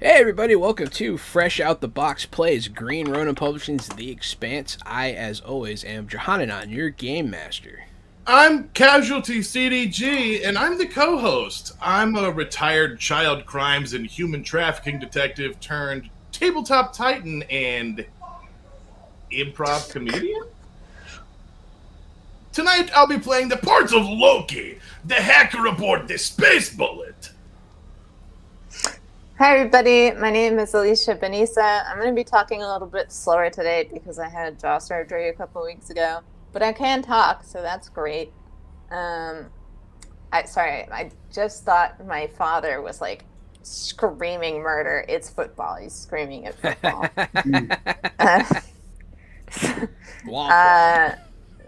Hey everybody, welcome to Fresh Out the Box Plays, Green Ronin Publishing's The Expanse. I, as always, am Johanan, your game master. I'm Casualty CDG, and I'm the co-host. I'm a retired child crimes and human trafficking detective turned tabletop titan and improv comedian. Tonight I'll be playing the part of Loki, the hacker aboard the Space Bullet. Hi everybody, my name is Alicia Benissa. I'm going to be talking a little bit slower today because I had jaw surgery a couple weeks ago, but I can talk, so that's great. I just thought my father was like screaming murder. It's football. He's screaming at football.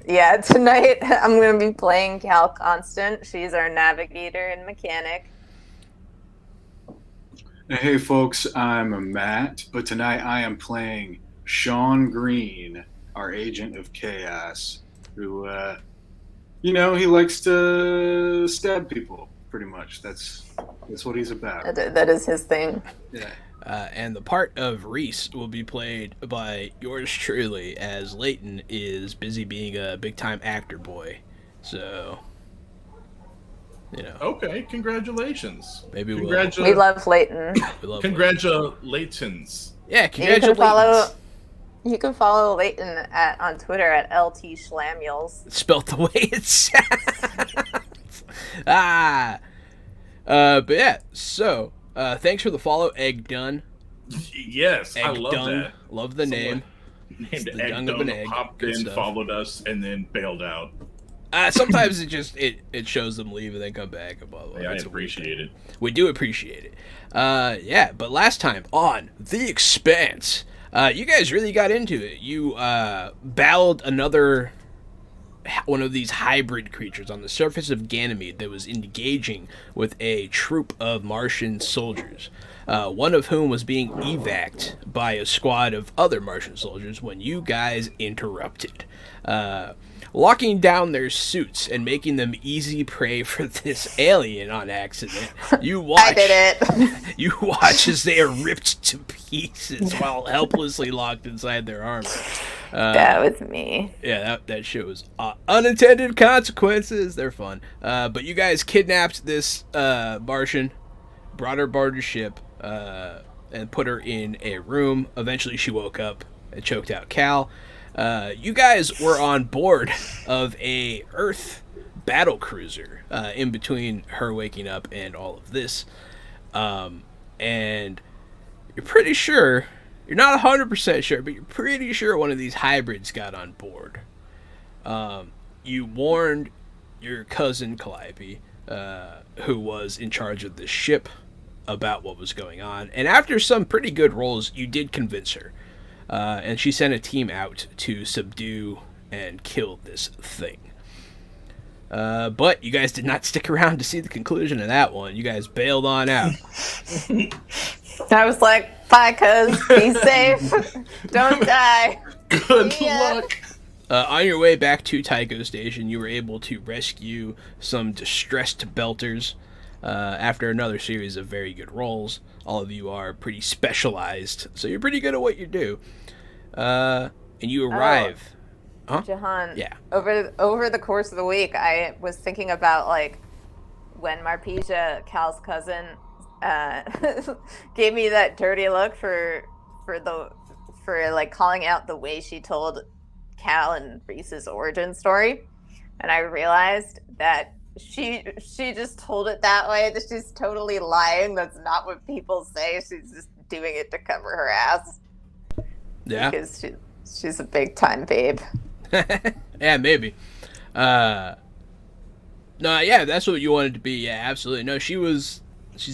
Yeah, tonight I'm going to be playing Cal Constant. She's our navigator and mechanic. Hey folks, I'm Matt, but tonight I am playing Sean Green, our agent of chaos, who, he likes to stab people, pretty much. That's what he's about. That is his thing. Yeah. And the part of Reese will be played by yours truly, as Leighton is busy being a big-time actor boy. So, Okay, congratulations. Maybe we love Leighton. Congratulations. Yeah, congratulations. You can follow Leighton on Twitter at LT Schlamules. It's spelled the way it sounds. But yeah, so thanks for the follow, Egg Done. Yes, I Egg love dung. that. Love the name. Named the Egg dung of an Dung egg. popped Good in, stuff. followed us, and then bailed out. Sometimes it shows them leave and then come back and blah blah. Yeah, I It's a weird appreciate it. We do appreciate it. Yeah, but last time on The Expanse, you guys really got into it. You battled another one of these hybrid creatures on the surface of Ganymede that was engaging with a troop of Martian soldiers. One of whom was being evac'd by a squad of other Martian soldiers when you guys interrupted. Locking down their suits and making them easy prey for this alien on accident. You watch. I did it. You watch as they are ripped to pieces while helplessly locked inside their armor. That was me. Yeah, that shit was unintended consequences. They're fun. But you guys kidnapped this Martian, brought her aboard the ship, and put her in a room. Eventually, she woke up and choked out Cal. You guys were on board of a Earth battle cruiser in between her waking up and all of this. And you're pretty sure, you're not 100% sure, but you're pretty sure one of these hybrids got on board. You warned your cousin Calliope, who was in charge of the ship, about what was going on. And after some pretty good rolls, you did convince her. And she sent a team out to subdue and kill this thing. But you guys did not stick around to see the conclusion of that one. You guys bailed on out. I was like, bye, cuz. Be safe. Don't die. Good See ya. luck. On your way back to Tycho Station, you were able to rescue some distressed belters after another series of very good rolls. All of you are pretty specialized, so you're pretty good at what you do. And you arrive. Huh? Jahan, Yeah. over the course of the week, I was thinking about like when Marpesia, Cal's cousin, gave me that dirty look for like calling out the way she told Cal and Reese's origin story, and I realized that she just told it that way. That she's totally lying. That's not what people say. She's just doing it to cover her ass. Yeah. Because she's a big time babe. Yeah, maybe. No, yeah, that's what you wanted to be. Yeah, absolutely. No, she's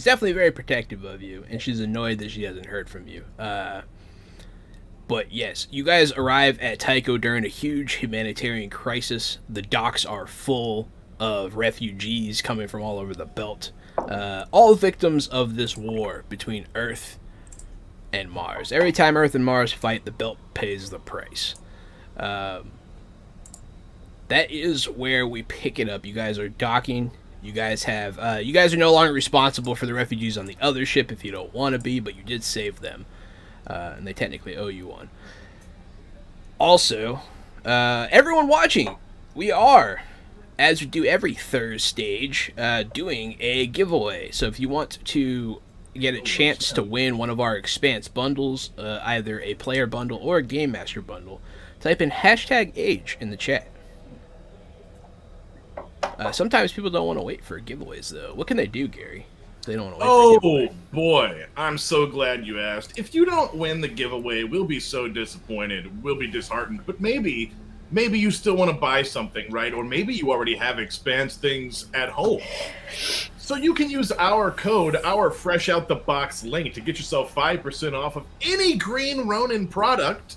definitely very protective of you, and she's annoyed that she hasn't heard from you. But yes, you guys arrive at Tycho during a huge humanitarian crisis. The docks are full of refugees coming from all over the belt. All victims of this war between Earth and Mars. Every time Earth and Mars fight, the belt pays the price. That is where we pick it up. You guys are docking. You guys have you guys are no longer responsible for the refugees on the other ship if you don't want to be, but you did save them, and they technically owe you one. Also, everyone watching, we are, as we do every third stage, doing a giveaway. So if you want to get a chance to win one of our Expanse bundles, either a player bundle or a Game Master bundle, type in #age in the chat. Sometimes people don't want to wait for giveaways, though. What can they do, Gary? If they don't want to wait for a giveaway. Oh boy, I'm so glad you asked. If you don't win the giveaway, we'll be so disappointed. We'll be disheartened. But maybe you still want to buy something, right? Or maybe you already have Expanse things at home. So you can use our code, our fresh out the box link, to get yourself 5% off of any Green Ronin product.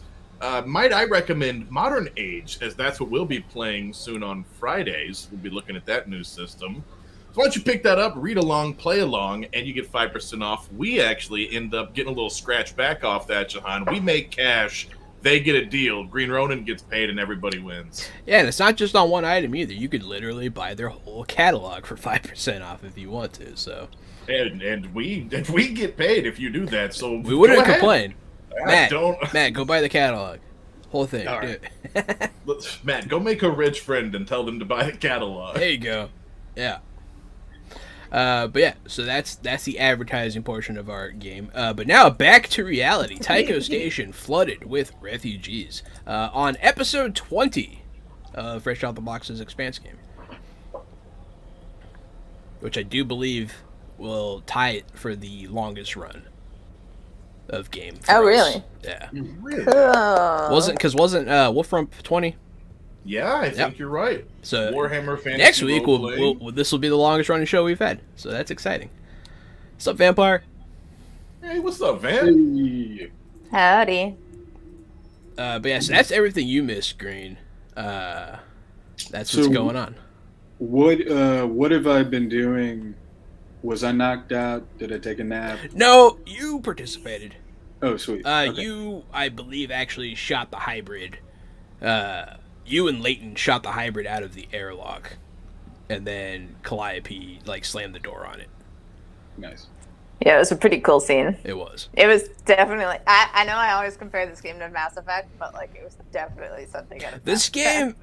Might I recommend Modern Age, as that's what we'll be playing soon on Fridays. We'll be looking at that new system. So why don't you pick that up, read along, play along, and you get 5% off. We actually end up getting a little scratch back off that, Jahan. We make cash. They get a deal. Green Ronin gets paid, and everybody wins. Yeah, and it's not just on one item either. You could literally buy their whole catalog for 5% off if you want to. So, and we get paid if you do that. So we wouldn't go ahead. complain. Matt, don't. Matt, go buy the catalog. Whole thing. All right. Matt, go make a rich friend and tell them to buy the catalog. There you go. Yeah. But yeah, so that's the advertising portion of our game. But now back to reality. Tycho Station flooded with refugees. On episode 20 of Fresh Out the Box's Expanse game, which I do believe will tie it for the longest run. of game. Oh, really? Yeah. Really? Cool. Wasn't Wolfram 20? Yeah, I think you're right. So Warhammer Fantasy next week role-playing. this will be the longest running show we've had. So that's exciting. What's up, Vampire? Hey, what's up, Van? Hey. Howdy. But yeah, so that's everything you missed, Green. That's what's going on. What have I been doing? Was I knocked out? Did I take a nap? No, you participated. Oh, sweet. Okay. You, I believe, actually shot the hybrid. You and Leighton shot the hybrid out of the airlock, and then Calliope slammed the door on it. Nice. Yeah, it was a pretty cool scene. It was. It was definitely. I know I always compare this game to Mass Effect, but it was definitely something out of This game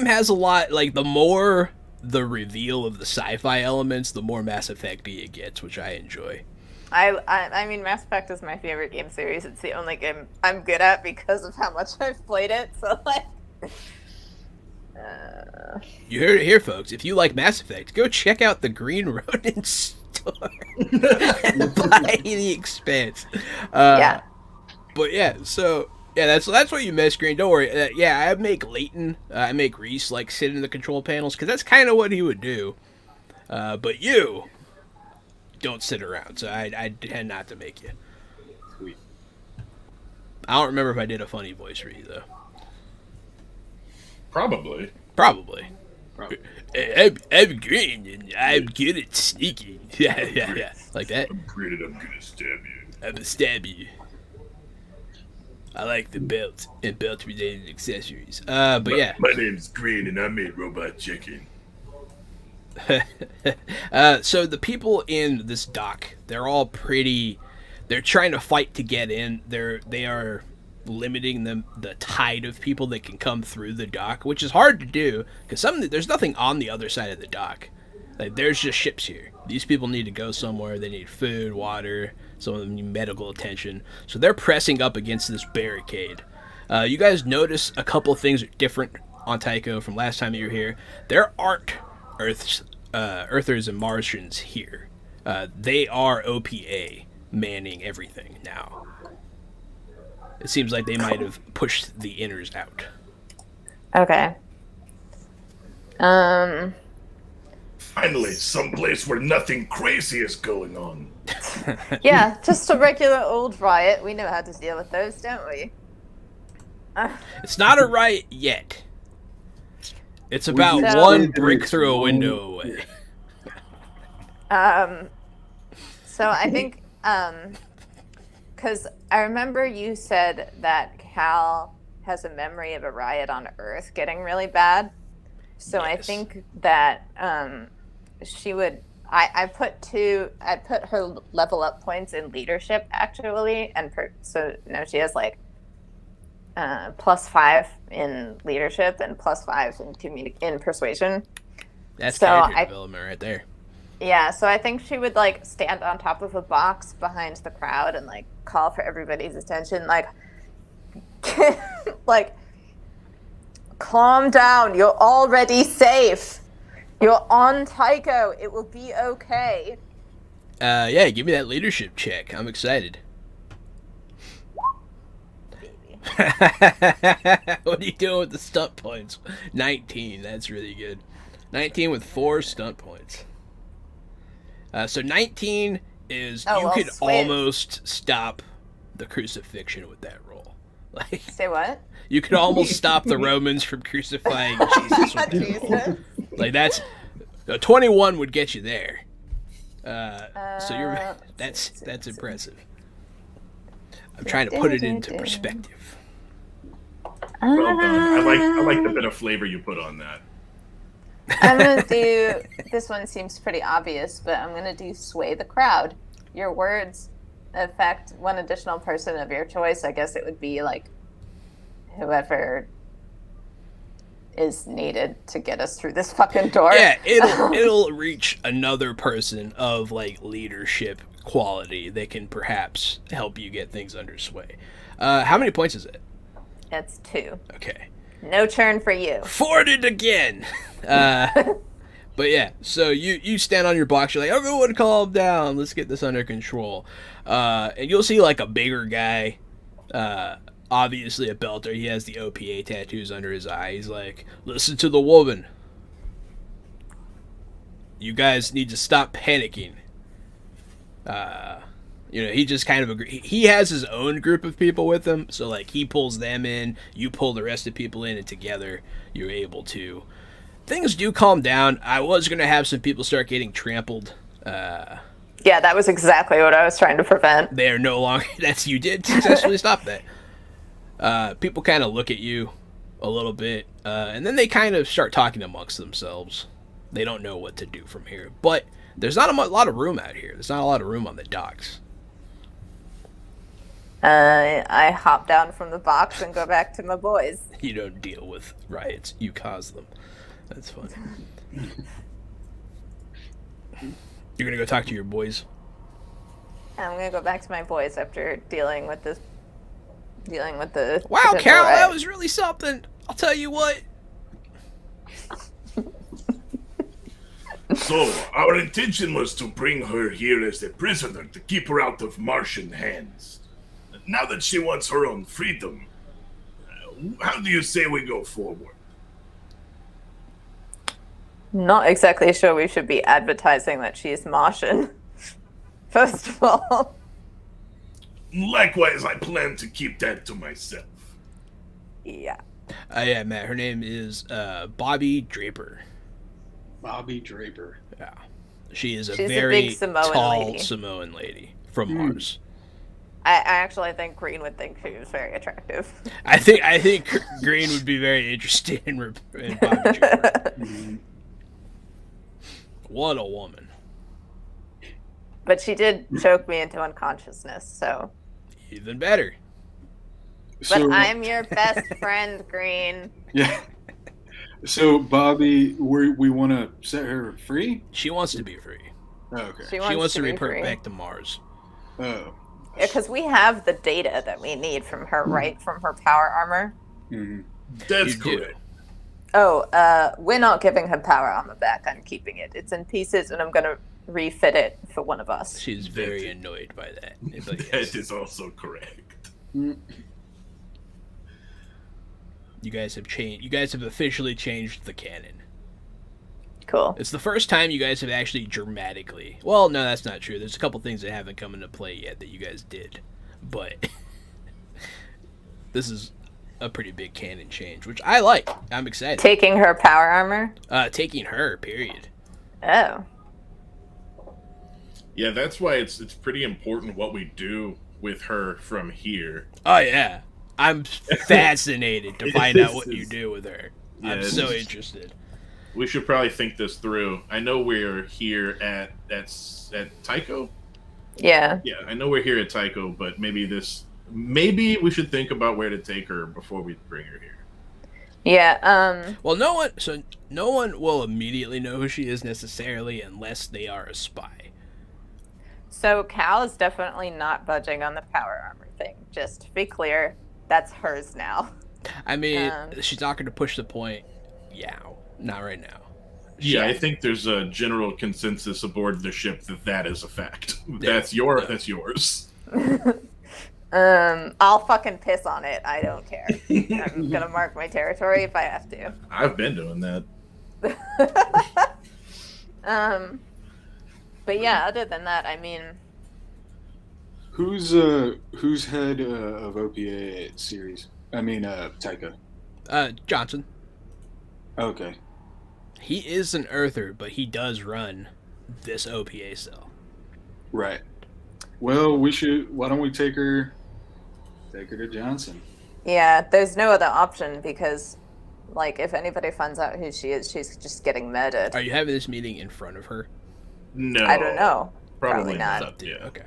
has a lot. The more the reveal of the sci-fi elements, the more Mass Effect-y it gets, which I enjoy. I mean, Mass Effect is my favorite game series. It's the only game I'm good at because of how much I've played it. So You heard it here, folks. If you like Mass Effect, go check out the Green Ronin store and buy the Expanse. yeah. But yeah, so yeah, that's what you missed, Green. Don't worry. I make Leighton, I make Reese sit in the control panels because that's kind of what he would do. But you don't sit around, so I tend not to make you. Sweet. I don't remember if I did a funny voice for you though. Probably. Probably. I'm Green, and I'm good at sneaking. Yeah. Like that. I'm great and I'm gonna stab you. I'm gonna stab you. I like the belt and belt-related accessories. But yeah. My name's Green, and I made robot chicken. So the people in this dock, they're all pretty. They're trying to fight to get in. They are limiting the tide of people that can come through the dock, which is hard to do because there's nothing on the other side of the dock. There's just ships here. These people need to go somewhere. They need food, water. Some of them need medical attention. So they're pressing up against this barricade. You guys notice a couple things are different on Tycho from last time you were here. There aren't Earthers and Martians here. They are OPA manning everything now. It seems like they might have pushed the inners out. Okay. Finally, someplace where nothing crazy is going on. Yeah, just a regular old riot. We know how to deal with those, don't we? It's not a riot yet. It's about one brick through a window away. So I think, because I remember you said that Cal has a memory of a riot on Earth getting really bad. So yes. I think that she would. I put her level up points in leadership actually, and so now she has +5 in leadership and +5 in persuasion. That's character development right there. Yeah, so I think she would stand on top of a box behind the crowd and call for everybody's attention, calm down, you're already safe. You're on Tycho. It will be okay. Yeah, give me that leadership check. I'm excited. What are you doing with the stunt points? 19. That's really good. 19 with 4 stunt points. So 19 is could almost stop the crucifixion with that roll. Say what? You could almost stop the Romans from crucifying Jesus with that roll. That's 21 would get you there. So you're that's impressive. I'm trying to put it into perspective. Well done. I like the bit of flavor you put on that. I'm gonna do this one. Seems pretty obvious, but I'm gonna do sway the crowd. Your words affect one additional person of your choice. I guess it would be whoever is needed to get us through this fucking door. Yeah, it'll reach another person of leadership quality that can perhaps help you get things under sway. How many points is it? It's 2. Okay. No churn for you. Forded again. But But yeah, so you stand on your box. You're like, everyone, calm down. Let's get this under control. And you'll see like a bigger guy. Obviously a belter. He has the OPA tattoos under his eye. He's like, listen to the woman. You guys need to stop panicking. He just kind of he has his own group of people with him, so like he pulls them in, you pull the rest of the people in, and together you're able to. Things do calm down. I was gonna have some people start getting trampled. Yeah, that was exactly what I was trying to prevent. They are no longer. You did successfully stop that. People kind of look at you a little bit, and then they kind of start talking amongst themselves. They don't know what to do from here, but there's not a lot of room out here. There's not a lot of room on the docks. I hop down from the box and go back to my boys. You don't deal with riots. You cause them. That's fun. You're going to go talk to your boys? I'm going to go back to my boys after dealing with the... Wow, Carol, that was really something. I'll tell you what. So, our intention was to bring her here as a prisoner to keep her out of Martian hands. Now that she wants her own freedom, how do you say we go forward? Not exactly sure we should be advertising that she's Martian. First of all. Likewise, I plan to keep that to myself. Yeah. Yeah, Matt, her name is Bobby Draper. Bobby Draper. Yeah. She's a big very Samoan tall lady. Samoan lady from Mars. I actually think Green would think she was very attractive. I think Green would be very interested in Bobby Draper. What a woman. But she did choke me into unconsciousness, so... Even better. But I'm your best friend, Green. Yeah. So, Bobby, we want to set her free? She wants to be free. Oh, okay. She wants to be report free. back to Mars. Oh. Because we have the data that we need from her, right? From her power armor. Mm-hmm. That's You do. correct. Oh, we're not giving her power armor back. I'm keeping it. It's in pieces, and I'm going to refit it for one of us. She's very annoyed by that. But yes, That is also correct. you guys have changed. You guys have officially changed the canon. Cool. It's the first time you guys have actually dramatically... Well, no, that's not true. There's a couple things that haven't come into play yet that you guys did. But this is a pretty big canon change, which I like. I'm excited. Taking her power armor? Taking her, period. Oh. Yeah, that's why it's pretty important what we do with her from here. Oh, yeah. I'm fascinated to find out what you do with her. Yeah, I'm so interested. We should probably think this through. I know we're here at Tycho. Yeah. Yeah, I know we're here at Tycho, but maybe we should think about where to take her before we bring her here. Yeah, Well, no one will immediately know who she is necessarily unless they are a spy. So Cal is definitely not budging on the power armor thing. Just to be clear, that's hers now. I mean, she's not going to push the point. Yeah, not right now. Yeah, I think there's a general consensus aboard the ship that is a fact. That's yours. I'll fucking piss on it. I don't care. I'm gonna mark my territory if I have to. I've been doing that. But yeah, other than that, I mean, Who's head of OPA series? I mean, Tycho. Johnson. Okay. He is an Earther, but he does run this OPA cell. Right. Well, why don't we take her to Johnson? yeah, there's no other option because, like, if anybody finds out who she is, she's just getting murdered. Are you having this meeting in front of her? No. I don't know. Probably not. not. Yeah. Okay.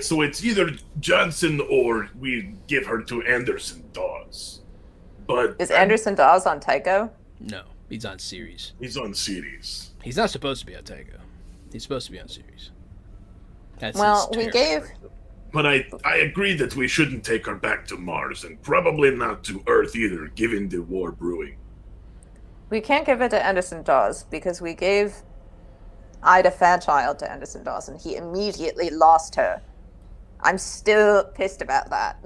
So it's either Johnson or we give her to Anderson Dawes. But Is Anderson Dawes on Tycho? No, he's on series. he's on series. He's not supposed to be on Tycho. He's supposed to be on series. That's Well, his we territory. gave... But I agree that we shouldn't take her back to Mars, and probably not to Earth either, given the war brewing. We can't give it to Anderson Dawes because we gave Ida Fairchild to Anderson Dawes and he immediately lost her. I'm still pissed about that.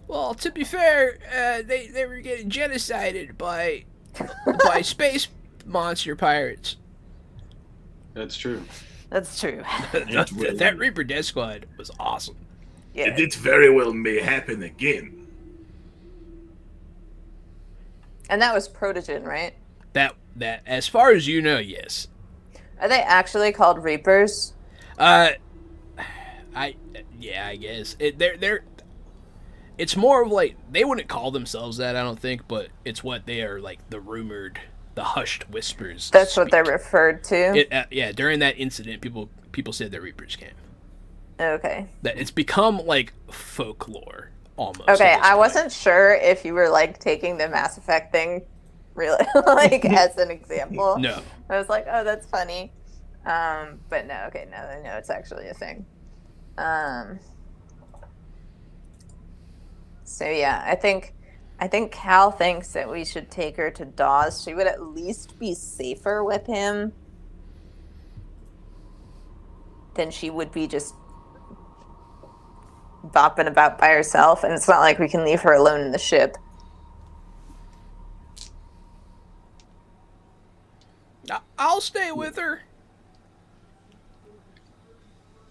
Well, to be fair, they were getting genocided by space monster pirates. That's true. That's true. That Reaper Death Squad was awesome. Yeah. It very well may happen again. And that was Protogen, right? That as far as you know, yes. Are they actually called Reapers? I guess they're. It's more of like they wouldn't call themselves that, I don't think, but it's what they are like the hushed whispers. That's what they're referred to. Yeah, during that incident, people said the Reapers came. Okay. That it's become like folklore almost. Okay, I point. wasn't sure if you were like taking the Mass Effect thing really like as an example. No. I was like, oh, that's funny. But no, okay, no, it's actually a thing. So yeah, I think Cal thinks that we should take her to Dawes. She would at least be safer with him than she would be just bopping about by herself, and it's not like we can leave her alone in the ship. I'll stay with her.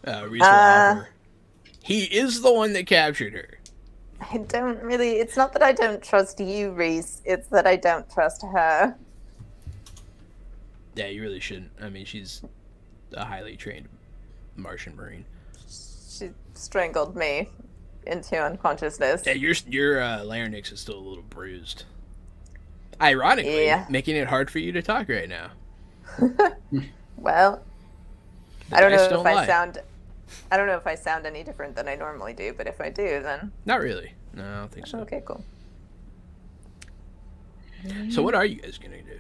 Reese will offer. He is the one that captured her. I don't really. It's not that I don't trust you, Reese. It's that I don't trust her. Yeah, you really shouldn't. I mean, she's a highly trained Martian Marine. She strangled me into unconsciousness. Yeah, your larynx is still a little bruised. Ironically, Yeah. making it hard for you to talk right now. Well, The I don't dice know if lie. I don't know if I sound any different than I normally do, but if I do, then Not really. No, I don't think so. okay, cool. So what are you guys gonna do?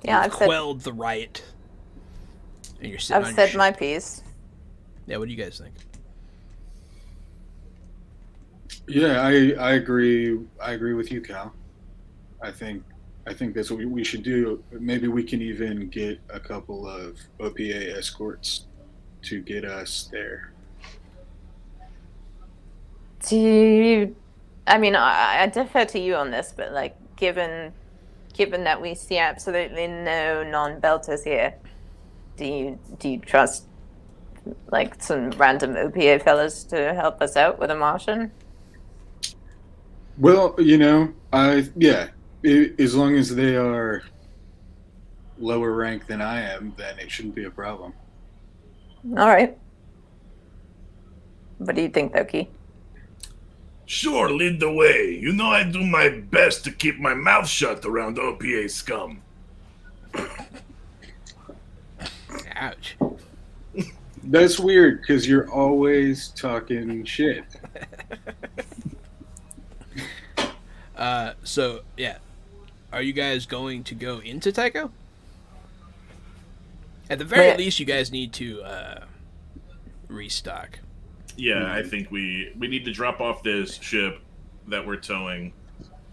Yeah, You've quelled the riot, and you're sitting I've on said your my ship. piece. Yeah, what do you guys think? Yeah, I agree. I agree with you, Cal. I think that's what we should do. Maybe we can even get a couple of OPA escorts to get us there. I mean, I defer to you on this, but like, given that we see absolutely no non-belters here, do you trust like some random OPA fellas to help us out with a Martian? Well, as long as they are lower rank than I am, then it shouldn't be a problem. All right. What do you think, Loki? Sure, lead the way. You know I do my best to keep my mouth shut around OPA scum. Ouch. That's weird because you're always talking shit. So yeah, are you guys going to go into Tycho? At the very least, you guys need to restock. Yeah, I think we need to drop off this ship that we're towing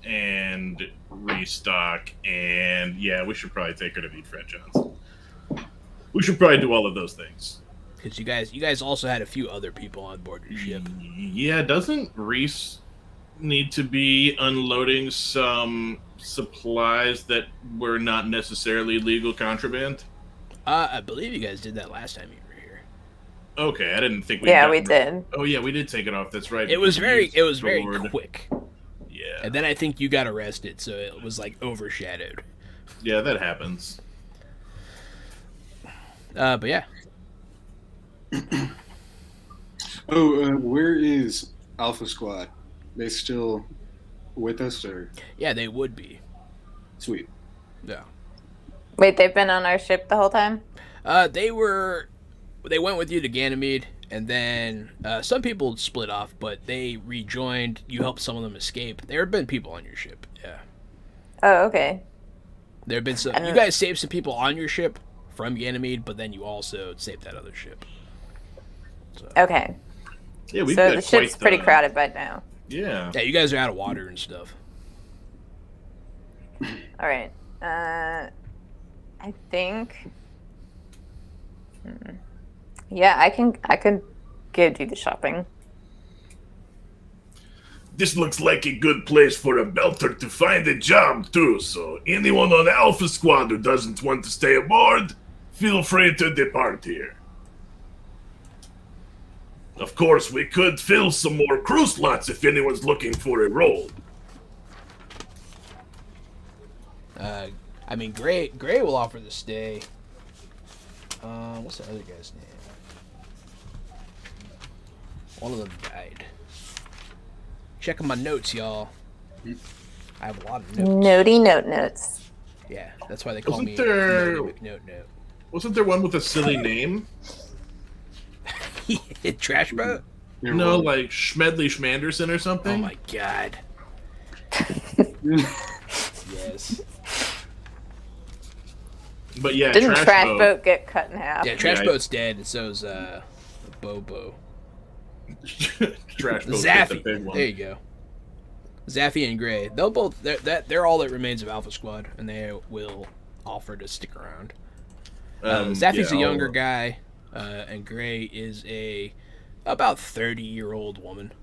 and restock. And yeah, we should probably take her to meet Fred Johnson. We should probably do all of those things. Because you guys also had a few other people on board your ship. Yeah, doesn't Reese need to be unloading some supplies that were not necessarily legal contraband? I believe you guys did that last time you were here. Okay, I didn't think we. Yeah, we did. Oh yeah, we did take it off. That's right. It was very Sword. quick. Yeah. And then I think you got arrested, so it was like overshadowed. Yeah, that happens. But yeah. Where is Alpha Squad? They still with us, or? Yeah, they would be. Sweet. Yeah. Wait, they've been on our ship the whole time? They went with you to Ganymede, and then some people split off, but they rejoined. You helped some of them escape. There have been people on your ship. Yeah. Oh, okay. There have been some. You guys saved some people on your ship from Ganymede, but then you also saved that other ship. So. Okay. Yeah, we've So got the ship's quite pretty crowded by now. Yeah. Yeah, you guys are out of water and stuff. All right. I think. Yeah, I could go do the shopping. This looks like a good place for a belter to find a job, too, so anyone on Alpha Squad who doesn't want to stay aboard, feel free to depart here. Of course, we could fill some more crew slots if anyone's looking for a role. I mean, Gray will offer to stay. What's the other guy's name? One of them died. Checking my notes, y'all. I have a lot of notes. Notes. Yeah, that's why they call Wasn't me there- Notey McNote. Wasn't there one with a silly name? Trash boat? No, like Schmedley Schmanderson or Oh something? my god. Yes. But yeah, Didn't Trash Boat get cut in half? Yeah, Trash Yeah, Boat's dead, and so's Bobo. Trash Boat, the Zaffy. big one. There you go. Zaffy and Gray. They'll both. They're all that remains of Alpha Squad, and they will offer to stick around. Zaffy's a younger guy, and Gray is a about 30-year-old woman.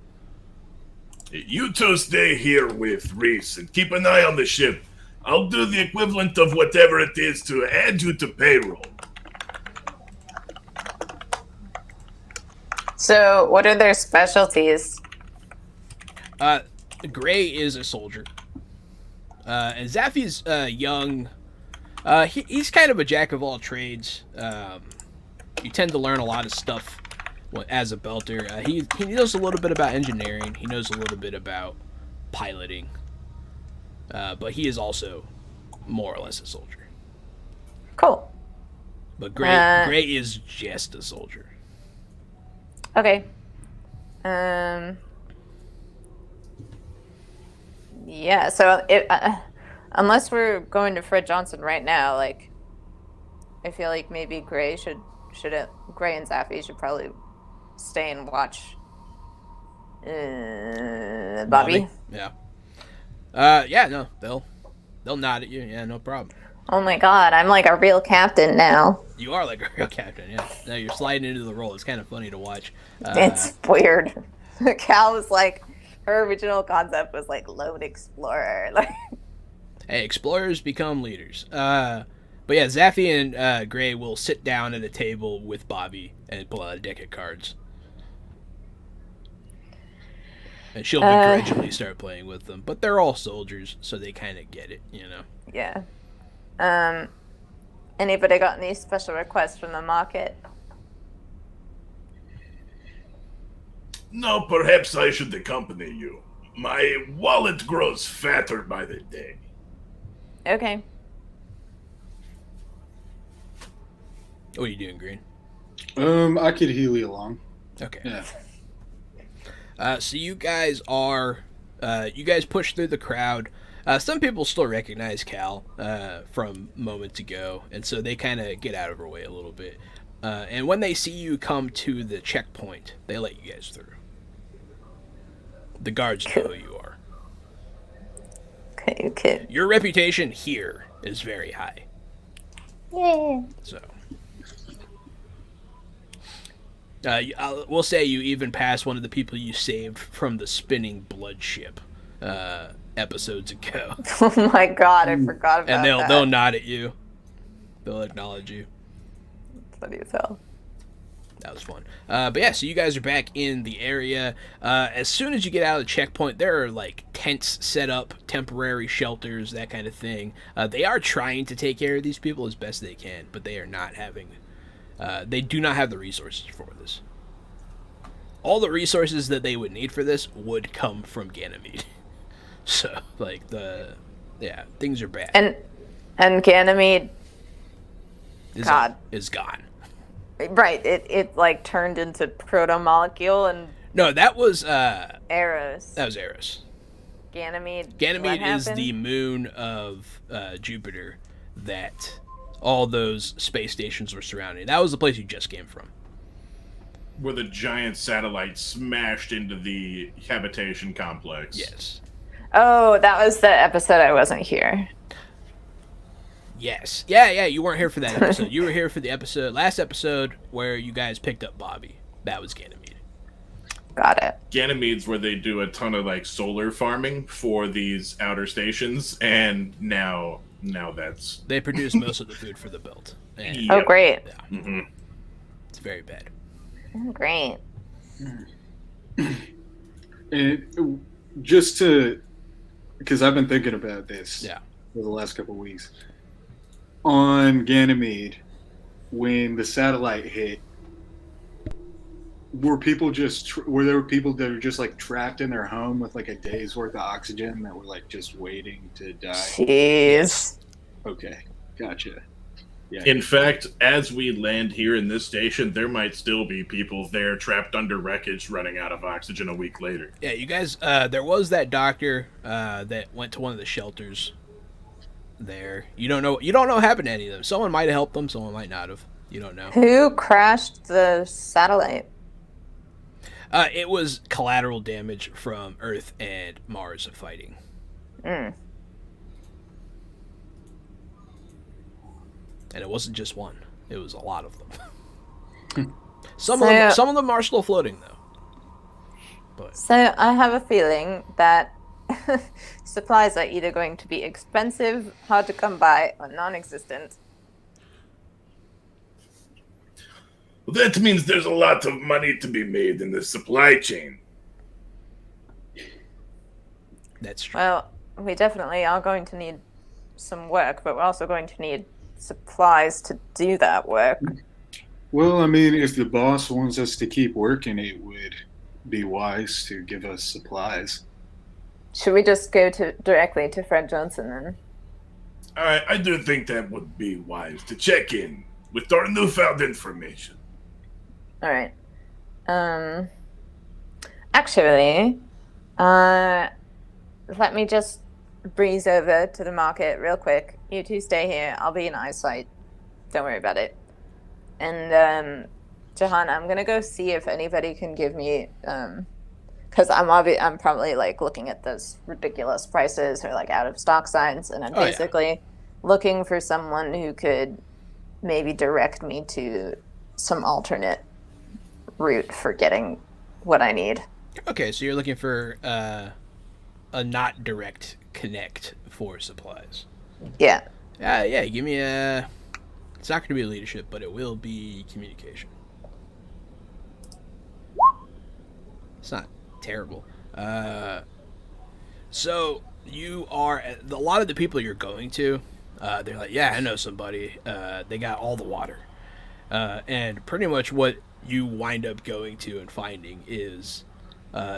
You two stay here with Reese and keep an eye on the ship. I'll do the equivalent of whatever it is to add you to payroll. So, what are their specialties? Gray is a soldier, and Zaffy's young. He's kind of a jack of all trades. You tend to learn a lot of stuff as a belter. He knows a little bit about engineering. He knows a little bit about piloting. But he is also more or less a soldier. Cool. But Gray is just a soldier. Okay. Yeah, so unless we're going to Fred Johnson right now, like, I feel like maybe Gray Gray and Zaffy should probably stay and watch Bobby. Yeah. Yeah, no, they'll nod at you. Yeah, no problem. Oh my god, I'm like a real captain now. You are like a real captain, yeah. No, you're sliding into the role. It's kind of funny to watch. It's weird. Cal was like, her original concept was like lone explorer. Like, hey, explorers become leaders. But yeah, Zaffy and Gray will sit down at a table with Bobby and pull out a deck of cards. And she'll begrudgingly start playing with them. But they're all soldiers, so they kind of get it, you know? yeah. Anybody got any special requests from the market? No, perhaps I should accompany you. My wallet grows fatter by the day. Okay. What are you doing, Green? I could heal you along. Okay. Yeah. So you guys push through the crowd. Some people still recognize Cal from moments ago, and so they kind of get out of her way a little bit. And when they see you come to the checkpoint, they let you guys through. The guards know who you are. Okay. Your reputation here is very high. Yeah. So, we'll say you even passed one of the people you saved from the spinning blood ship episodes ago. Oh my god, I forgot about And that. they'll nod at you. They'll acknowledge you. Funny as hell. That was fun. But yeah, so you guys are back in the area. As soon as you get out of the checkpoint, there are like tents set up, temporary shelters, that kind of thing. They are trying to take care of these people as best they can, but they are not having. They do not have the resources for this. All the resources that they would need for this would come from Ganymede. So, like, things are bad. And Ganymede, God. Is gone. Right, it like turned into proto-molecule and No, that was Eros. That was Eros. Ganymede. Ganymede what is happened? the moon of Jupiter that all those space stations were surrounding. That was the place you just came from. Where the giant satellite smashed into the habitation complex. Yes. Oh, that was the episode I wasn't here. Yes. Yeah, you weren't here for that episode. You were here for the last episode where you guys picked up Bobby. That was Ganymede. Got it. Ganymede's where they do a ton of like solar farming for these outer stations, and now that's They produce most of the food for the belt. And Yep. Oh, great. it's very bad. Oh, great. And just to, because I've been thinking about this for the last couple of weeks. On Ganymede, when the satellite hit, were people were there people that were just like trapped in their home with like a day's worth of oxygen that were like just waiting to die? Jeez. Okay, gotcha. Yeah. In fact, as we land here in this station, there might still be people there trapped under wreckage running out of oxygen a week later. Yeah, you guys, there was that doctor that went to one of the shelters there. You don't know what happened to any of them. Someone might have helped them, someone might not have. You don't know. Who crashed the satellite? It was collateral damage from Earth and Mars fighting. Mm. And it wasn't just one. It was a lot of them. Some of them are still floating, though. But So I have a feeling that supplies are either going to be expensive, hard to come by, or non-existent. Well, that means there's a lot of money to be made in the supply chain. that's true. Well, we definitely are going to need some work, but we're also going to need supplies to do that work. Well, I mean, if the boss wants us to keep working, it would be wise to give us supplies. Should we just go directly to Fred Johnson then? I do think that would be wise to check in with our newfound information. All right. Actually, let me just breeze over to the market real quick. You two stay here. I'll be in eyesight. Don't worry about it. And Jahan, I'm gonna go see if anybody can give me, because I'm probably like looking at those ridiculous prices or like out of stock signs, and I'm basically looking for someone who could maybe direct me to some alternate route for getting what I need. Okay, so you're looking for a not direct connect for supplies. Yeah. Yeah, give me a... It's not going to be leadership, but it will be communication. It's not terrible. So you are... A lot of the people you're going to, they're like, yeah, I know somebody. They got all the water. And pretty much what you wind up going to and finding is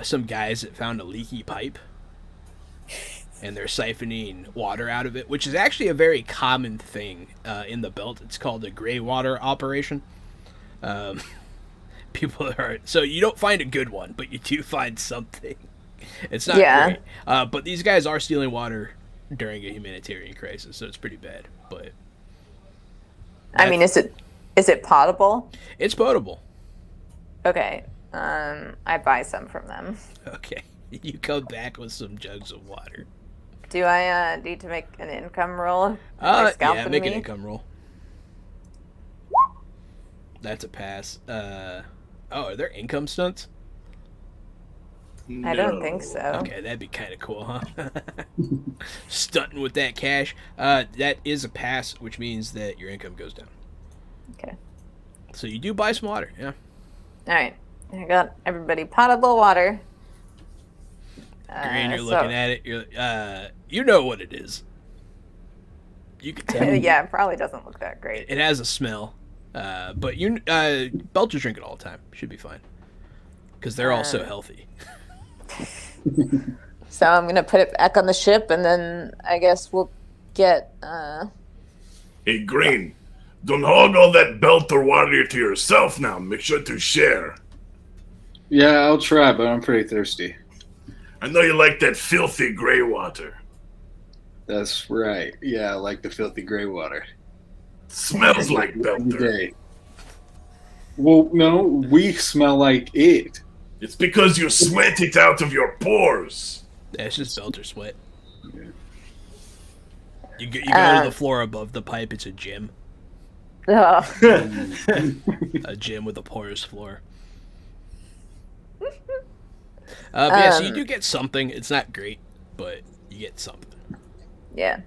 some guys that found a leaky pipe. And they're siphoning water out of it, which is actually a very common thing in the belt. It's called a gray water operation. People are... So you don't find a good one, but you do find something. It's not great. But these guys are stealing water during a humanitarian crisis, so it's pretty bad. But I mean, is it potable? It's potable. Okay. I buy some from them. Okay. You come back with some jugs of water. Do I need to make an income roll? Yeah, make an income roll. That's a pass. Are there income stunts? I don't think so. Okay, that'd be kind of cool, huh? Stunting with that cash. That is a pass, which means that your income goes down. Okay. So you do buy some water, yeah. All right. I got everybody potable water. Green, you're looking at it. You know what it is. You can tell. Yeah, it probably doesn't look that great. It has a smell, but Belchers drink it all the time. Should be fine, because they're all so healthy. So I'm gonna put it back on the ship, and then I guess we'll get. Hey, Green, don't hog all that belt or water to yourself now. Make sure to share. Yeah, I'll try, but I'm pretty thirsty. I know you like that filthy gray water. That's right. Yeah, I like the filthy gray water. Smells like Every Belter. day. Well, no, we smell like it. It's because you sweat it out of your pores. That's just Belter sweat. Yeah. You go to the floor above the pipe. It's a gym. Oh. A gym with a porous floor. Yeah, so you do get something. It's not great, but you get something. Yeah.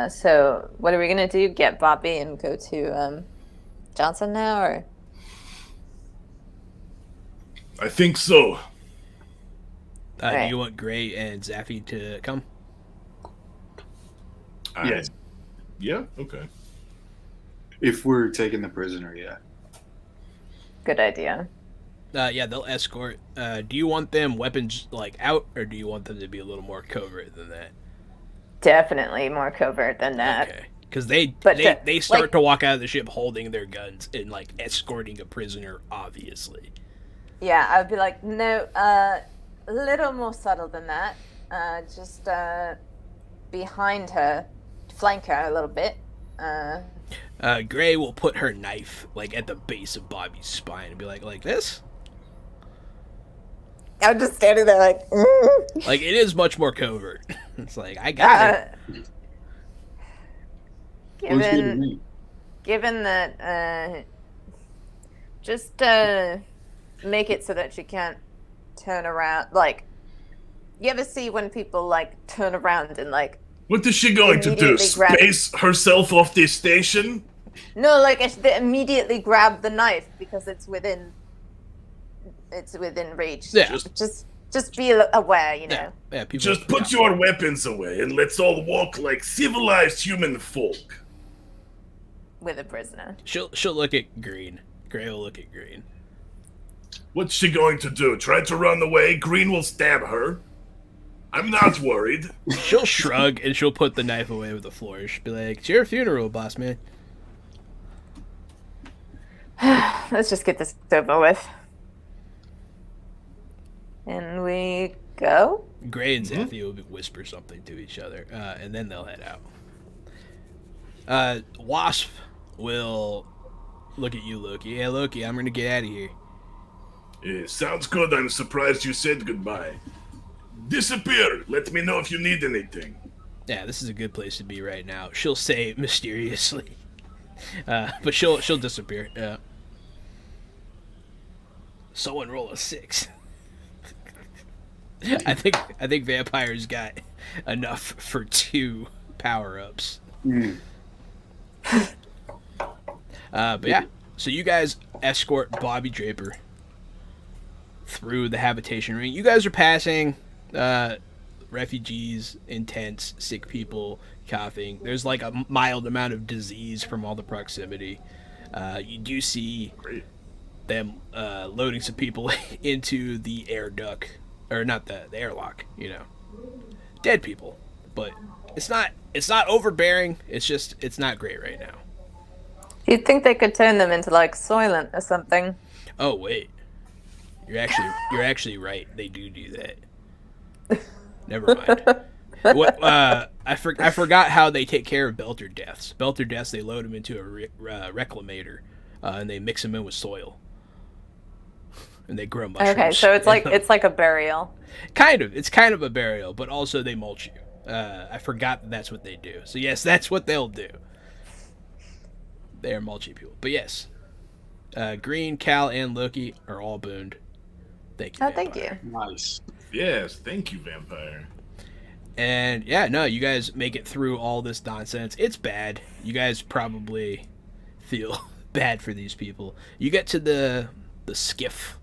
So what are we gonna do? Get Bobby and go to Johnson now, or? I think so. Do Right. you want Gray and Zaffy to come? Yes. Yeah. Okay. If we're taking the prisoner, yeah. Good idea. Yeah, they'll escort. Do you want them weapons like out, or do you want them to be a little more covert than that? Definitely more covert than that. Okay, because they start like- to walk out of the ship holding their guns and like escorting a prisoner, obviously. Yeah, I'd be like, no, a little more subtle than that. Just behind her, flank her a little bit. Gray will put her knife like at the base of Bobby's spine and be like this. I'm just standing there like, Like it is much more covert. It's like I got it. Looks good to me. Given that, just make it so that she can't turn around. Like, you ever see when people like turn around and like? What is she going to do? Immediately grab- Space herself off the station? No, like they immediately grab the knife because it's within reach. Yeah. Just be aware, you know. Yeah, people Just put your weapons away and let's all walk like civilized human folk. With a prisoner. She'll look at Green. Gray will look at Green. What's she going to do? Try to run away? Green will stab her. I'm not worried. She'll shrug and she'll put the knife away with a flourish. Be like, "It's your funeral, boss man." Let's just get this over with. And we go? Gray and Zaffy will whisper something to each other, and then they'll head out. Wasp will look at you, Loki. Hey, Loki, I'm gonna get out of here. Yeah, sounds good. I'm surprised you said goodbye. Disappear. Let me know if you need anything. Yeah, this is a good place to be right now. She'll say mysteriously, but she'll disappear. Someone roll a 6. I think vampires got enough for 2 power-ups. But yeah, so you guys escort Bobby Draper through the habitation ring. You guys are passing refugees in tents, sick people, coughing. There's like a mild amount of disease from all the proximity. You do see them loading some people into the air duct, or not the airlock. You know, dead people, but it's not overbearing. It's not great right now. You'd think they could turn them into like Soylent or something. Oh wait, you're actually right. They do that. Never mind. What I forgot how they take care of belter deaths. Belter deaths, they load them into a reclamator, and they mix them in with soil, and they grow mushrooms. Okay, so it's like a burial. It's kind of a burial, but also they mulch you. I forgot that's what they do. So yes, that's what they'll do. They are mulchy people. But yes, Green, Cal, and Loki are all booned. Thank you. Oh, thank you. Nice. Yes, thank you, vampire. And yeah, no, you guys make it through all this nonsense. It's bad. You guys probably feel bad for these people. You get to the skiff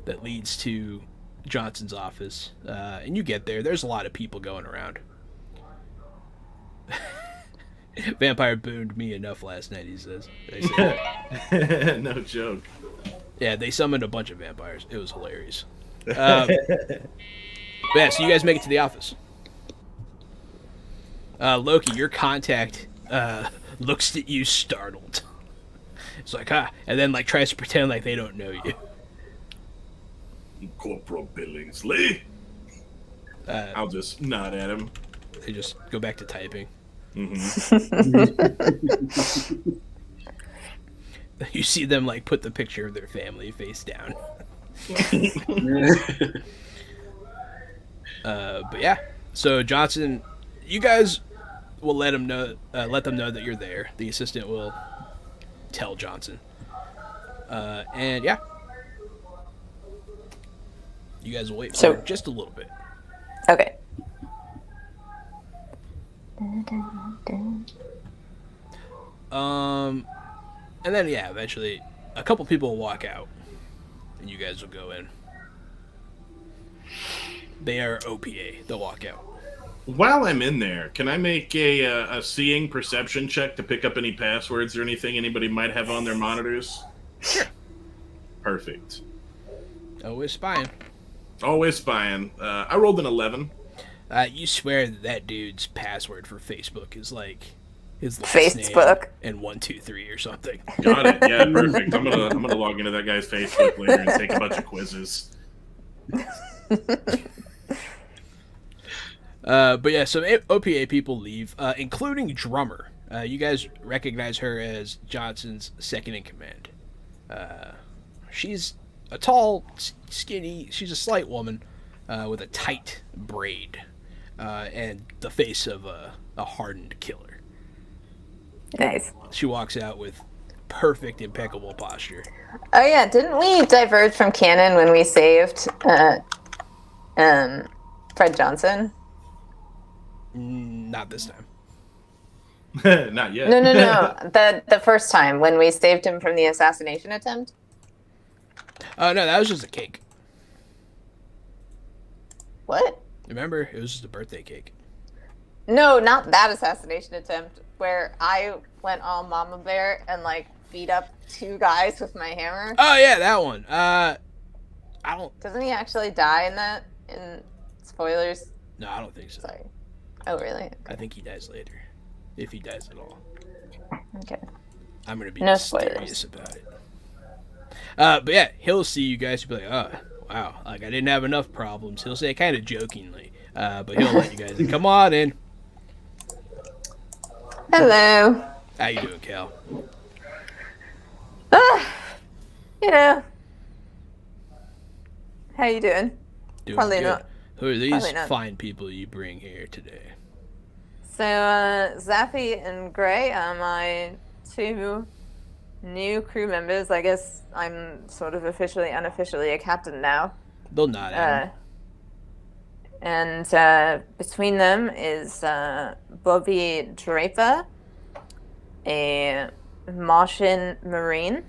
that leads to Johnson's office, and you get there. There's a lot of people going around. Vampire booned me enough last night, he says. They say. No joke. Yeah, they summoned a bunch of vampires. It was hilarious. Yeah, so you guys make it to the office. Loki, your contact looks at you startled. It's like, and then like tries to pretend like they don't know you. Corporal Billingsley. I'll just nod at him. They just go back to typing. You see them like put the picture of their family face down. But yeah, so Johnson, you guys will let them know that you're there. The assistant will tell Johnson. And yeah, you guys will wait for just a little bit. Okay. And then yeah, eventually a couple people will walk out, and you guys will go in. They are OPA. They'll walk out. While I'm in there, can I make a seeing perception check to pick up any passwords or anything anybody might have on their monitors? Sure. Perfect. Always spying. Always spying. I rolled an 11. You swear that dude's password for Facebook is like his last Facebook name and 123 or something. Got it. Yeah, perfect. I'm gonna log into that guy's Facebook later and take a bunch of quizzes. But yeah, so OPA people leave, including Drummer. You guys recognize her as Johnson's second in command. She's a tall, skinny, she's a slight woman with a tight braid and the face of a hardened killer. Nice. She walks out with perfect, impeccable posture. Oh yeah, didn't we diverge from canon when we saved Fred Johnson? Not this time. Not yet. No. The first time when we saved him from the assassination attempt. Oh no, that was just a cake. What? Remember, it was just a birthday cake. No, not that assassination attempt where I went all mama bear and like beat up 2 guys with my hammer. Oh yeah, that one. I don't. Doesn't he actually die in that? In spoilers? No, I don't think so. Sorry. Oh really? I think he dies later, if he dies at all. Okay. I'm gonna be No mysterious spoilers. about it. But yeah, he'll see you guys. He'll be like, "Oh, wow! Like I didn't have enough problems." He'll say it kind of jokingly, but he'll let you guys in. Come on in. Hello. How you doing, Cal? You know. How you doing? Doing Probably good. not. Who are these Probably not. fine people you bring here today? So, Zappy and Gray are my 2 new crew members. I guess I'm sort of unofficially a captain now. They'll nod at him. And between them is Bobby Draper, a Martian Marine.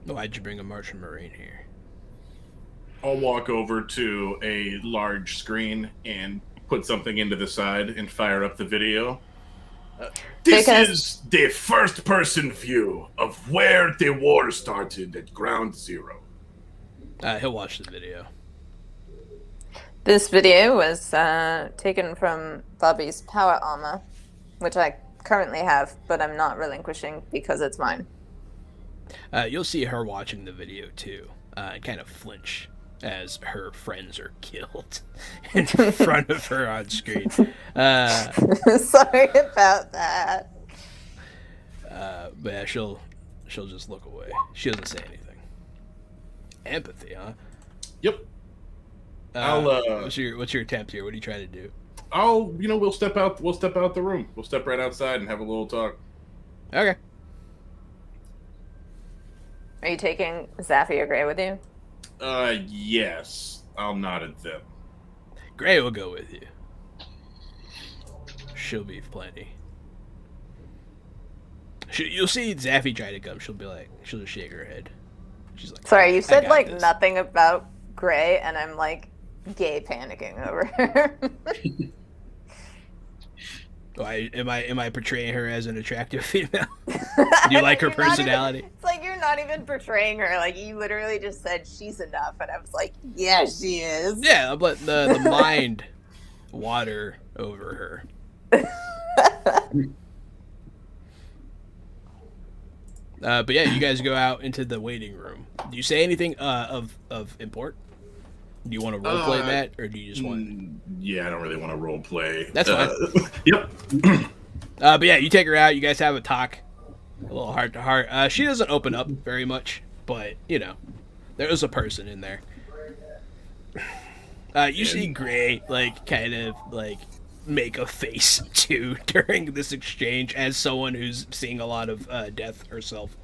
Why'd you bring a Martian Marine here? I'll walk over to a large screen and put something into the side and fire up the video. This is the first-person view of where the war started at Ground Zero. He'll watch the video. This video was taken from Bobby's power armor, which I currently have, but I'm not relinquishing because it's mine. You'll see her watching the video too, and kind of flinch as her friends are killed in front of her on screen. Sorry about that. But yeah, she'll just look away. She doesn't say anything. Empathy, huh? Yep. What's your attempt here? What are you trying to do? We'll step out the room. We'll step right outside and have a little talk. Okay. Are you taking Zaffy or Gray with you? Yes. I'll nod at them. Gray will go with you. She'll be plenty. You'll see Zaffy try to come. She'll just shake her head. She's like, sorry, you said like this. nothing about Gray, and I'm like gay panicking over her. Am I portraying her as an attractive female? Do you like her personality? It's like you're not even portraying her. Like you literally just said she's enough, and I was like, yeah, she is. Yeah, I'm letting the mind water over her. But yeah, you guys go out into the waiting room. Do you say anything of import? Do you want to role play that, or do you just want? Yeah, I don't really want to role play. That's fine. Yep. But yeah, you take her out. You guys have a talk, a little heart to heart. She doesn't open up very much, but there is a person in there. You see Gray, like, kind of, like, make a face, too, during this exchange as someone who's seeing a lot of death herself.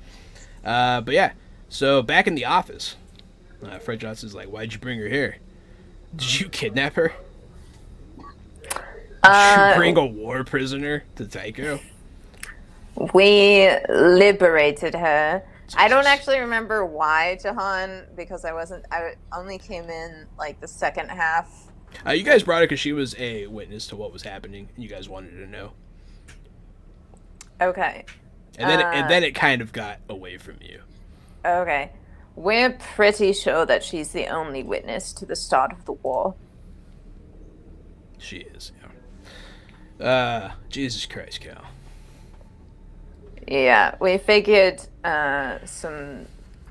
But yeah, so back in the office, Fred Johnson's like, why'd you bring her here? Did you kidnap her? Did you bring a war prisoner to Tycho? We liberated her. I don't actually remember why, Jahan, because I only came in like the second half. You guys brought her because she was a witness to what was happening, and you guys wanted to know. Okay. And then it kind of got away from you. Okay. We're pretty sure that she's the only witness to the start of the war. She is, yeah. Jesus Christ, Cal. Yeah, we figured a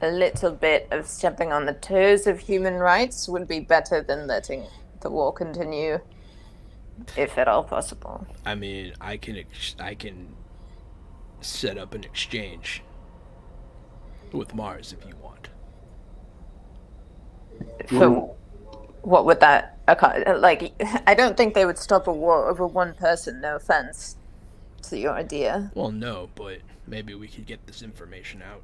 little bit of stepping on the toes of human rights would be better than letting the war continue, if at all possible. I mean, I can set up an exchange with Mars if you want. So, what would that like? I don't think they would stop a war over one person. No offense to your idea. Well, no, but maybe we could get this information out.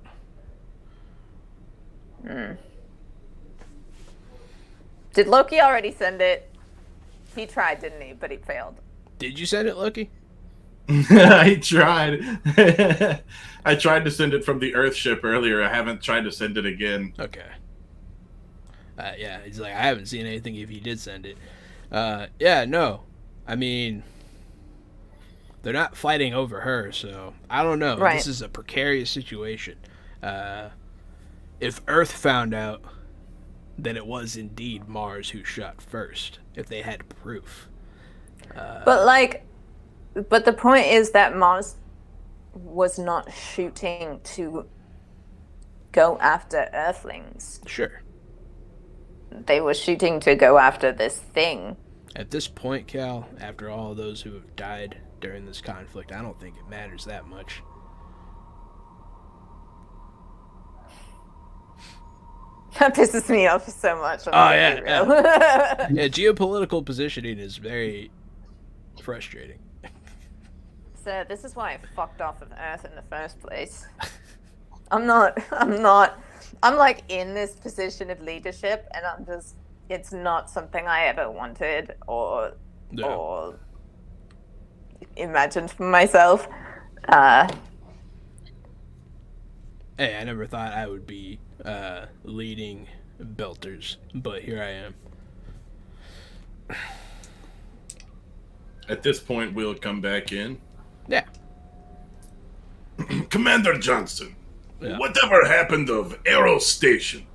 Did Loki already send it? He tried, didn't he? But he failed. Did you send it, Loki? I tried. I tried to send it from the Earth ship earlier. I haven't tried to send it again. Okay. Yeah, he's like, I haven't seen anything if you did send it. Yeah, no. I mean, they're not fighting over her, so I don't know. Right. This is a precarious situation. If Earth found out that it was indeed Mars who shot first, if they had proof. But the point is that Mars was not shooting to go after Earthlings. Sure. They were shooting to go after this thing. At this point, Cal, after all those who have died during this conflict, I don't think it matters that much. That pisses me off so much. Yeah. Yeah, geopolitical positioning is very frustrating. So this is why I fucked off of Earth in the first place. I'm like in this position of leadership, and it's not something I ever wanted or imagined for myself. Hey, I never thought I would be leading Belters, but here I am. At this point, we'll come back in. Yeah. Commander Johnson, Yeah. whatever happened of Aero Station?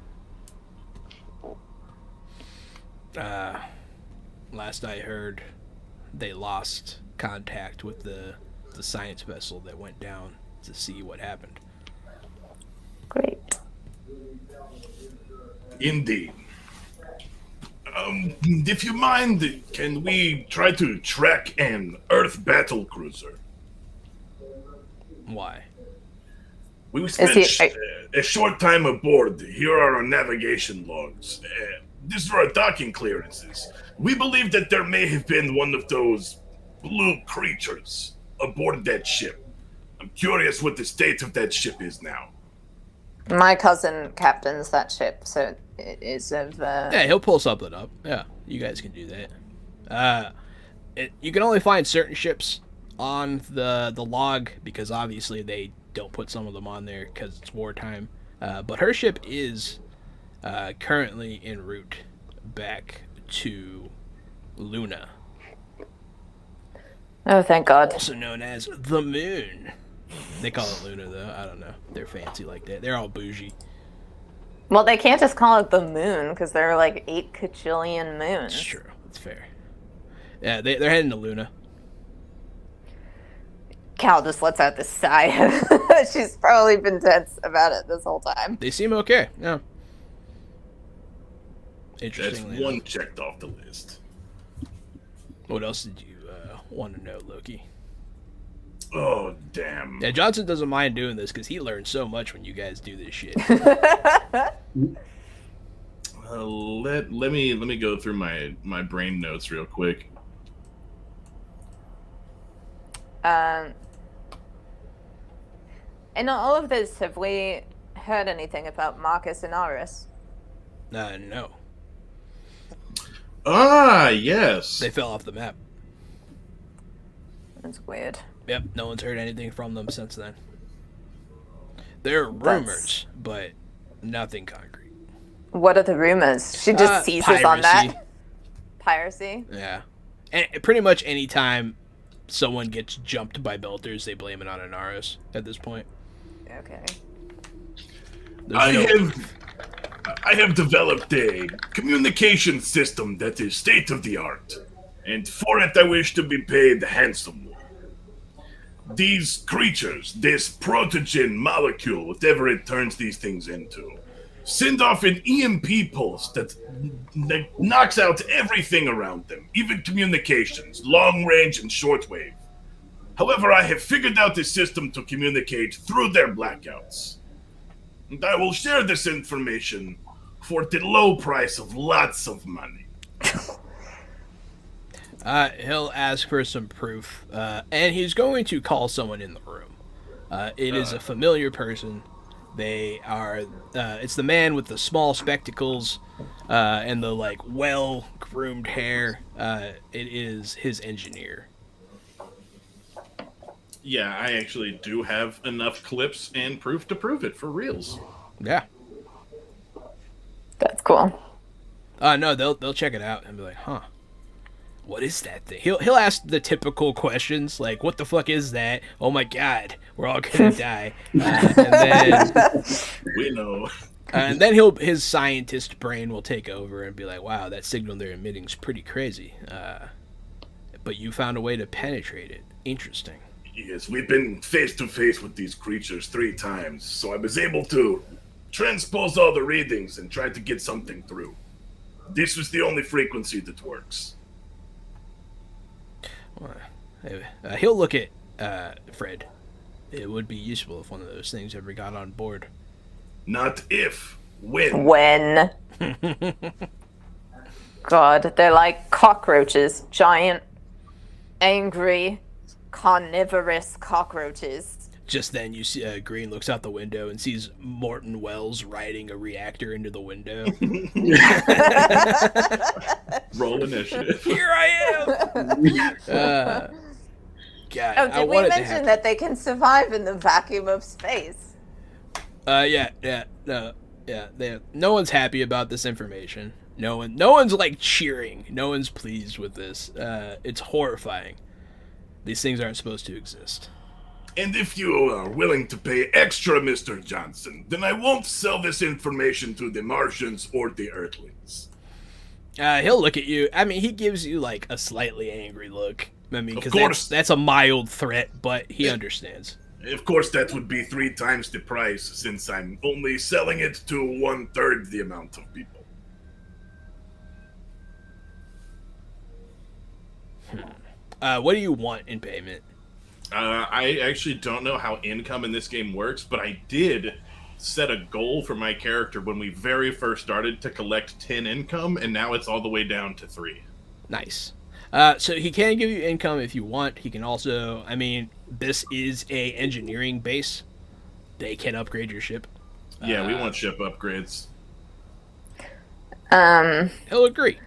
Last I heard, they lost contact with the science vessel that went down to see what happened. Great. Indeed. If you mind, can we try to track an Earth battle cruiser? Why? We spent a short time aboard. Here are our navigation logs. These are our docking clearances. We believe that there may have been one of those blue creatures aboard that ship. I'm curious what the state of that ship is now. My cousin captains that ship, so it is of... Yeah, he'll pull something up. Yeah, you guys can do that. You can only find certain ships on the log, because obviously they don't put some of them on there because it's wartime. But her ship is currently en route back to Luna. Oh, thank God. Also known as the Moon. They call it Luna, though. I don't know. They're fancy like that. They're all bougie. Well, they can't just call it the moon, because there are like 8 kajillion moons. It's true. It's fair. Yeah, they're heading to Luna. Cal just lets out this sigh. She's probably been tense about it this whole time. They seem okay. Yeah. That's Interestingly one enough. checked off the list. What else did you want to know, Loki? Oh, damn. Yeah, Johnson doesn't mind doing this because he learns so much when you guys do this shit. Let me go through my brain notes real quick. In all of this, have we heard anything about Marcus and Aris? No. Ah, yes. They fell off the map. That's weird. Yep, no one's heard anything from them since then. There are rumors, but nothing concrete. What are the rumors? She just seizes on that? Piracy? Yeah. And pretty much any time someone gets jumped by belters, they blame it on Anaris at this point. Okay. I have developed a communication system that is state of the art, and for it I wish to be paid handsomely. These creatures, this protogen molecule, whatever it turns these things into, send off an EMP pulse that knocks out everything around them, even communications, long range and shortwave. However, I have figured out a system to communicate through their blackouts. And I will share this information for the low price of lots of money. He'll ask for some proof, and he's going to call someone in the room. It is a familiar person. They are, it's the man with the small spectacles, and the, like, well-groomed hair. It is his engineer. Yeah, I actually do have enough clips and proof to prove it, for reals. Yeah. That's cool. No, they'll check it out and be like, huh. What is that thing? He'll ask the typical questions like, "What the fuck is that? Oh my god, we're all gonna die." And then we know. And then his scientist brain will take over and be like, "Wow, that signal they're emitting is pretty crazy." But you found a way to penetrate it. Interesting. Yes, we've been face to face with these creatures 3 times, so I was able to transpose all the readings and try to get something through. This was the only frequency that works. He'll look at Fred. It would be useful if one of those things ever got on board. Not if. When. When. God, they're like cockroaches. Giant, angry, carnivorous cockroaches. Just then you see Green looks out the window and sees Morton Wells riding a reactor into the window. Roll initiative. Here I am! God, oh, did we mention that they can survive in the vacuum of space? No one's happy about this information. No one's like cheering. No one's pleased with this. It's horrifying. These things aren't supposed to exist. And if you are willing to pay extra, Mr. Johnson, then I won't sell this information to the Martians or the Earthlings. He'll look at you. I mean, he gives you like a slightly angry look. I mean, because that's a mild threat, but he understands. Of course, that would be 3 times the price, since I'm only selling it to 1/3 the amount of people. What do you want in payment? I actually don't know how income in this game works, but I did set a goal for my character when we very first started to collect 10 income, and now it's all the way down to 3. Nice. So he can give you income if you want. He can also, I mean, this is a engineering base. They can upgrade your ship. Yeah, we want ship upgrades. He'll agree.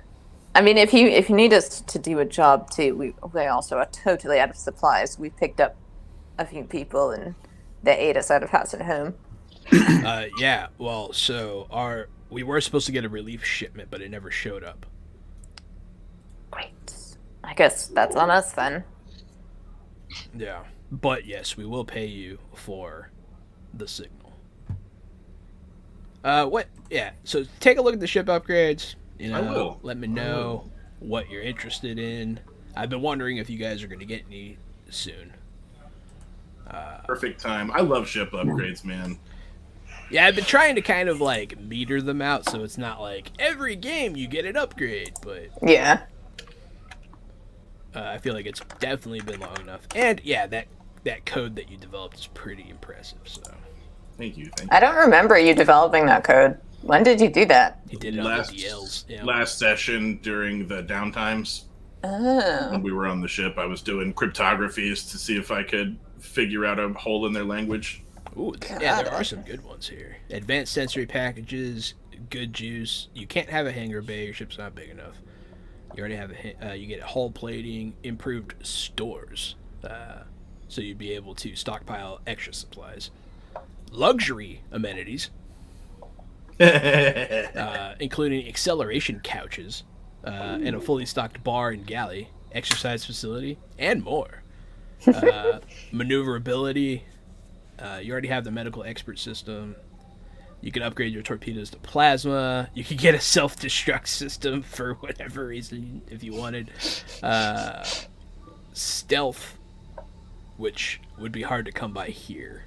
I mean, if you need us to do a job too, we also are totally out of supplies. We picked up a few people and they ate us out of house and home. Yeah. Well, so we were supposed to get a relief shipment, but it never showed up. Great. I guess that's on us then. Yeah. But yes, we will pay you for the signal. What? Yeah. So take a look at the ship upgrades. You know, I will. Let me know what you're interested in. I've been wondering if you guys are going to get any soon. Perfect time. I love ship upgrades, man. Yeah, I've been trying to kind of like meter them out so it's not like every game you get an upgrade, but yeah. I feel like it's definitely been long enough. And yeah, that code that you developed is pretty impressive. So Thank you. I don't remember you developing that code. When did you do that? He did it on the DLs. Yeah. Last session during the downtimes. Oh. When we were on the ship, I was doing cryptographies to see if I could figure out a hole in their language. Ooh, yeah, there are some good ones here. Advanced sensory packages, good juice. You can't have a hangar bay. Your ship's not big enough. You already have you get hull plating, improved stores, so you'd be able to stockpile extra supplies. Luxury amenities, including acceleration couches, and a fully stocked bar and galley, exercise facility, and more. Maneuverability. You already have the medical expert system. You can upgrade your torpedoes to plasma. You can get a self-destruct system for whatever reason if you wanted. Stealth, which would be hard to come by here.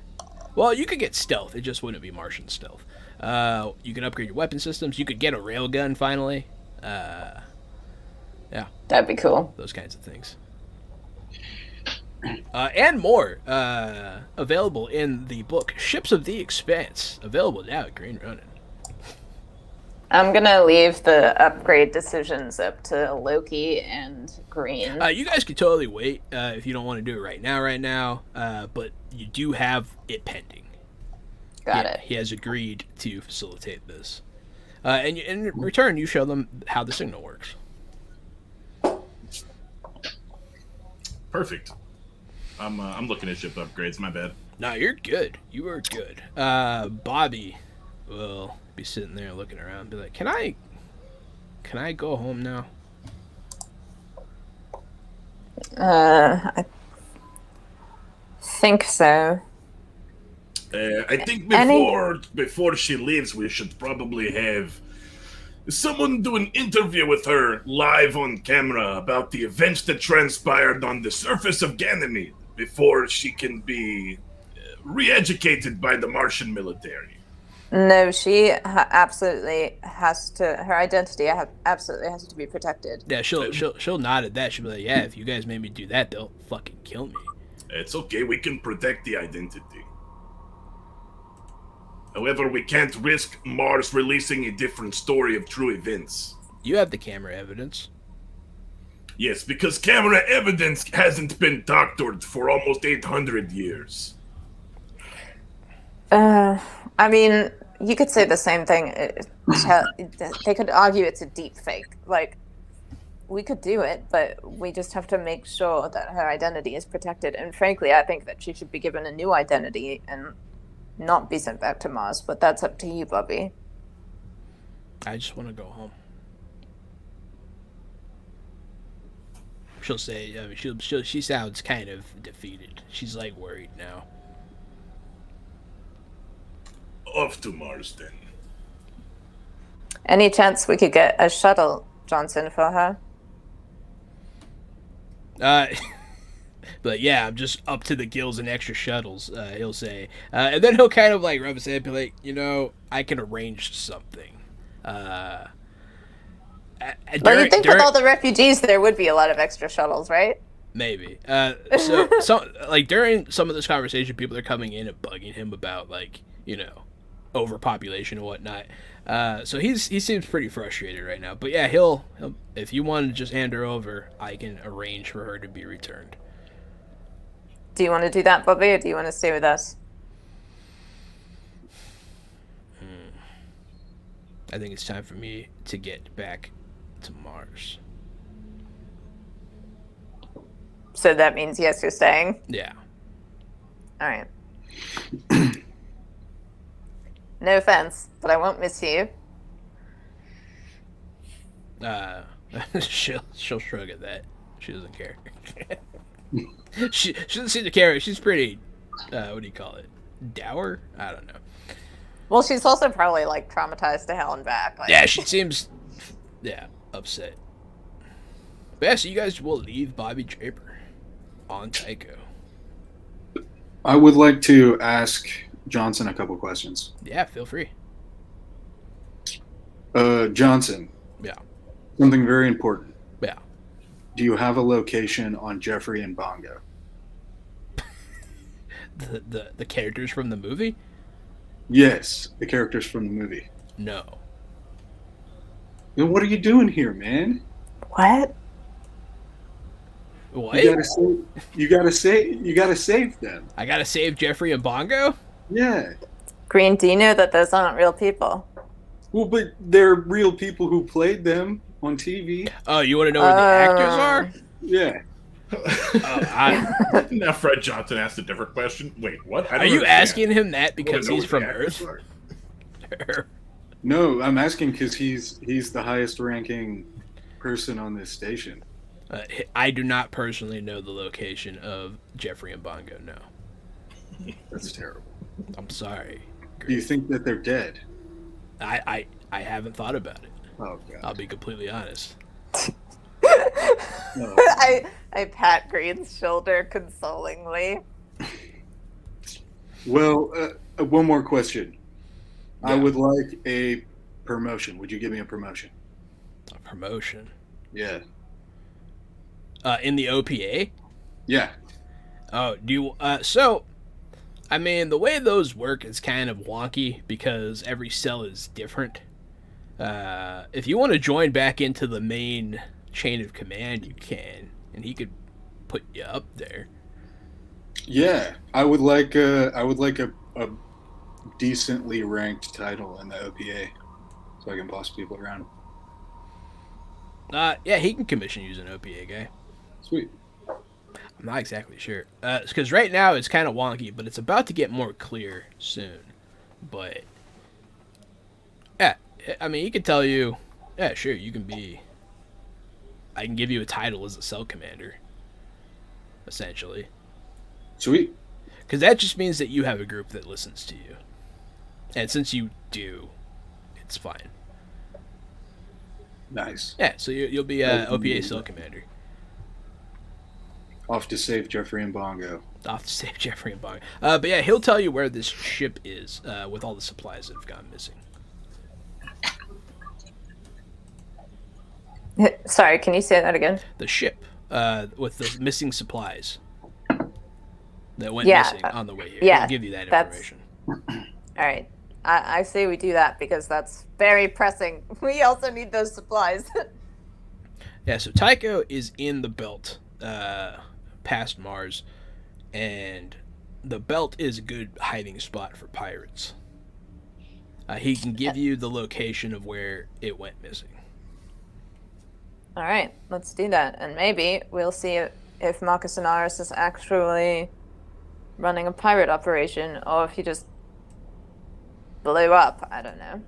Well, you could get stealth. It just wouldn't be Martian stealth. You can upgrade your weapon systems. You could get a railgun finally. Yeah. That'd be cool. Those kinds of things. And more available in the book Ships of the Expanse, available now at Green Ronin. I'm gonna leave the upgrade decisions up to Loki and Green. You guys could totally wait if you don't want to do it right now. But you do have it pending. Got it. He has agreed to facilitate this, and in return, you show them how the signal works. Perfect. I'm looking at ship upgrades. My bad. No, you're good. You are good. Bobby will be sitting there looking around, be like, "Can I go home now?" I think so. I think before she leaves, we should probably have someone do an interview with her live on camera about the events that transpired on the surface of Ganymede before she can be re-educated by the Martian military. No, she absolutely has to. Her identity absolutely has to be protected. Yeah, she'll nod at that. She'll be like, "Yeah, if you guys made me do that, they'll fucking kill me." It's okay. We can protect the identity. However, we can't risk Mars releasing a different story of true events. You have the camera evidence. Yes, because camera evidence hasn't been doctored for almost 800 years. I mean, you could say the same thing. They could argue it's a deep fake. Like, we could do it, but we just have to make sure that her identity is protected. And frankly, I think that she should be given a new identity and not be sent back to Mars. But that's up to you, Bobby. I just want to go home. She'll say, I mean, she sounds kind of defeated. She's like worried now. Off to Mars then. Any chance we could get a shuttle, Johnson, for her? But yeah, I'm just up to the gills in extra shuttles, he'll say. And then he'll kind of like rub his head and be like, I can arrange something. Well, you'd think with all the refugees, there would be a lot of extra shuttles, right? Maybe. So during some of this conversation, people are coming in and bugging him about overpopulation and whatnot. So he seems pretty frustrated right now. But yeah, he'll if you want to just hand her over, I can arrange for her to be returned. Do you want to do that, Bobby, or do you want to stay with us? I think it's time for me to get back to Mars. So that means yes, you're staying? Yeah. All right. No offense, but I won't miss you. She'll shrug at that. She doesn't care. she doesn't seem to care. She's pretty, what do you call it? Dour? I don't know. Well, she's also probably like traumatized to hell and back. Like... Yeah, she seems, upset. But yeah, so you guys will leave Bobby Draper on Tycho. I would like to ask Johnson a couple questions. Yeah, feel free. Johnson. Yeah. Something very important. Yeah. Do you have a location on Jeffrey and Bongo? the characters from the movie? Yes, the characters from the movie. No. Then what are you doing here, man? What? What? You gotta save them. I gotta save Jeffrey and Bongo? Yeah. Green, do you know that those aren't real people? Well, but they're real people who played them on TV. Oh, you want to know where the actors are? Yeah. Now Fred Johnson asked a different question. Wait, what? Are you asking him that because he's from Earth? No, I'm asking because he's the highest ranking person on this station. I do not personally know the location of Jeffrey and Bongo, no. That's terrible. I'm sorry. Do you think that they're dead? I haven't thought about it. Oh, God. I'll be completely honest. No. I pat Green's shoulder consolingly. Well, one more question. Yeah. I would like a promotion. Would you give me a promotion? A promotion? Yeah. In the OPA? Yeah. Oh, do you... so, I mean, the way those work is kind of wonky because every cell is different. If you want to join back into the main chain of command, you can. And he could put you up there. Yeah. I would like a decently ranked title in the OPA so I can boss people around. Yeah, he can commission you as an OPA guy. Sweet. I'm not exactly sure. Because right now it's kind of wonky, but it's about to get more clear soon. But, yeah, I mean, he could tell you, yeah, sure, you can be... I can give you a title as a cell commander, essentially. Sweet. Because that just means that you have a group that listens to you. And since you do, it's fine. Nice. Yeah, so you'll be a OPA cell commander. Off to save Jeffrey and Bongo. Off to save Jeffrey and Bongo. But yeah, he'll tell you where this ship is with all the supplies that have gone missing. Sorry, can you say that again? The ship with the missing supplies that went missing on the way here. Yeah, He'll give you that that's- information. All right. I say we do that because that's very pressing. We also need those supplies. Yeah, so Tycho is in the belt past Mars, and the belt is a good hiding spot for pirates. He can give you the location of where it went missing. All right, let's do that. And maybe we'll see if Marcus Anaris is actually running a pirate operation or if he just blew up. I don't know.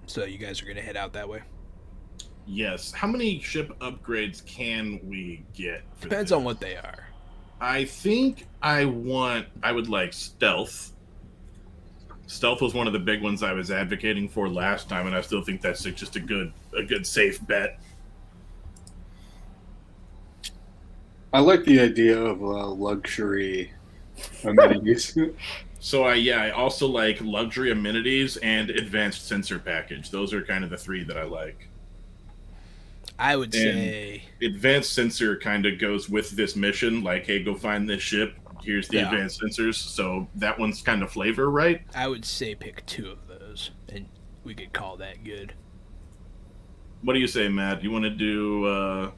So you guys are going to head out that way? Yes. How many ship upgrades can we get? Depends on what they are. I think I would like stealth. Stealth was one of the big ones I was advocating for last time, and I still think that's just a good safe bet. I like the idea of luxury amenities. So I also like luxury amenities and advanced sensor package. Those are kind of the three that I like. I would say advanced sensor kind of goes with this mission. Like, hey, go find this ship. Here's the advanced sensors. So that one's kind of flavor, right? I would say pick 2 of those, and we could call that good. What do you say, Matt? You want to do?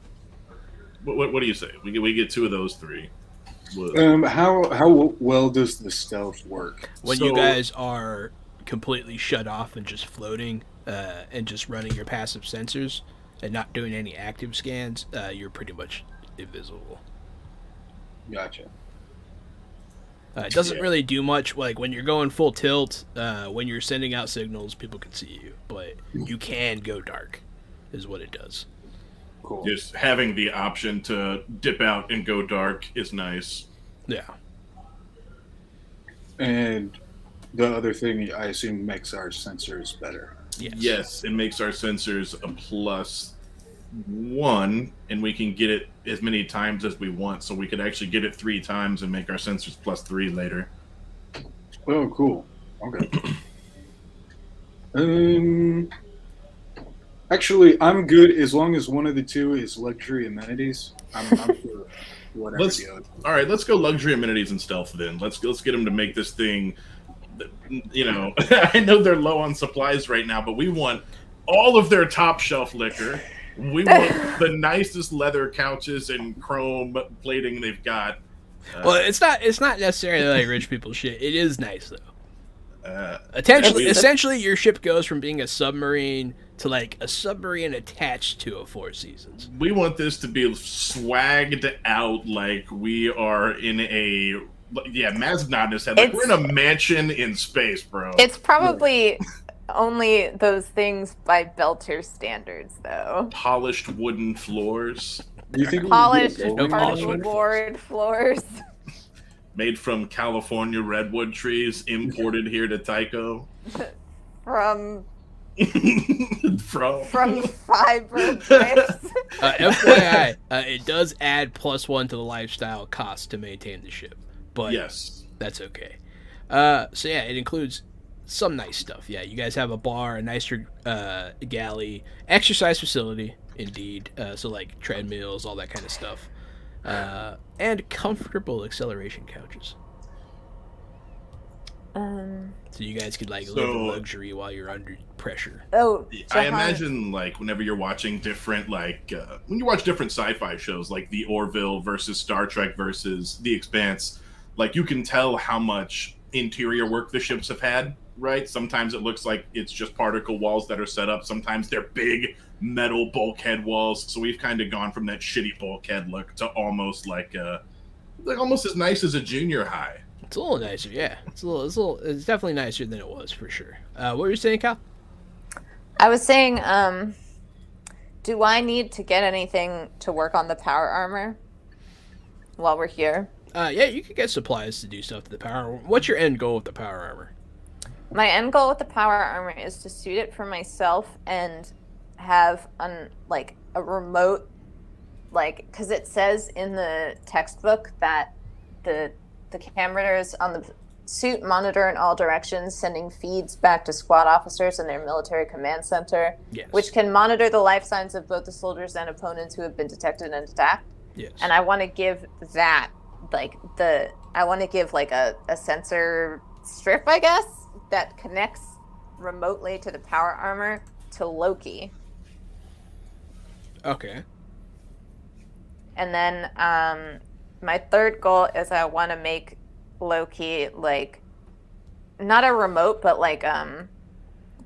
What do you say? We get 2 of those 3. How well does the stealth work? When you guys are completely shut off and just floating, and just running your passive sensors and not doing any active scans, you're pretty much invisible. Gotcha. It doesn't really do much. Like when you're going full tilt, when you're sending out signals, people can see you, but you can go dark, is what it does. Cool. Just having the option to dip out and go dark is nice. Yeah. And the other thing, I assume, makes our sensors better. Yes, it makes our sensors a +1, and we can get it as many times as we want. So we could actually get it 3 times and make our sensors +3 later. Oh, cool. Okay. Actually, I'm good as long as one of the 2 is luxury amenities. I'm for whatever. All right, let's go luxury amenities and stealth then. Let's get them to make this thing You know, I know they're low on supplies right now, but we want all of their top shelf liquor. We want the nicest leather couches and chrome plating they've got. Well, it's not necessarily like rich people shit. It is nice though. Essentially, Essentially, your ship goes from being a submarine to like a submarine attached to a Four Seasons. we want this to be swagged out like we are in a Maz nodded his head. Like we're in a mansion in space, bro. It's probably only those things by Belter standards, though. Polished wooden floors You think Polished No particle polished board floors. made from California redwood trees imported here to Tycho. From From fiber bricks. FYI, it does add +1 to the lifestyle cost to maintain the ship, but yes. that's okay. So yeah, it includes some nice stuff. Yeah, you guys have a bar, a nicer galley, exercise facility, indeed. So like treadmills, all that kind of stuff, and comfortable acceleration couches. So you guys could like live in luxury while you're under pressure. Oh, I Jahan, imagine like whenever you're watching different when you watch different sci-fi shows like The Orville versus Star Trek versus The Expanse, like you can tell how much interior work the ships have had, right? Sometimes it looks like it's just particle walls that are set up. Sometimes they're big metal bulkhead walls. So we've kind of gone from that shitty bulkhead look to almost like almost as nice as a junior high. It's a little nicer, yeah. It's definitely nicer than it was for sure. What were you saying, Cal? I was saying, do I need to get anything to work on the power armor while we're here? Yeah, you could get supplies to do stuff to the power armor. What's your end goal with the power armor? My end goal with the power armor is to suit it for myself and have a remote, because it says in the textbook that the cameras on the suit monitor in all directions, sending feeds back to squad officers and their military command center, Yes. which can monitor the life signs of both the soldiers and opponents who have been detected and attacked. Yes. And I want to give that, I want to give a sensor strip, I guess, that connects remotely to the power armor to Loki. Okay. And then my third goal is I want to make Loki not a remote, but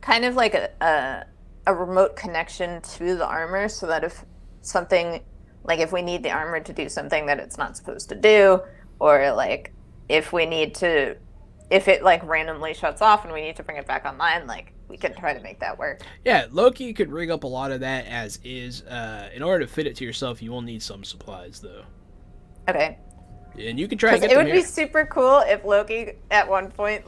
kind of like a remote connection to the armor, so that if something if we need the armor to do something that it's not supposed to do, or if it randomly shuts off and we need to bring it back online, we can try to make that work. Yeah, Loki could rig up a lot of that as is. In order to fit it to yourself, you will need some supplies though. Okay. And you can try to get It them would here. be super cool if Loki at one point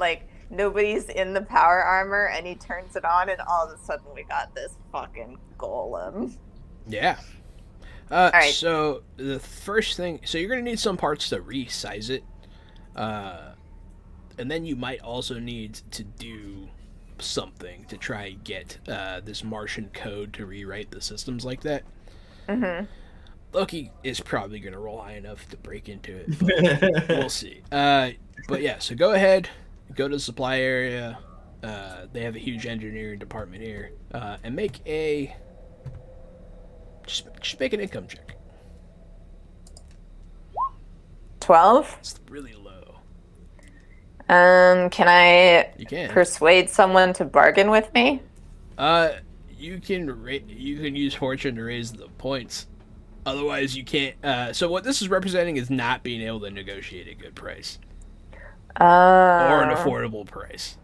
nobody's in the power armor and he turns it on and all of a sudden we got this fucking golem. Yeah. right. So the first thing, so you're gonna need some parts to resize it, and then you might also need to do something to try and get this Martian code to rewrite the systems like that. Mm-hmm. Loki is probably gonna roll high enough to break into it, but we'll see. But yeah, so go ahead, go to the supply area. They have a huge engineering department here, and make a. Just make an income check. 12? It's really low. Can I You can. persuade someone to bargain with me? You can use fortune to raise the points. Otherwise, you can't. So what this is representing is not being able to negotiate a good price or an affordable price.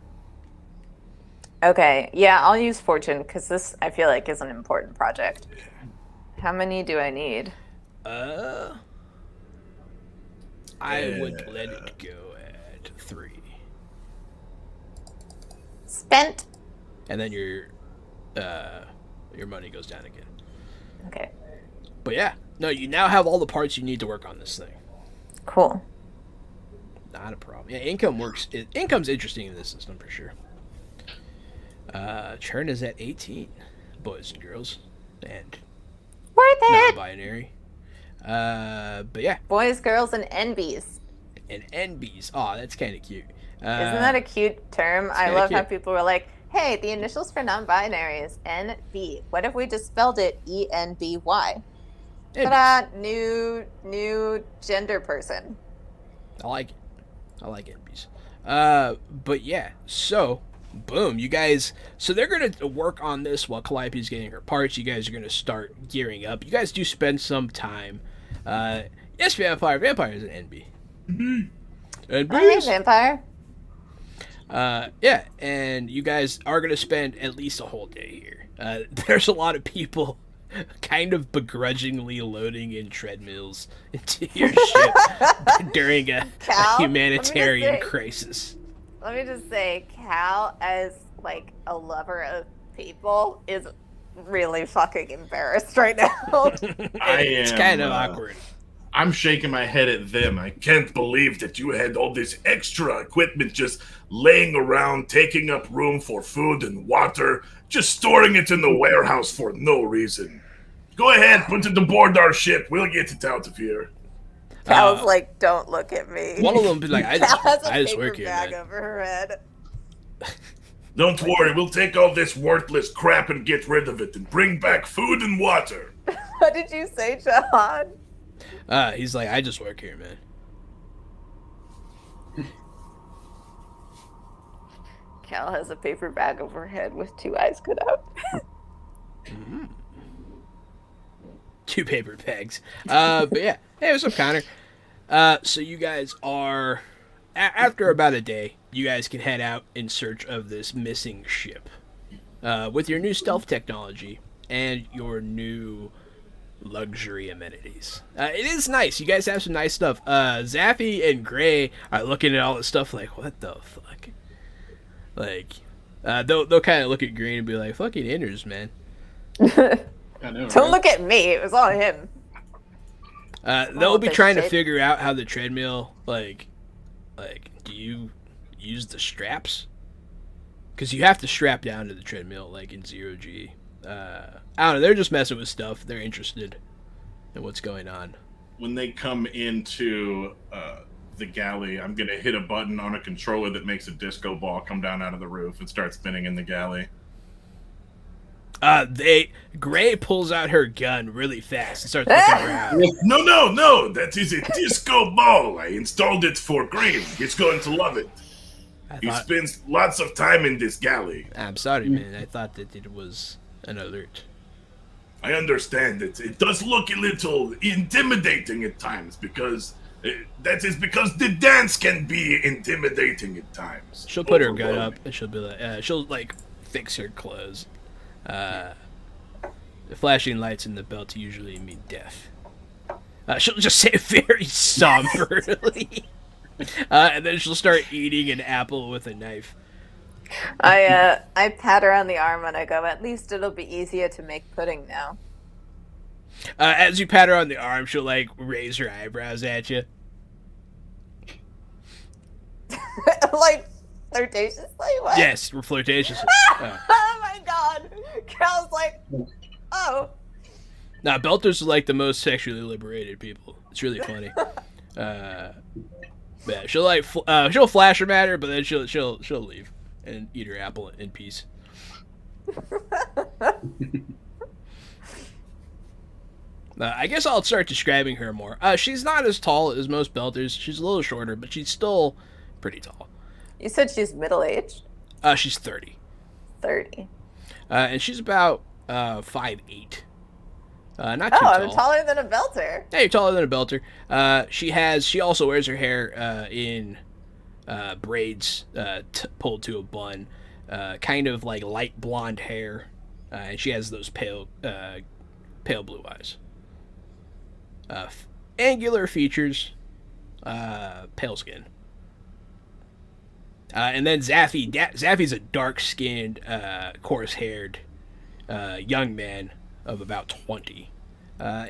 Okay, yeah, I'll use fortune because this I feel like is an important project. How many do I need? I would let it go at 3, Spent. and then your money goes down again. Okay, But yeah, no, you now have all the parts you need to work on this thing. cool. Not a problem. Yeah, income works. Income's interesting in this system for sure. Churn is at 18, boys and girls, and Worth it. non-binary. But yeah, Boys, girls, and NBs. and NBs. Aw, that's kind of cute. Isn't that a cute term? I kinda love how cute. people were like, hey, the initials for non-binary is NB. What if we just spelled it ENBY? NB. Ta-da! New gender person. I like it. I like NBs. But yeah, so boom, you guys. So they're gonna work on this while Calliope's getting her parts. You guys are gonna start gearing up. You guys do spend some time. Yes, vampire is an NB. Alright, NBs. vampire. Yeah, and you guys are gonna spend at least a whole day here. There's a lot of people kind of begrudgingly loading in treadmills into your ship during a Cal, humanitarian crisis. Let me just say, Cal, as like a lover of people, is really fucking embarrassed right now. It's kind of awkward. I'm shaking my head at them. I can't believe that you had all this extra equipment just laying around, taking up room for food and water, just storing it in the warehouse for no reason. Go ahead, put it aboard our ship. We'll get it out of here. Cal's like, don't look at me. One of them be like, Cal has a I just paper work here, bag man. over her head. Don't worry, we'll take all this worthless crap and get rid of it and bring back food and water. What did you say, John? He's like, I just work here, man. Cal has a paper bag over her head with two eyes cut out. Mm-hmm. 2 paper bags. But yeah, hey, what's up, Connor? So you guys are, after about a day, you guys can head out in search of this missing ship. With your new stealth technology and your new luxury amenities. It is nice. You guys have some nice stuff. Zaffy and Gray are looking at all this stuff like, what the fuck? Like, they'll kind of look at Green and be like, fucking inners, man. I know, Don't right? look at me. It was all him. They'll be this trying to shit. figure out how the treadmill, like, do you use the straps? Because you have to strap down to the treadmill, like in 0G. I don't know. They're just messing with stuff. They're interested in what's going on. When they come into the galley, I'm going to hit a button on a controller that makes a disco ball come down out of the roof and start spinning in the galley. Gray pulls out her gun really fast and starts looking around. No, that is a disco ball. I installed it for Green. He's going to love it. He spends lots of time in this galley. I'm sorry, man. I thought that it was an alert. I understand that it does look a little intimidating at times because that is because the dance can be intimidating at times. She'll put her gun up and she'll be like, she'll like fix her clothes. The flashing lights in the belt usually mean death. She'll just say very somberly. And then she'll start eating an apple with a knife. I pat her on the arm and I go, at least it'll be easier to make pudding now. As you pat her on the arm, she'll like raise her eyebrows at you. Like, flirtatiously? What? Yes, we're flirtatious. Oh my god. Cal's like, oh. Now, Belters are like the most sexually liberated people. It's really funny. Yeah, she'll like she'll flash them at her, but then she'll leave and eat her apple in peace. I guess I'll start describing her more. She's not as tall as most Belters. She's a little shorter, but she's still pretty tall. You said she's middle-aged? She's 30. 30. And she's about 5'8". Not too tall. I'm taller than a belter. Yeah, you're taller than a Belter. She also wears her hair in braids pulled to a bun, kind of like light blonde hair, and she has those pale blue eyes. Angular features, pale skin. And then Zaffy's a dark-skinned, coarse-haired young man of about 20.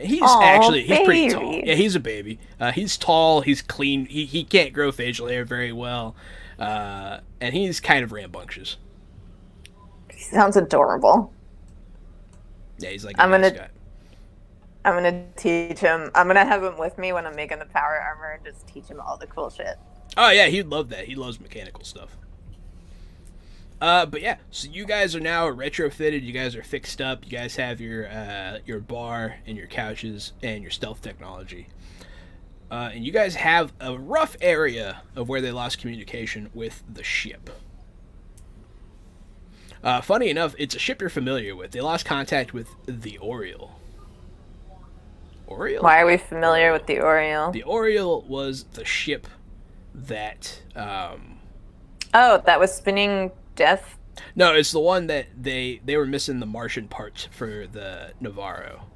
He's pretty tall. Yeah, he's a baby. He's tall, he's clean, he can't grow facial hair very well, and he's kind of rambunctious. He sounds adorable. Yeah, he's like a nice guy. I'm gonna teach him. I'm gonna have him with me when I'm making the power armor and just teach him all the cool shit. Oh yeah, he'd love that. He loves mechanical stuff. But yeah, so you guys are now retrofitted. You guys are fixed up. You guys have your bar and your couches and your stealth technology. And you guys have a rough area of where they lost communication with the ship. Funny enough, it's a ship you're familiar with. They lost contact with the Oriole. Oriole? Why are we familiar with the Oriole? The Oriole was the ship that... Oh, that was spinning death? No, it's the one that they were missing the Martian parts for the Navarro.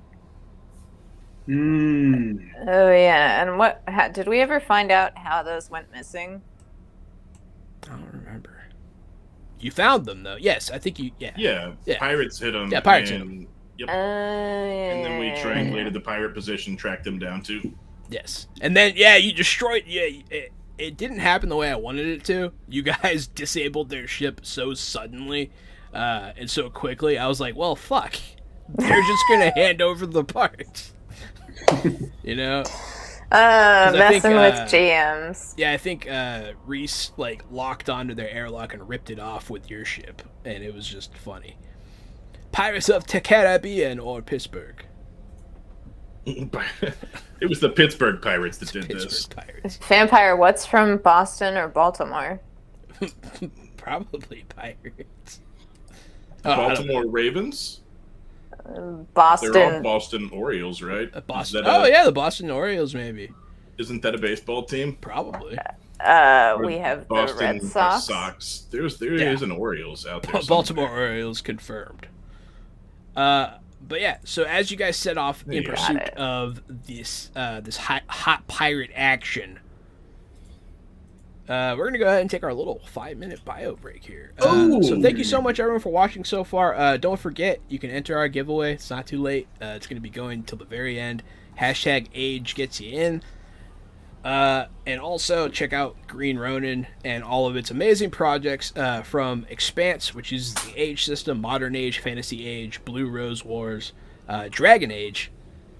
Oh, yeah. And did we ever find out how those went missing? I don't remember. You found them, though. Yes, I think you... Yeah. Pirates hit them. Yeah, pirates hit them. Yep. Yeah. And then we triangulated the pirate position, tracked them down, too. Yes. And then, you destroyed... Yeah, it didn't happen the way I wanted it to. You guys disabled their ship so suddenly and so quickly. I was like, well, fuck. They're just going to hand over the parts. You know? Messing with GMs. Yeah, I think Reese locked onto their airlock and ripped it off with your ship, and it was just funny. Pirates of the Caribbean or Pittsburgh. It was the Pittsburgh Pirates that did this. Pirates. Vampire, what's from Boston or Baltimore? Probably Pirates. Baltimore Ravens? Boston. They're all Boston Orioles, right? Boston. The Boston Orioles, maybe. Isn't that a baseball team? Probably. We have Boston the Red Sox. There is an Orioles out there. Baltimore Orioles confirmed. But yeah, so as you guys set off in pursuit of this hot pirate action, we're going to go ahead and take our little 5-minute bio break here. So thank you so much, everyone, for watching so far. Don't forget, you can enter our giveaway. It's not too late. It's going to be going till the very end. #age gets you in. And also check out Green Ronin and all of its amazing projects from Expanse, which is the Age system, Modern Age, Fantasy Age, Blue Rose Wars, Dragon Age.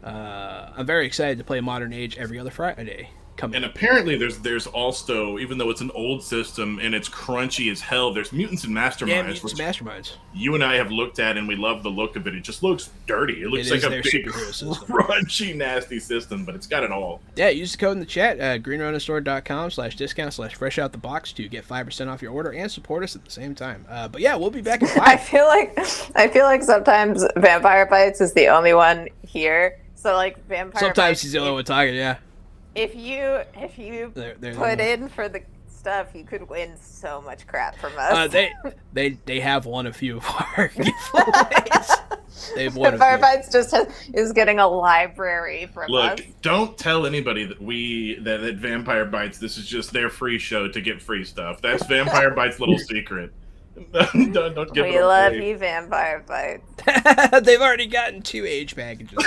I'm very excited to play Modern Age every other Friday. And apparently there's also, even though it's an old system and it's crunchy as hell, there's Mutants and Masterminds. Yeah, Mutants and Masterminds. You and I have looked at and we love the look of it. It just looks dirty. It looks like a big, crunchy, nasty system, but it's got it all. Yeah, use the code in the chat, greenroninstore.com/discount/fresh-out-the-box to get 5% off your order and support us at the same time. But yeah, we'll be back in 5. I feel like sometimes Vampire Bites is the only one here. So Vampire Sometimes Bites, he's the only one talking, yeah. If you put in for the stuff, you could win so much crap from us. They have won a few of our giveaways. They've won Vampire Bites is getting a library from us. Look, don't tell anybody that Vampire Bites, this is just their free show to get free stuff. That's Vampire Bites' little secret. Don't give We love you, Vampire Bites. They've already gotten 2 age packages.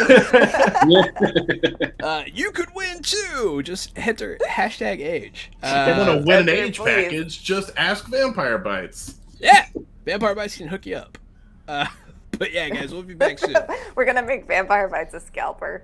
You could win too. Just enter #age. If you want to win an age package, just ask Vampire Bites. Yeah, Vampire Bites can hook you up. But yeah, guys, we'll be back soon. We're gonna make Vampire Bites a scalper.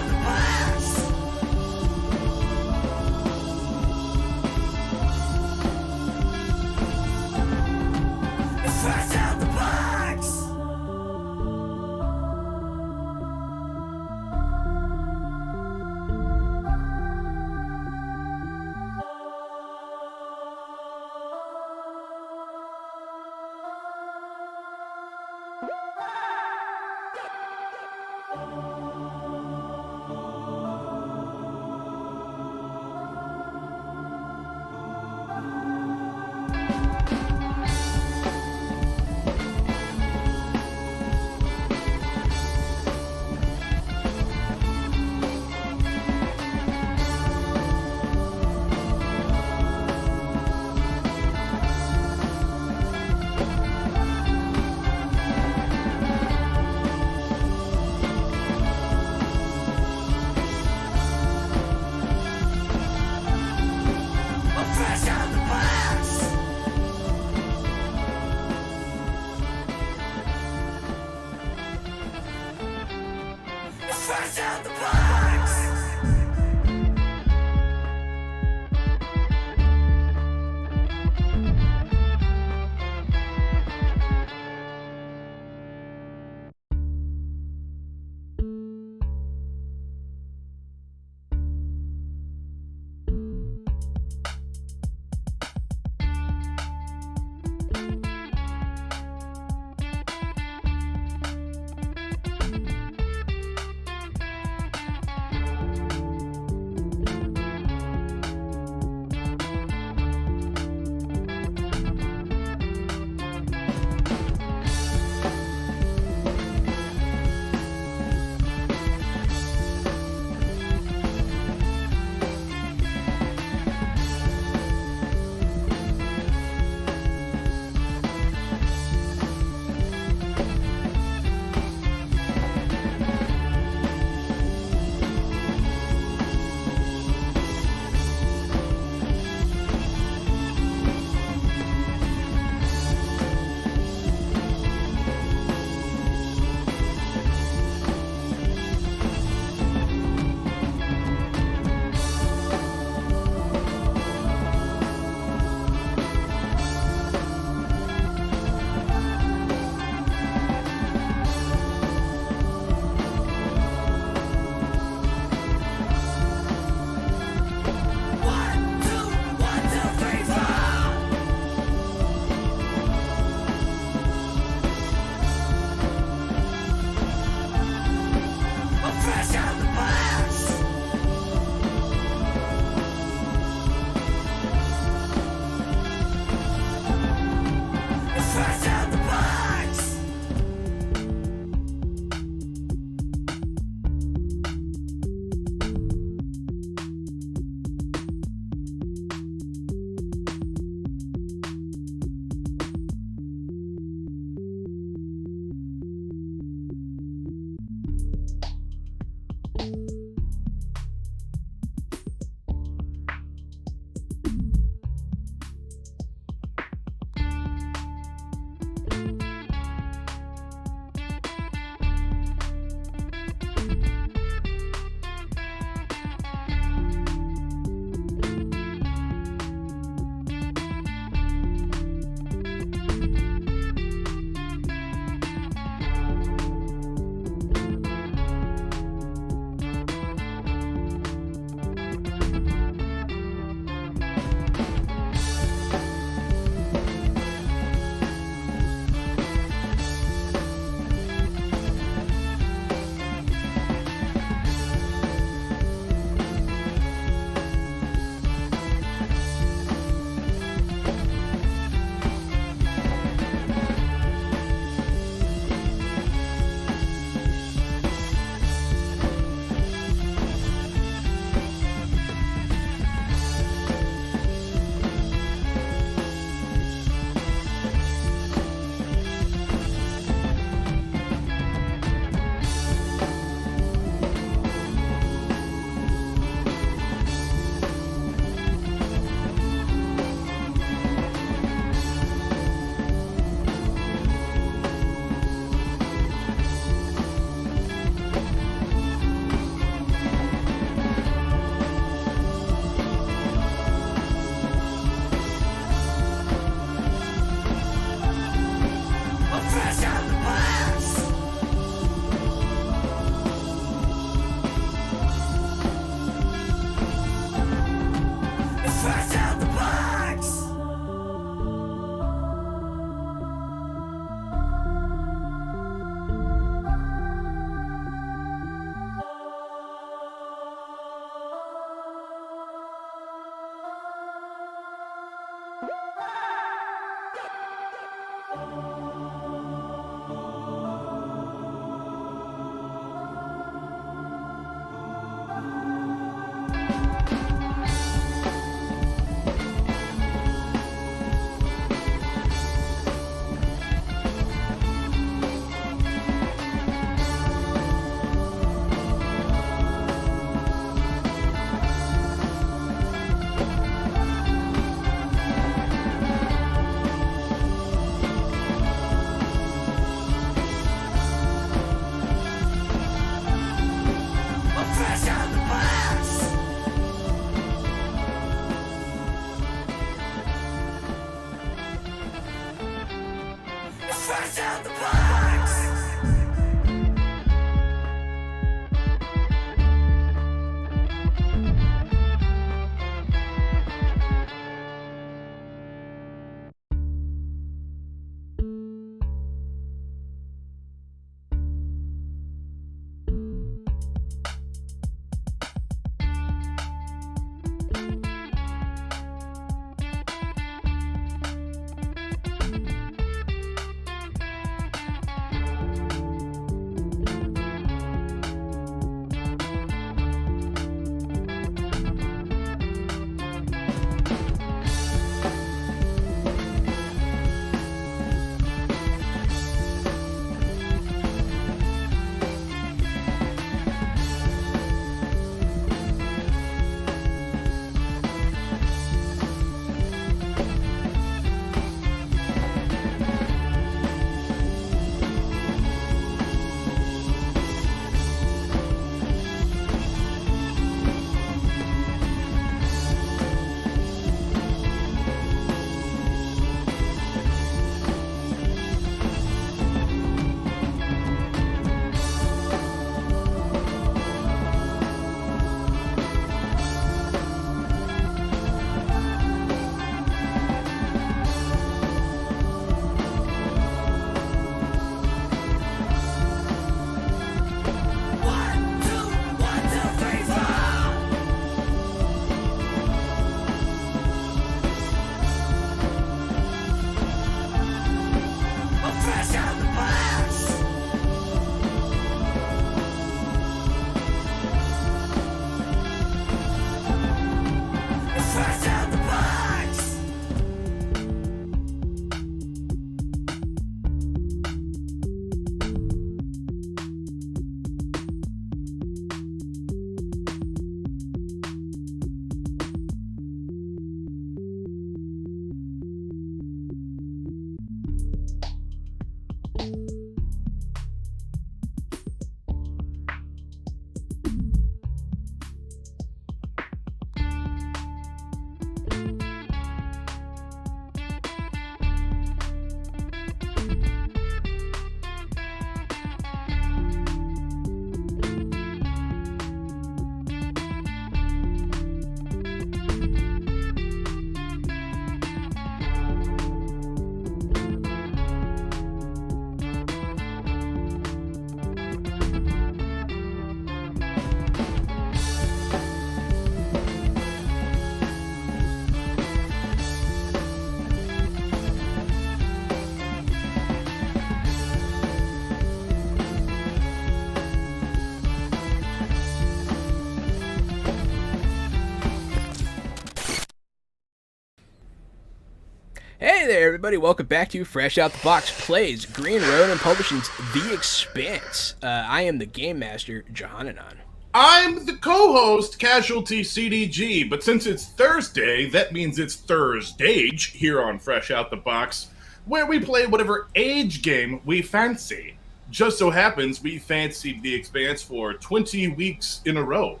Hey there, everybody. Welcome back to Fresh Out the Box Plays, Green Ronin Publishing's The Expanse. I am the Game Master, Johananon. I'm the co-host, Casualty CDG, but since it's Thursday, that means it's Thursdage here on Fresh Out the Box, where we play whatever age game we fancy. Just so happens we fancied The Expanse for 20 weeks in a row,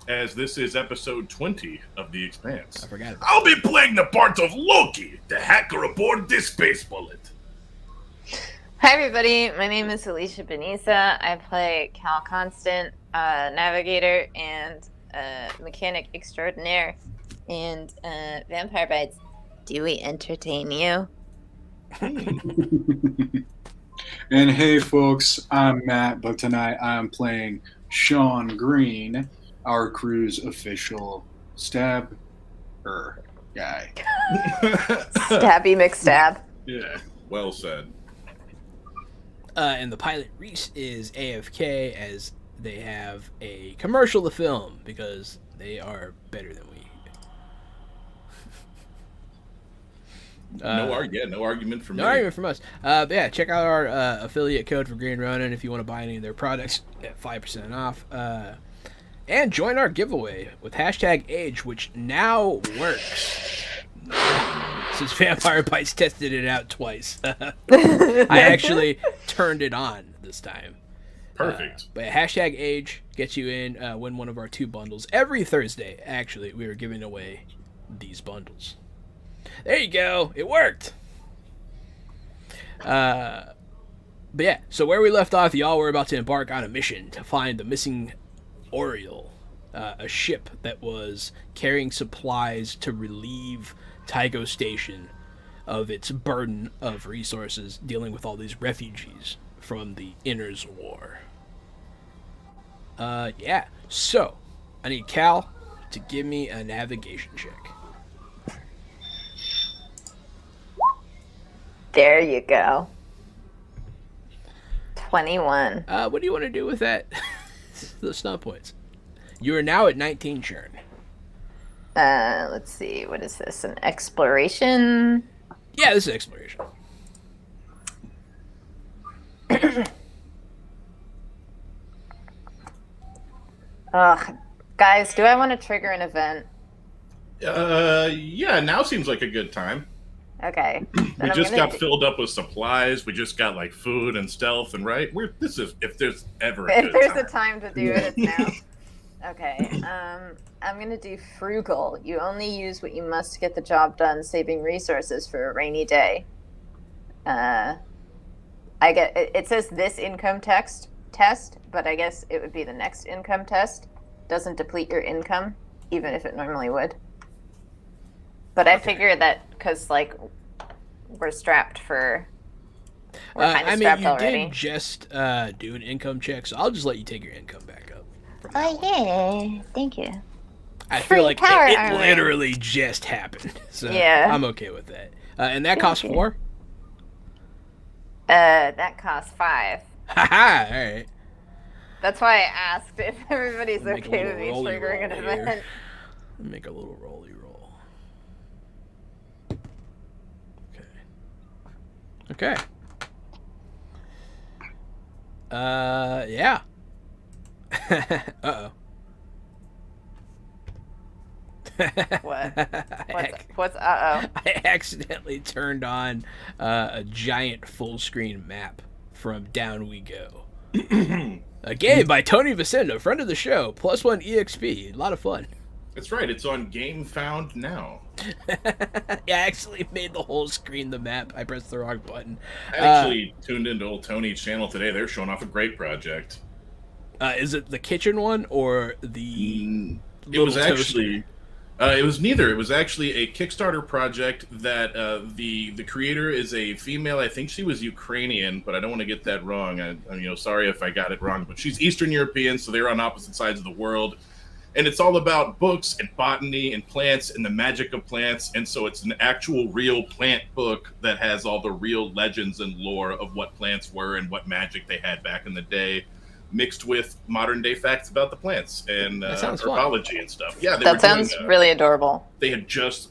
as this is episode 20 of The Expanse. I forgot about I'll be playing the part of Loki, the hacker aboard this space bullet. Hi, everybody. My name is Alicia Benissa. I play Cal Constant, navigator and mechanic extraordinaire. And Vampire Bites, do we entertain you? And hey, folks, I'm Matt, but tonight I'm playing Sean Green, our crew's official stabber guy. Stabby McStab. Yeah, well said. And the pilot, Reese, is AFK as they have a commercial to film because they are better than we. No argument from me. No argument from us. But yeah, check out our affiliate code for Green Ronin if you want to buy any of their products at 5% off. And join our giveaway with hashtag age, which now works. Since Vampire Bites tested it out twice. I actually turned it on this time. Perfect. But hashtag age gets you in, win one of our 2 bundles. Every Thursday, actually, we are giving away these bundles. There you go. It worked. But yeah, so where we left off, y'all were about to embark on a mission to find the missing Oriole, a ship that was carrying supplies to relieve Tycho Station of its burden of resources dealing with all these refugees from the Inners War. Yeah, so I need Cal to give me a navigation check. There you go. 21. What do you want to do with that? The snub points. You are now at 19 churn. Let's see. What is this? An exploration? Yeah, this is exploration. Ugh. Guys, do I want to trigger an event? Yeah, now seems like a good time. Okay. We just got filled up with supplies. We just got like food and stealth and this is if there's ever a If good there's time. a time to do it, it's now. Okay. I'm gonna do frugal. You only use what you must to get the job done, saving resources for a rainy day. I get it says this income test, but I guess it would be the next income test. Doesn't deplete your income, even if it normally would. But I figure that because like we're strapped for. We're kind of strapped you already. did just do an income check, so I'll just let you take your income back up. Oh yeah, thank you. I Free feel like power it armor. literally just happened, so Yeah. I'm okay with that. And that costs 4. That costs 5. Haha! All right. That's why I asked if everybody's Make a okay little with me rolly triggering an roll here. event. Make a little rolly roll. Okay. Yeah. Uh-oh. What? I What's uh-oh? accidentally turned on a giant full screen map from Down We Go. A game by Tony Vicenda, friend of the show, +1 EXP. A lot of fun. That's right. It's on Game Found now. Yeah, I actually made the whole screen the map. I pressed the wrong button. I actually tuned into old Tony's channel today. They're showing off a great project. Is it the kitchen one or the It was little actually. It was neither. It was actually a Kickstarter project that the creator is a female. I think she was Ukrainian, but I don't want to get that wrong. Sorry if I got it wrong. But she's Eastern European, so they're on opposite sides of the world. And it's all about books and botany and plants and the magic of plants. And so it's an actual real plant book that has all the real legends and lore of what plants were and what magic they had back in the day, mixed with modern day facts about the plants and herbology and stuff. Yeah, That sounds really adorable. They had just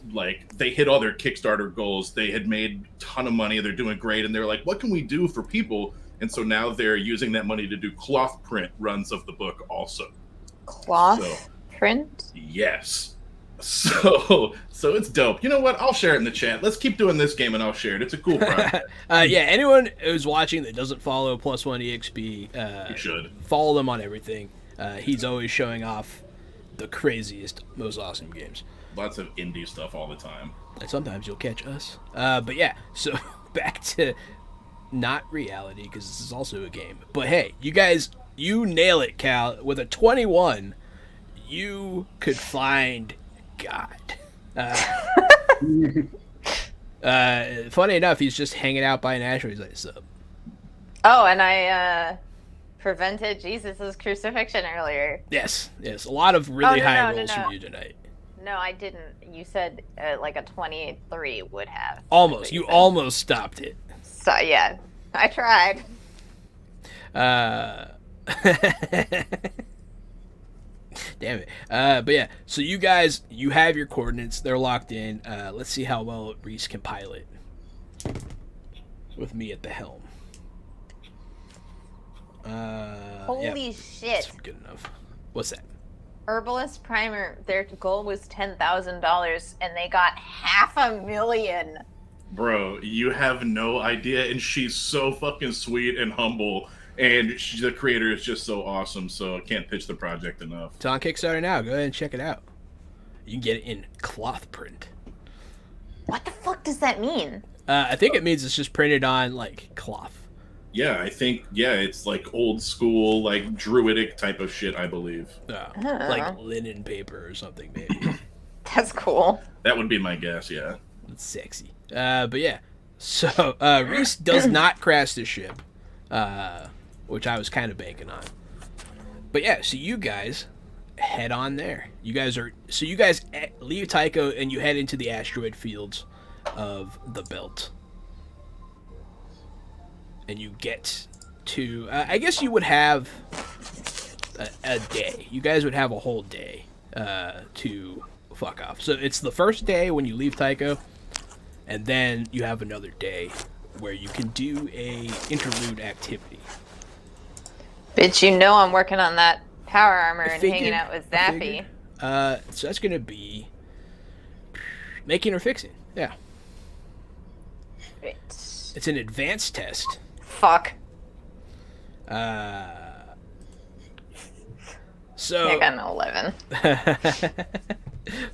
they hit all their Kickstarter goals. They had made a ton of money. They're doing great. And they're like, what can we do for people? And so now they're using that money to do cloth print runs of the book also. Cloth print? Yes. So it's dope. You know what? I'll share it in the chat. Let's keep doing this game and I'll share it. It's a cool project. Yeah, anyone who's watching that doesn't follow +1 EXP, You should. follow them on everything. He's always showing off the craziest, most awesome games. Lots of indie stuff all the time. And sometimes you'll catch us. But yeah, so back to not reality, because this is also a game. But hey, you guys, you nail it, Cal. With a 21, you could find God. Funny enough, he's just hanging out by an ashray. He's like, sup? Oh, and I prevented Jesus' crucifixion earlier. Yes. A lot of really high rolls no. from you tonight. No, I didn't. You said like a 23 would have. Almost. You almost stopped it. So yeah, I tried. Damn it. But yeah, so you guys, you have your coordinates. They're locked in. Let's see how well Reese can pilot with me at the helm. Holy shit. That's good enough. What's that? Herbalist Primer, their goal was $10,000 and they got $500,000. Bro, you have no idea. And she's so fucking sweet and humble. And the creator is just so awesome. So I can't pitch the project enough. It's on Kickstarter now. Go ahead and check it out. You can get it in cloth print. What the fuck does that mean? I think it means it's just printed on, like, cloth. Yeah, I think it's like old school, like druidic type of shit, I believe. Like linen paper or something, maybe. That's cool. That would be my guess, yeah. It's sexy. But yeah. So Reese does not crash the ship, which I was kind of banking on. But yeah, so you guys head on there. You guys leave Tycho and you head into the asteroid fields of the belt. And you get to, I guess you would have a day. You guys would have a whole day to fuck off. So it's the first day when you leave Tycho, and then you have another day where you can do a interlude activity. Bitch, you know I'm working on that power armor and hanging out with Zappy. So that's going to be making or fixing. Yeah. Right. It's an advanced test. Fuck. So I got an 11.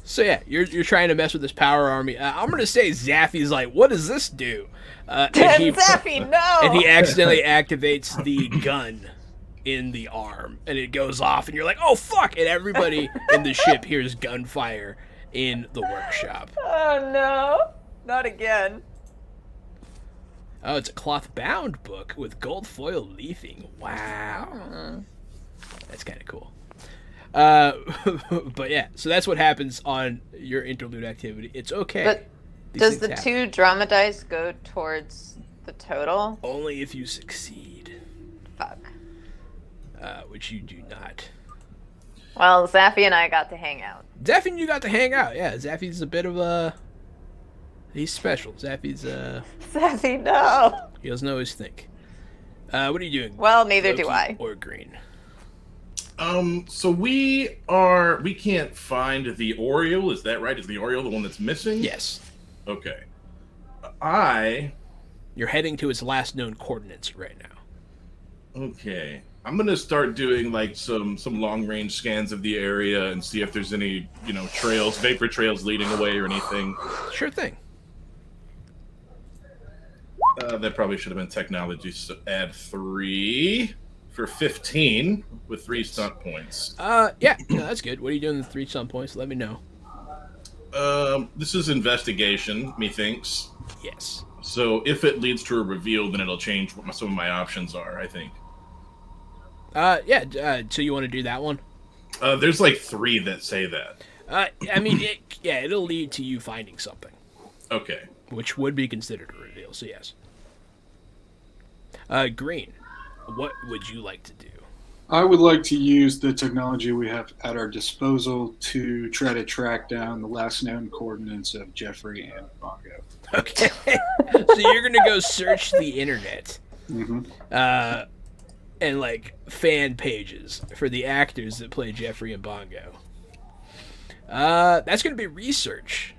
So yeah, you're trying to mess with this power army. I'm gonna say Zaffy's like, what does this do? Zappy, no! And he accidentally activates the gun in the arm, and it goes off, and you're like, oh fuck! And everybody in the ship hears gunfire in the workshop. Oh no, not again. Oh, it's a cloth-bound book with gold foil leafing. Wow. That's kind of cool. But yeah, so that's what happens on your interlude activity. It's okay. But does the 2 drama dice go towards the total? Only if you succeed. Fuck. Which you do not. Well, Zaffy and I got to hang out. Zaffy and you got to hang out. Yeah, Zaffy's a bit of a... He's special. Zaffy's Zaffy, no! He doesn't always think. What are you doing? Well, neither Loki do I. Or Green? So we can't find the Oriole, is that right? Is the Oriole the one that's missing? Yes. Okay. You're heading to its last known coordinates right now. Okay. I'm gonna start doing like some long range scans of the area and see if there's any, trails, vapor trails leading away or anything. Sure thing. That probably should have been technology, so add 3 for 15 with 3 stunt points. Yeah, no, that's good. What are you doing with 3 stunt points? Let me know. This is investigation, methinks. Yes. So if it leads to a reveal, then it'll change what some of my options are, I think. Yeah, so you want to do that one? There's like 3 that say that. I mean, it'll lead to you finding something. Okay. Which would be considered a reveal, so yes. Green, what would you like to do? I would like to use the technology we have at our disposal to try to track down the last known coordinates of Jeffrey and Bongo. Okay. So you're going to go search the internet. Mm-hmm. And like fan pages for the actors that play Jeffrey and Bongo. That's going to be research.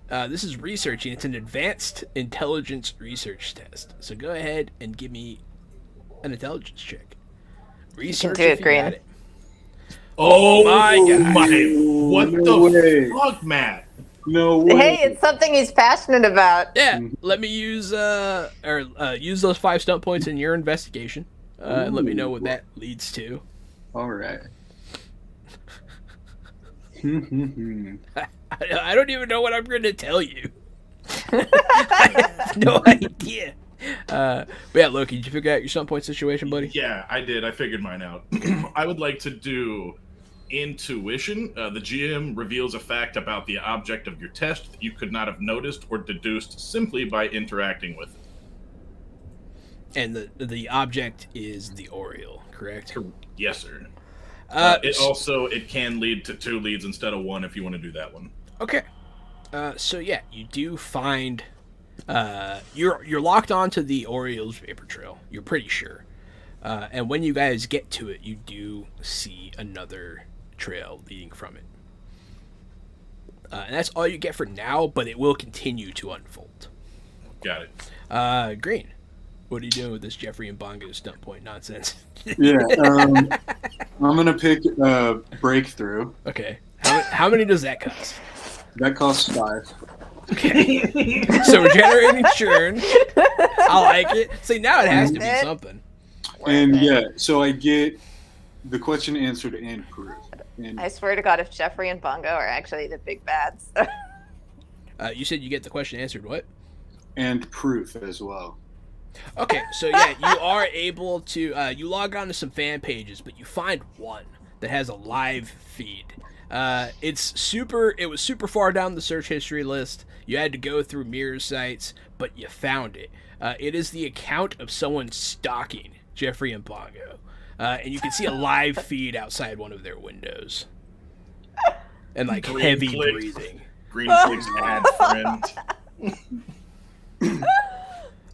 This is researching. It's an advanced intelligence research test. So go ahead and give me an intelligence check. Research You can do if it, you Green. got it. Oh my God. What No the way. fuck, Matt? No way. Hey, it's something he's passionate about. Yeah, let me use use those 5 stunt points in your investigation. And let me know what that leads to. All right. I don't even know what I'm going to tell you. I have no idea. But yeah, Loki, did you figure out your stunt point situation, buddy? Yeah, I did. I figured mine out. I would like to do intuition. The GM reveals a fact about the object of your test that you could not have noticed or deduced simply by interacting with it. And the object is the Oriole, correct? Yes, sir. It can lead to 2 leads instead of 1 if you want to do that one. Okay. So yeah, you do find you're locked onto the Oriole's vapor trail. You're pretty sure. And when you guys get to it, you do see another trail leading from it. And that's all you get for now, but it will continue to unfold. Got it. Green, what are you doing with this Jeffrey and Bongo stunt point nonsense? Yeah, I'm gonna pick Breakthrough. Okay. How many does that cost? That costs 5. Okay. So we're generating churn. I like it. See, now it has to be something. And yeah, so I get the question answered and proof. And I swear to God, if Jeffrey and Bongo are actually the big bads. You said you get the question answered. What? and proof as well. Okay, so yeah, you are able to you log on to some fan pages, but you find one that has a live feed. It was super far down the search history list. You had to go through mirror sites, but you found it. It is the account of someone stalking Jeffrey and Bongo. And you can see a live feed outside one of their windows. And like Green heavy clicks. breathing. Green clicks ad friend.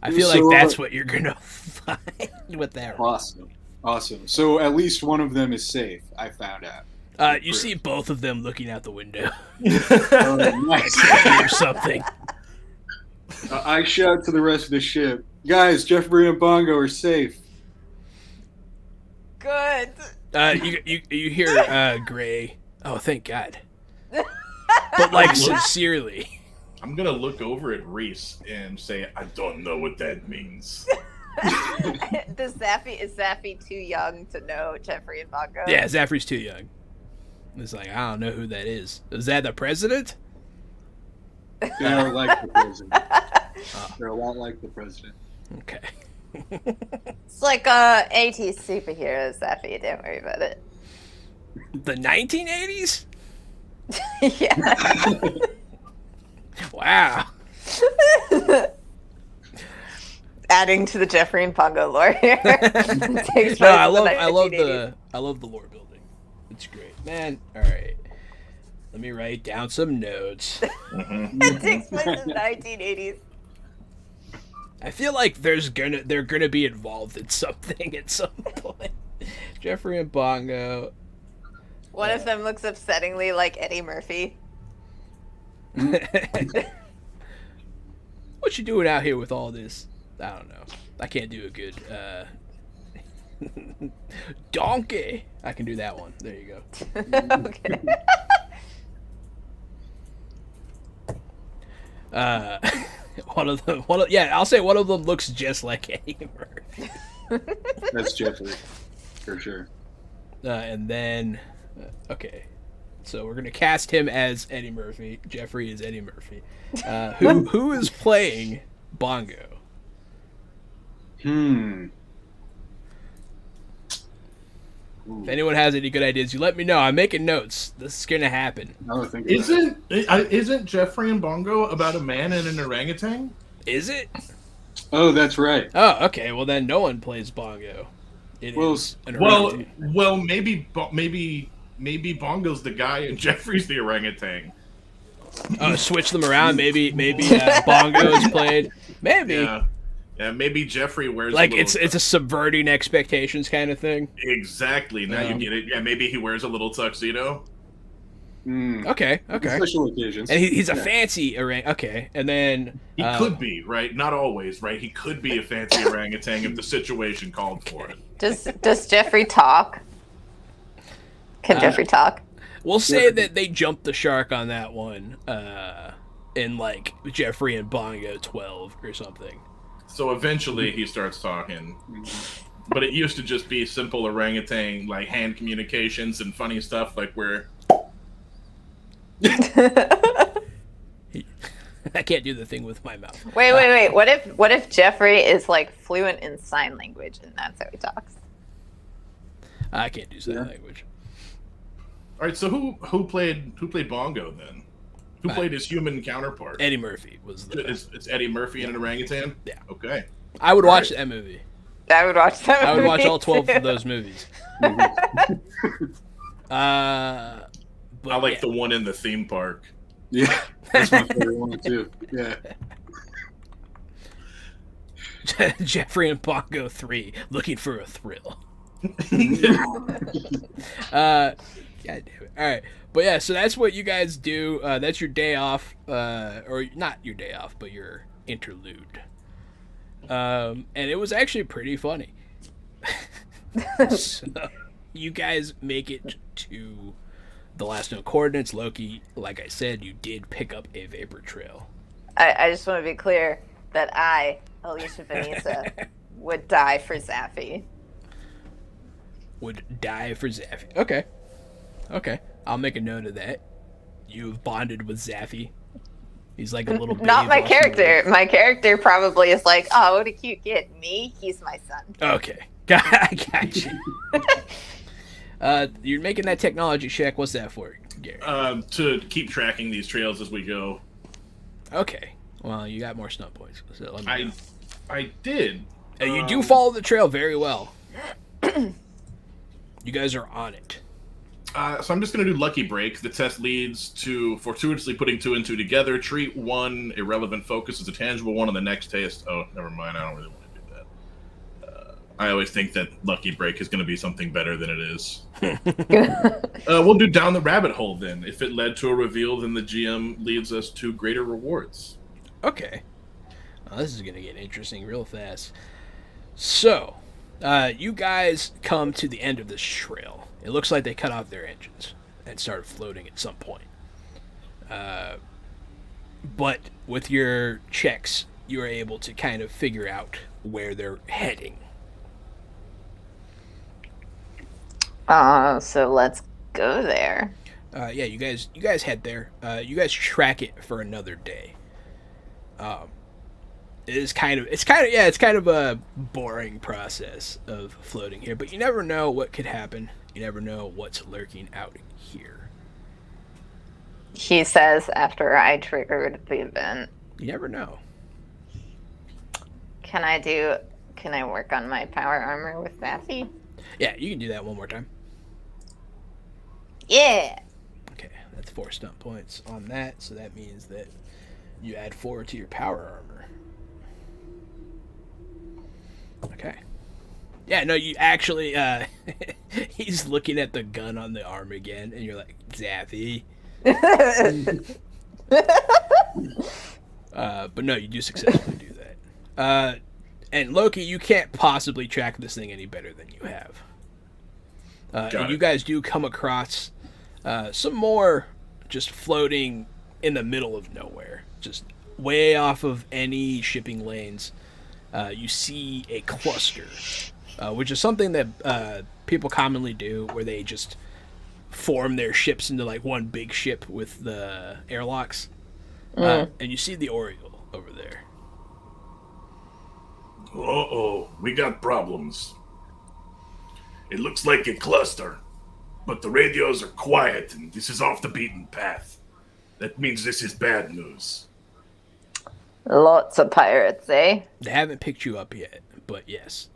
I feel like So, that's what you're gonna find with that. Awesome. So at least one of them is safe, I found out. You see both of them looking out the window Oh, nice. or something. I shout to the rest of the ship, guys, Jeffrey and Bongo are safe. Good. You hear Gray. Oh, thank God. But like sincerely. I'm gonna look over at Reese and say, I don't know what that means. Is Zaffy too young to know Jeffrey and Bongo? Yeah, Zaffrey's too young. It's like, I don't know who that is. Is that the president? They're like the president. They're a lot like the president. Okay. It's like AT superheroes, Zaffy. Don't worry about it. The 1980s? Yeah. Wow. Adding to the Jeffrey and Bongo lore here. Takes No, place I in the love 1980s. the lore building. It's great, man. All right, let me write down some notes. It takes place in the 1980s. I feel like they're gonna be involved in something at some point. Jeffrey and Bongo. One of them looks upsettingly like Eddie Murphy. What you doing out here with all this? I don't know. I can't do a good donkey. I can do that one. There you go. Okay. I'll say one of them looks just like Eddie Murphy. That's Jeffrey, for sure. And then, okay, so we're gonna cast him as Eddie Murphy. Jeffrey is Eddie Murphy. Who is playing Bongo? If anyone has any good ideas, you let me know. I'm making notes. This is gonna happen. Isn't Jeffrey and Bongo about a man and an orangutan? Is it? Oh, that's right. Oh, okay. Well, then no one plays Bongo. It is an Well, orangutan. maybe Bongo's the guy and Jeffrey's the orangutan. Switch them around. Maybe Bongo is played. Maybe. Yeah, maybe Jeffrey wears Like a little it's a subverting expectations kind of thing. Exactly. Now you get it. Yeah, maybe he wears a little tuxedo. Okay. Special occasions. And he's a fancy okay, and then He could be, right? Not always, right? He could be a fancy orangutan if the situation called for it. Does Jeffrey talk? Can Jeffrey talk? we'll say that they jumped the shark on that one in like Jeffrey and Bongo 12 or something. So eventually he starts talking. But it used to just be simple orangutan, like hand communications and funny stuff, like where. I can't do the thing with my mouth. Wait. What if Jeffrey is like fluent in sign language and that's how he talks? I can't do sign language. All right, so who played Bongo then? Who played his human counterpart? Eddie Murphy was the. It's Eddie Murphy and an orangutan. Yeah. Okay. I would watch that movie. I would watch that. I would watch all 12 too. of those movies. But I like the one in the theme park. Yeah, that's my favorite one too. Yeah. Jeffrey and Bongo 3, looking for a thrill. God damn it. All right. But yeah, so that's what you guys do. That's your day off, or not your day off, but your interlude. And it was actually pretty funny. So you guys make it to the last known coordinates. Loki, like I said, you did pick up a vapor trail. I just want to be clear that I, Alicia Vanessa, would die for Zaffy. Would die for Zaffy. Okay. Okay. I'll make a note of that. You've bonded with Zaffy. He's like a little baby. Not my character. My character probably is like, oh, what a cute kid. Me? He's my son. Okay. I got you. You're making that technology check. What's that for, Gary? To keep tracking these trails as we go. Okay. Well, you got more stunt points. So let me know. I did. You do follow the trail very well. You guys are on it. So I'm just going to do Lucky Break. The test leads to fortuitously putting 2 and 2 together. Treat one irrelevant focus as a tangible one on the next test. Oh, never mind. I don't really want to do that. I always think that Lucky Break is going to be something better than it is. We'll do Down the Rabbit Hole then. If it led to a reveal, then the GM leads us to greater rewards. Okay. This is going to get interesting real fast. So, you guys come to the end of this trail. It looks like they cut off their engines and started floating at some point. But with your checks, you are able to kind of figure out where they're heading. So let's go there. Yeah, you guys head there. You guys track it for another day. It's kind of a boring process of floating here, but you never know what could happen. You never know what's lurking out here. He says after I triggered the event. You never know. Can I work on my power armor with Zaffy? Yeah, you can do that one more time. Yeah. Okay, that's 4 stunt points on that, so that means that you add 4 to your power armor. Okay. Yeah, no, you actually, he's looking at the gun on the arm again, and you're like, Zaffy. But no, you do successfully do that. And Loki, you can't possibly track this thing any better than you have. And you guys do come across some more just floating in the middle of nowhere, just way off of any shipping lanes. You see a cluster, which is something that people commonly do, where they just form their ships into like one big ship with the airlocks. And you see the Oriole over there. Uh-oh, we got problems. It looks like a cluster, but the radios are quiet and this is off the beaten path. That means this is bad news. Lots of pirates, eh? They haven't picked you up yet, but yes,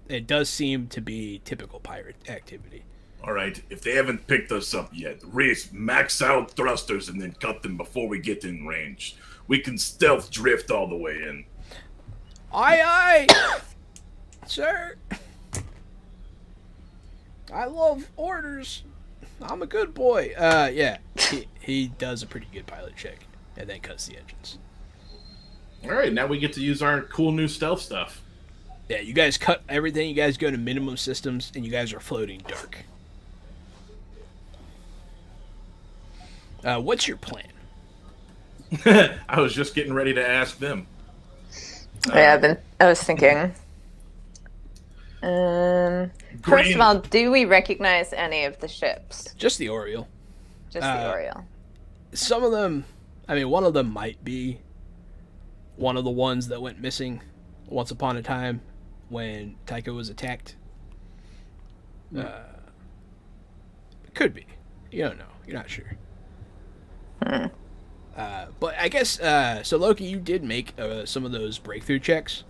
it does seem to be typical pirate activity. Alright, if they haven't picked us up yet, race max out thrusters and then cut them before we get in range. We can stealth drift all the way in. Aye, aye! Sir! I love orders. I'm a good boy. Yeah, he does a pretty good pilot check and then cuts the engines. Alright, now we get to use our cool new stealth stuff. Yeah, you guys cut everything. You guys go to minimum systems, and you guys are floating dark. What's your plan? I was just getting ready to ask them. I was thinking. First of all, do we recognize any of the ships? Just the Oriole. Just the Oriole. Some of them, I mean, one of them might be one of the ones that went missing once upon a time when Tycho was attacked. Could be. You don't know. You're not sure. But I guess, so Loki, you did make some of those breakthrough checks.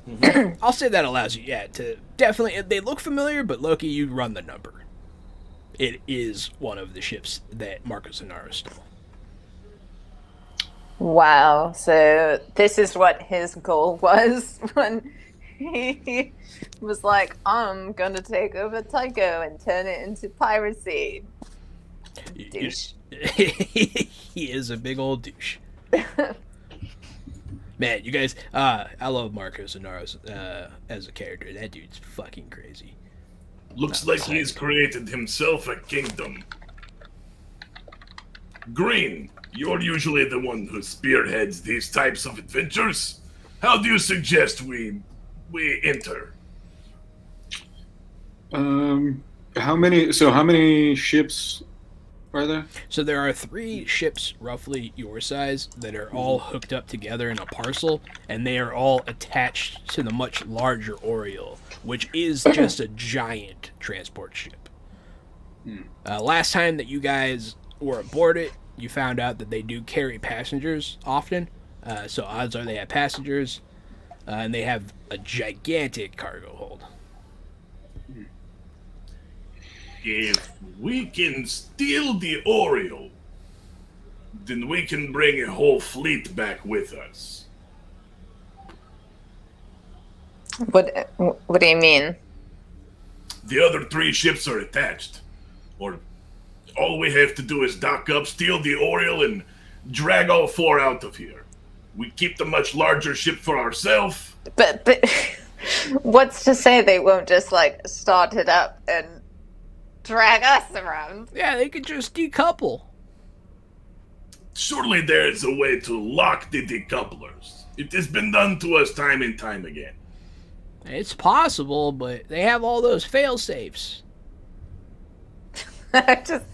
Mm-hmm. I'll say that allows you, to definitely, they look familiar, but Loki, you run the number. It is one of the ships that Marcus Zanaro stole. Wow, so this is what his goal was when he was like, I'm gonna take over Tycho and turn it into piracy. Douche. He is a big old douche. Man, you guys, I love Marcos Zanaro as a character. That dude's fucking crazy. Looks like he's created himself a kingdom. Green, You're usually the one who spearheads these types of adventures. How do you suggest we enter? How many ships are there? So there are 3 ships roughly your size that are all hooked up together in a parcel, and they are all attached to the much larger Oriole, which is just a giant transport ship. Last time that you guys were aboard it, you found out that they do carry passengers often. So odds are they have passengers, and they have a gigantic cargo hold. If we can steal the Oriole, then we can bring a whole fleet back with us. What do you mean? The other 3 ships are attached. Or all we have to do is dock up, steal the Oriole, and drag all 4 out of here. We keep the much larger ship for ourselves. But what's to say they won't just like start it up and drag us around? Yeah, they could just decouple. Surely there is a way to lock the decouplers. It has been done to us time and time again. It's possible, but they have all those fail safes. I just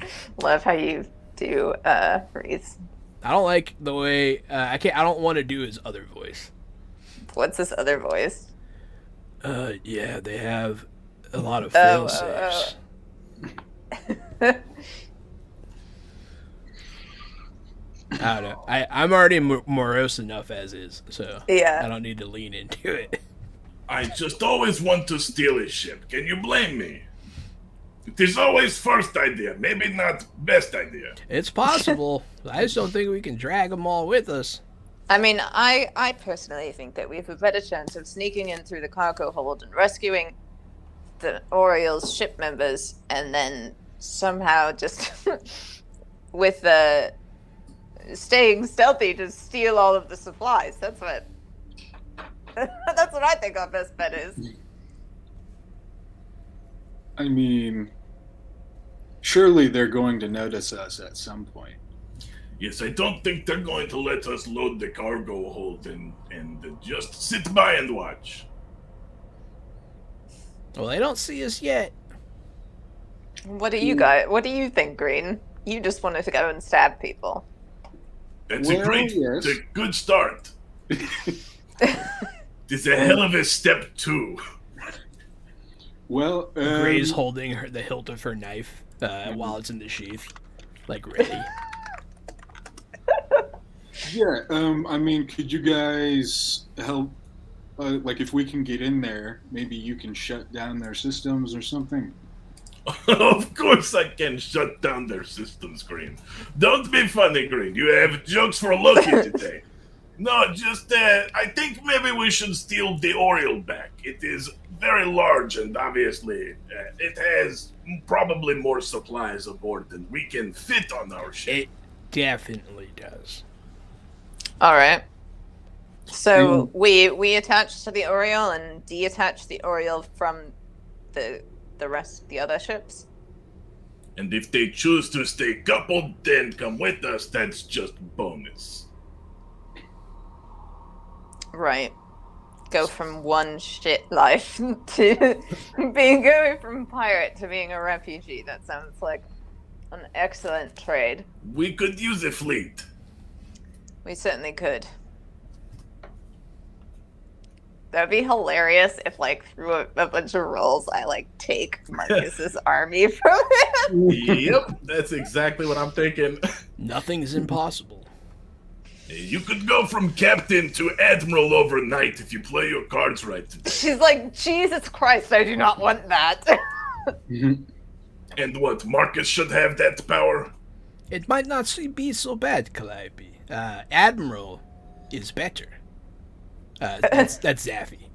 love how you do Reese. I don't like the way I don't want to do his other voice. What's this other voice? Yeah, they have a lot of fail safes. I don't know. I'm already morose enough as is, so Yeah. I don't need to lean into it. I just always want to steal a ship. Can you blame me? It is always first idea, maybe not best idea. It's possible. I just don't think we can drag them all with us. I mean, I personally think that we have a better chance of sneaking in through the cargo hold and rescuing the Oriole's ship members, and then somehow just with the staying stealthy to steal all of the supplies. That's what I think our best bet is. I mean, surely they're going to notice us at some point. Yes, I don't think they're going to let us load the cargo hold and just sit by and watch. Well, they don't see us yet. What do you guys? What do you think, Green? You just wanted to go and stab people. That's Well, a great, yes. it's a good start. It's a hell of a step 2. Well, Gray's holding the hilt of her knife while it's in the sheath, like ready. yeah. I mean, could you guys help? Like, if we can get in there, maybe you can shut down their systems or something. Of course I can shut down their systems, Green. Don't be funny, Green. You have jokes for Loki today. No, just, I think maybe we should steal the Oriole back. It is very large, and obviously, it has probably more supplies aboard than we can fit on our ship. It definitely does. All right. So we attach to the Oriole and detach the Oriole from the other ships. And if they choose to stay coupled, then come with us. That's just bonus. Right. Go from one shit life to going from pirate to being a refugee. That sounds like an excellent trade. We could use a fleet. We certainly could. That'd be hilarious if, like, through a bunch of rolls, I, like, take Marcus's army from him. Yep, that's exactly what I'm thinking. Nothing's impossible. You could go from captain to admiral overnight if you play your cards right today. She's like, Jesus Christ, I do not want that. And what, Marcus should have that power? It might not be so bad, Calliope. Admiral is better. That's Zaffy.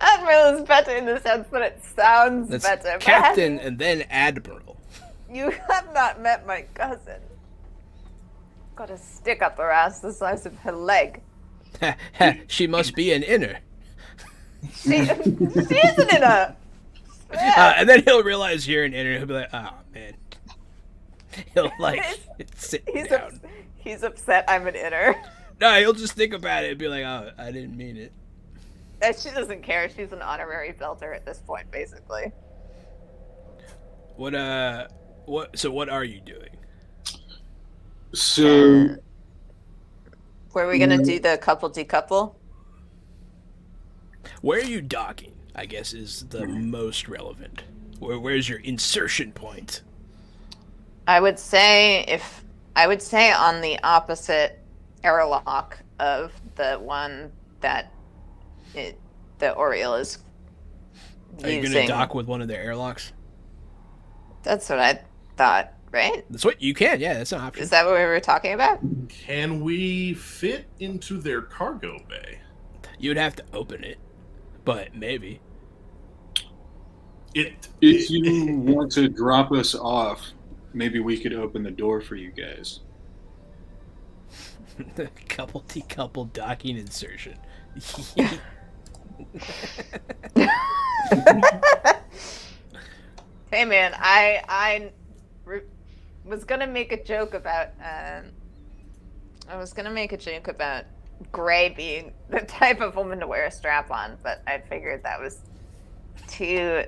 Admiral is better in the sense that it sounds That's better. Captain and then Admiral. You have not met my cousin. Got a stick up her ass the size of her leg. She must be an inner. She isn't in a. And then he'll realize you're an inner. He'll be like, oh, man. He'll like sit down. He's upset I'm an inner. No, he'll just think about it and be like, "Oh, I didn't mean it." And she doesn't care. She's an honorary belter at this point, basically. What So what are you doing? So, Were we gonna do the couple decouple? Where are you docking? I guess is the most relevant. Where's your insertion point? I would say on the opposite airlock of the one that the Oriole is Are you using. gonna dock with one of their airlocks? That's what I thought, right? That's what you can. Yeah, that's an option. Is that what we were talking about? Can we fit into their cargo bay? You would have to open it, but maybe. if you want to drop us off, maybe we could open the door for you guys. Couple decouple docking insertion. Hey man, I was gonna make a joke about Gray being the type of woman to wear a strap on, but I figured that was too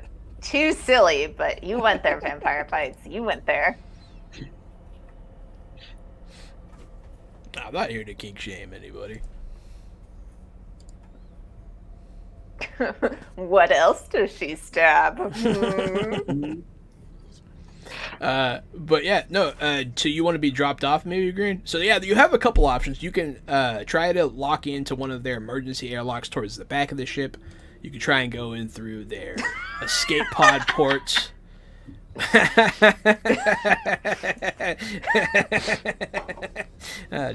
silly. But you went there, Vampire Bites. You went there. I'm not here to kink shame anybody. What else does she stab? But yeah, no. So you want to be dropped off, maybe, Green? So yeah, you have a couple options. You can try to lock into one of their emergency airlocks towards the back of the ship. You can try and go in through their escape pod ports.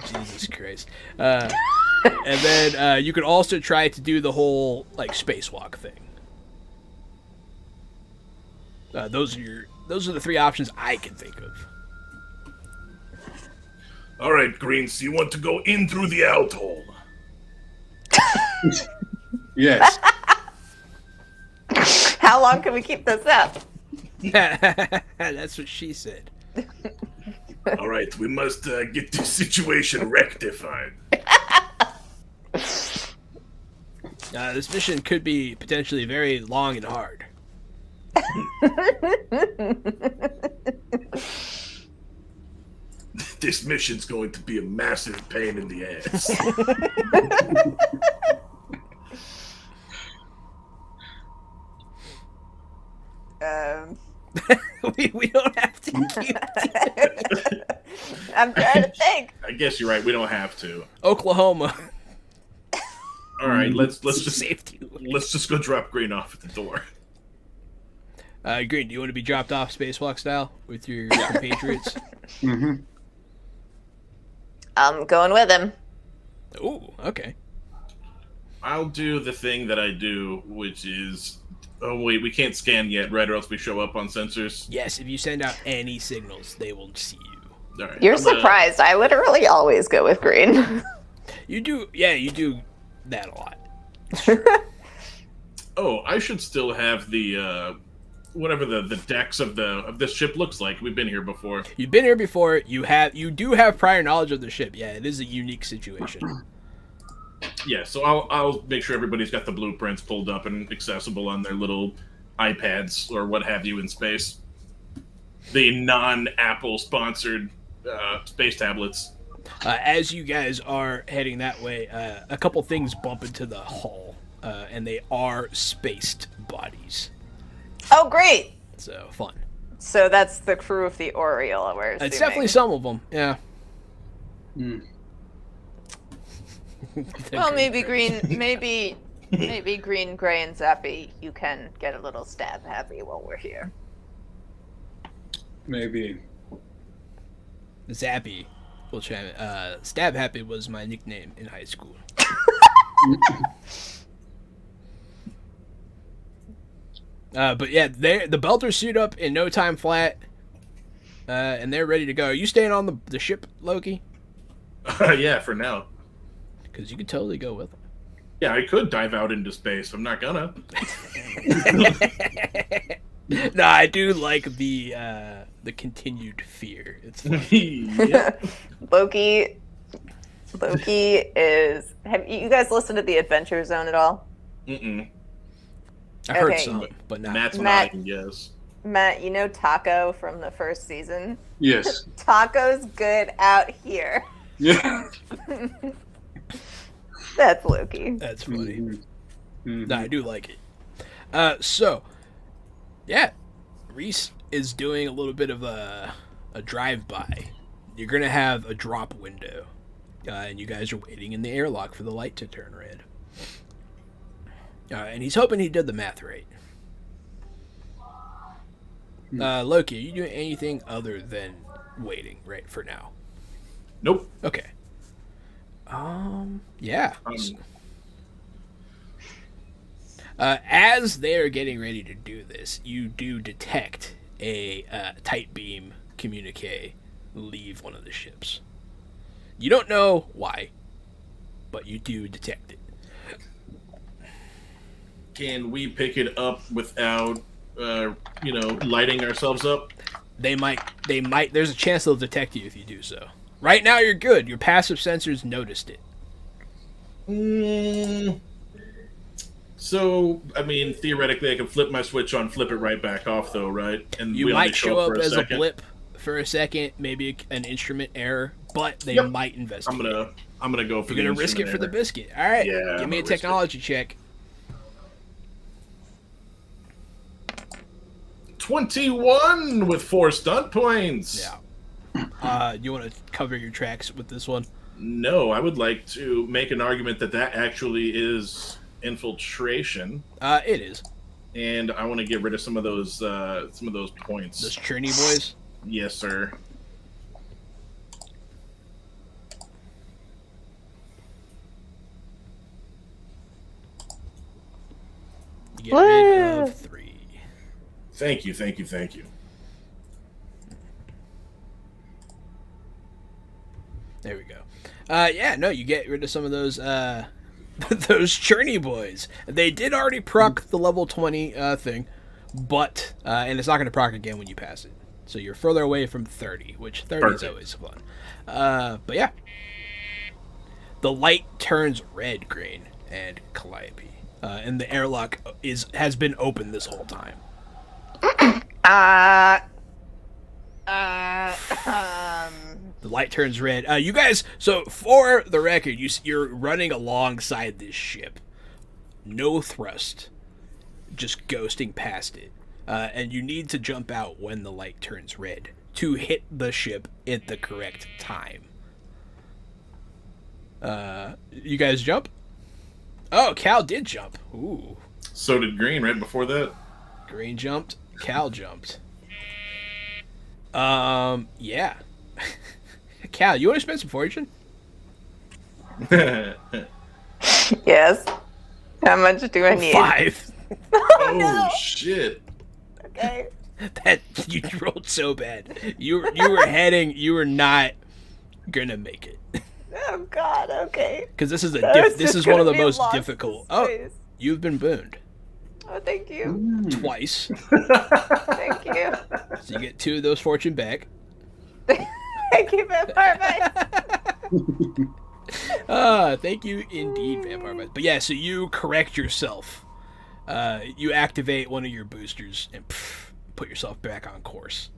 Jesus Christ. And then you could also try to do the whole like spacewalk thing. Those are the three options I can think of. All right, Greens, you want to go in through the out hole? Yes. How long can we keep this up? That's what she said. All right, we must get this situation rectified. This mission could be potentially very long and hard. This mission's going to be a massive pain in the ass. we don't have to keep I'm trying to think. I guess you're right. We don't have to. Oklahoma. All right, let's just Safety. let's just go drop Green off at the door. Green, do you want to be dropped off spacewalk style with your compatriots? Mm-hmm. I'm going with him. Ooh, okay. I'll do the thing that I do, which is... Oh, wait, we can't scan yet, right? Or else we show up on sensors. Yes, if you send out any signals, they will see you. All right, You're I'm gonna- surprised. I literally always go with green. You do that a lot. Oh, I should still have the whatever the decks of this ship looks like. We've been here before. You've been here before. You do have prior knowledge of the ship. Yeah, it is a unique situation. Yeah, so I'll make sure everybody's got the blueprints pulled up and accessible on their little iPads or what have you in space. The non-Apple sponsored space tablets. As you guys are heading that way, a couple things bump into the hull, and they are spaced bodies. Oh, great. So fun. So that's the crew of the Oriole, we're assuming. It's definitely some of them. Yeah. Well, maybe green, maybe green, gray, and zappy. You can get a little stab happy while we're here. Maybe. Zappy. We'll try. Stab Happy was my nickname in high school. But yeah, the Belters suit up in no time flat, and they're ready to go. Are you staying on the ship, Loki? Yeah, for now. Because you could totally go with them. Yeah, I could dive out into space. I'm not gonna. No, I do like the the continued fear. It's fun. Yep. Loki is. Have you guys listened to the Adventure Zone at all? Mm-mm. I've heard Okay. some, but not. Matt's Matt- nodding yes. Matt, you know Taco from the first season? Yes. Taco's good out here. Yeah. That's Loki. That's funny. Mhm. No, I do like it. So, yeah, Reese is doing a little bit of a drive-by. You're going to have a drop window, and you guys are waiting in the airlock for the light to turn red. And he's hoping he did the math right. Loki, are you doing anything other than waiting, right, for now? Nope. Okay. Yeah. As they are getting ready to do this, you do detect a tight beam communique leave one of the ships. You don't know why, but you do detect it. Can we pick it up without, lighting ourselves up? They might. There's a chance they'll detect you if you do so. Right now, you're good. Your passive sensors noticed it. So, I mean, theoretically, I can flip my switch on, flip it right back off, though, right? And You we only might show up for as second. a blip for a second, maybe an instrument error, but they Yep. might investigate. I'm gonna go for. You're gonna risk it for the biscuit. All right. Yeah, Give me a I'm gonna risk it. technology check. 21 with 4 stunt points. Yeah. You want to cover your tracks with this one? No, I would like to make an argument that actually is infiltration, It is. and I want to get rid of some of those points. Those churny boys. Yes, sir. You get rid Woo! of 3. Thank you. There we go. Yeah, no, you get rid of some of those those churny boys. They did already proc the level 20 thing, but and it's not going to proc again when you pass it. So you're further away from 30, which 30 is Perfect. always fun. But yeah, the light turns red, green, and calliope, and the airlock has been open this whole time. The light turns red. You guys, so for the record, you're running alongside this ship. No thrust. Just ghosting past it. And you need to jump out when the light turns red to hit the ship at the correct time. You guys jump? Oh, Cal did jump. Ooh. So did Green right before that. Green jumped. Cal jumped. Yeah. Cal, you want to spend some fortune? Yes. How much do I need? 5. Oh shit! Okay. That you rolled so bad. You were heading. You were not gonna make it Oh God. Okay. because this is That's this just is one of the gonna be most lost in difficult. space. Oh, you've been booned Oh, thank you. twice, Thank you. so you get 2 of those fortune back. Thank you, Vampire Bite. Thank you indeed, Vampire Bite. But yeah, so you correct yourself. You activate one of your boosters and put yourself back on course.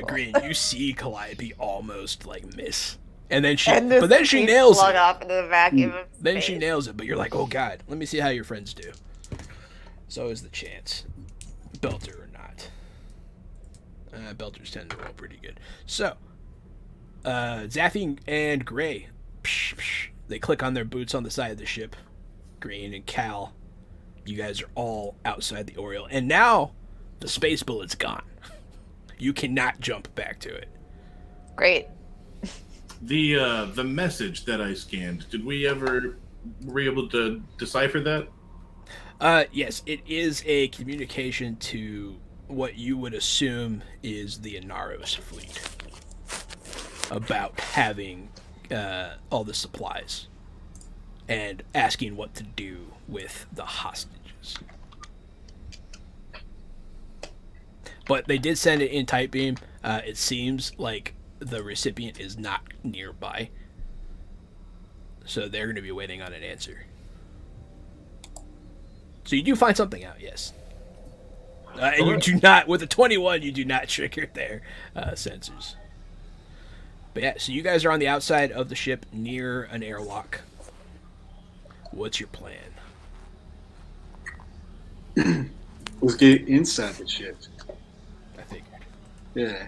Green, you see Calliope almost like miss, and then she nails Plug it. off into the vacuum. Of Then she space. nails it, but you're like, oh god, let me see how your friends do. So is the chance, Belter or not. Belters tend to roll pretty good. So, Zaffy and Gray, they click on their boots on the side of the ship. Green and Cal, you guys are all outside the Oriole, and now the space bullet's gone. You cannot jump back to it. Great. The message that I scanned. Did we ever were we able to decipher that? Yes, it is a communication to what you would assume is the Inaros fleet about having all the supplies and asking what to do with the hostages. but they did send it in tight beam. It seems like the recipient is not nearby, so they're going to be waiting on an answer. So you do find something out, yes. And you do not, with a 21, you do not trigger their sensors. But yeah, so you guys are on the outside of the ship near an airlock. What's your plan? Let's get inside the ship. I figured. Yeah.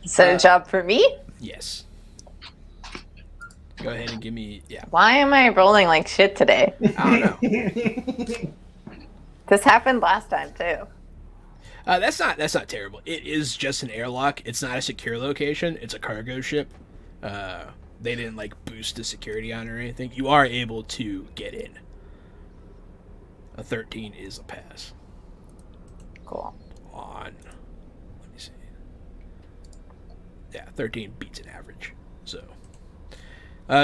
Is that a job for me? Yes. Go ahead and give me, yeah. Why am I rolling like shit today? I don't know. This happened last time too. That's not terrible. It is just an airlock. It's not a secure location. It's a cargo ship. They didn't like boost the security on it or anything. You are able to get in. A 13 is a pass. Cool. On, let me see. Yeah, 13 beats an average. So,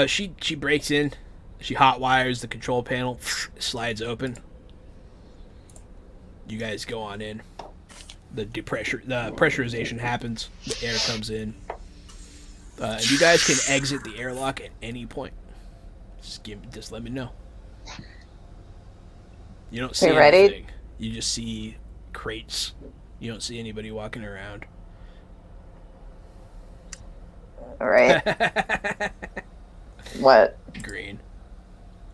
she breaks in. She hot wires the control panel. Slides open. You guys go on in. The pressurization happens. The air comes in. And you guys can exit the airlock at any point. Just let me know. You don't see anything. You just see crates. You don't see anybody walking around. All right. What? Green.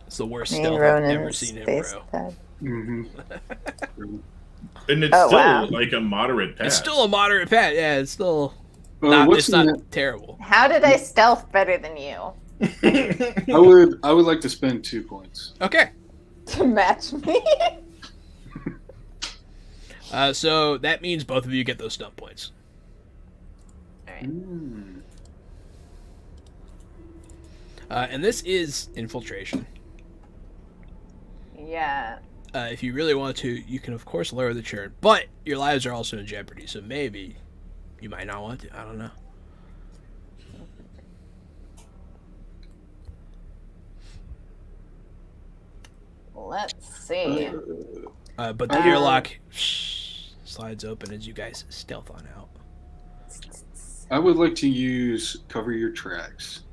It's the worst Green stealth Ronin I've ever seen him, space bro. pad. Mm-hmm. And it's Oh, still wow. like a moderate pass. It's still a moderate pad. Yeah, it's still What's it's not in terrible. How did I stealth better than you? I would like to spend 2 points. Okay. To match me? So that means both of you get those stunt points. Alright. And this is infiltration. Yeah. If you really want to, you can of course lower the churn, but your lives are also in jeopardy, so maybe you might not want to. I don't know. Let's see. But the airlock slides open as you guys stealth on out. I would like to use cover your tracks.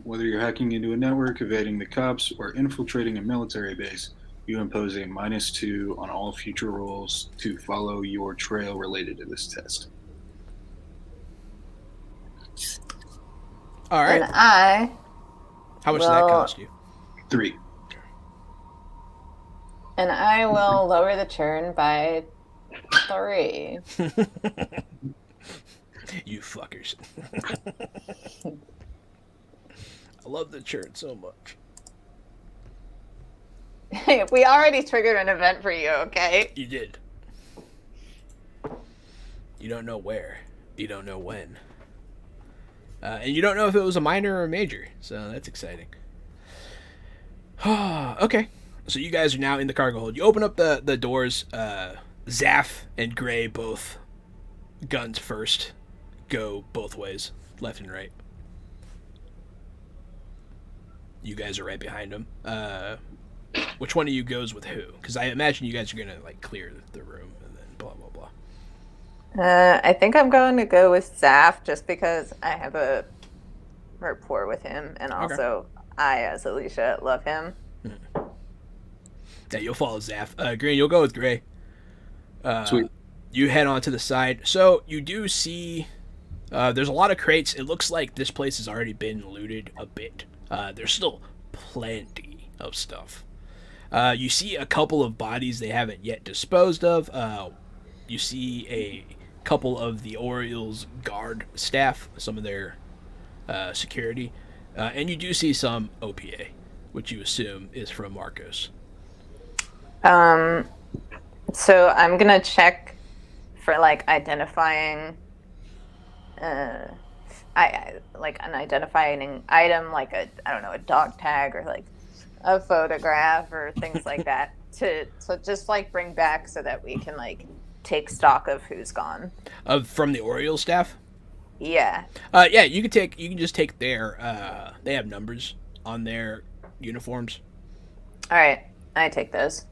Whether you're hacking into a network, evading the cops, or infiltrating a military base, you impose a -2 on all future rolls to follow your trail related to this test. All right. And I How much does that cost you? 3. will lower the churn by 3. You fuckers. I love the churn so much. We already triggered an event for you, okay? You did. You don't know where. You don't know when. And you don't know if it was a minor or a major. So that's exciting. Okay. So you guys are now in the cargo hold. You open up the doors. Zaf and Gray both guns first. Go both ways. Left and right. You guys are right behind them. Which one of you goes with who? Because I imagine you guys are going to like clear the room and then blah, blah, blah. I think I'm going to go with Zaf just because I have a rapport with him, and also I, as Alicia, love him. Yeah, you'll follow Zaf. Green, you'll go with Gray. Sweet. You head on to the side. So you do see there's a lot of crates. It looks like this place has already been looted a bit. There's still plenty of stuff. You see a couple of bodies they haven't yet disposed of. You see a couple of the Orioles guard staff, some of their security. And you do see some OPA, which you assume is from Marcos. So I'm gonna check for like identifying, like an identifying item, like a dog tag or like a photograph or things like that to just like bring back so that we can like take stock of who's gone. From the Orioles staff. Yeah. Yeah, you can just take their they have numbers on their uniforms. All right, I take those.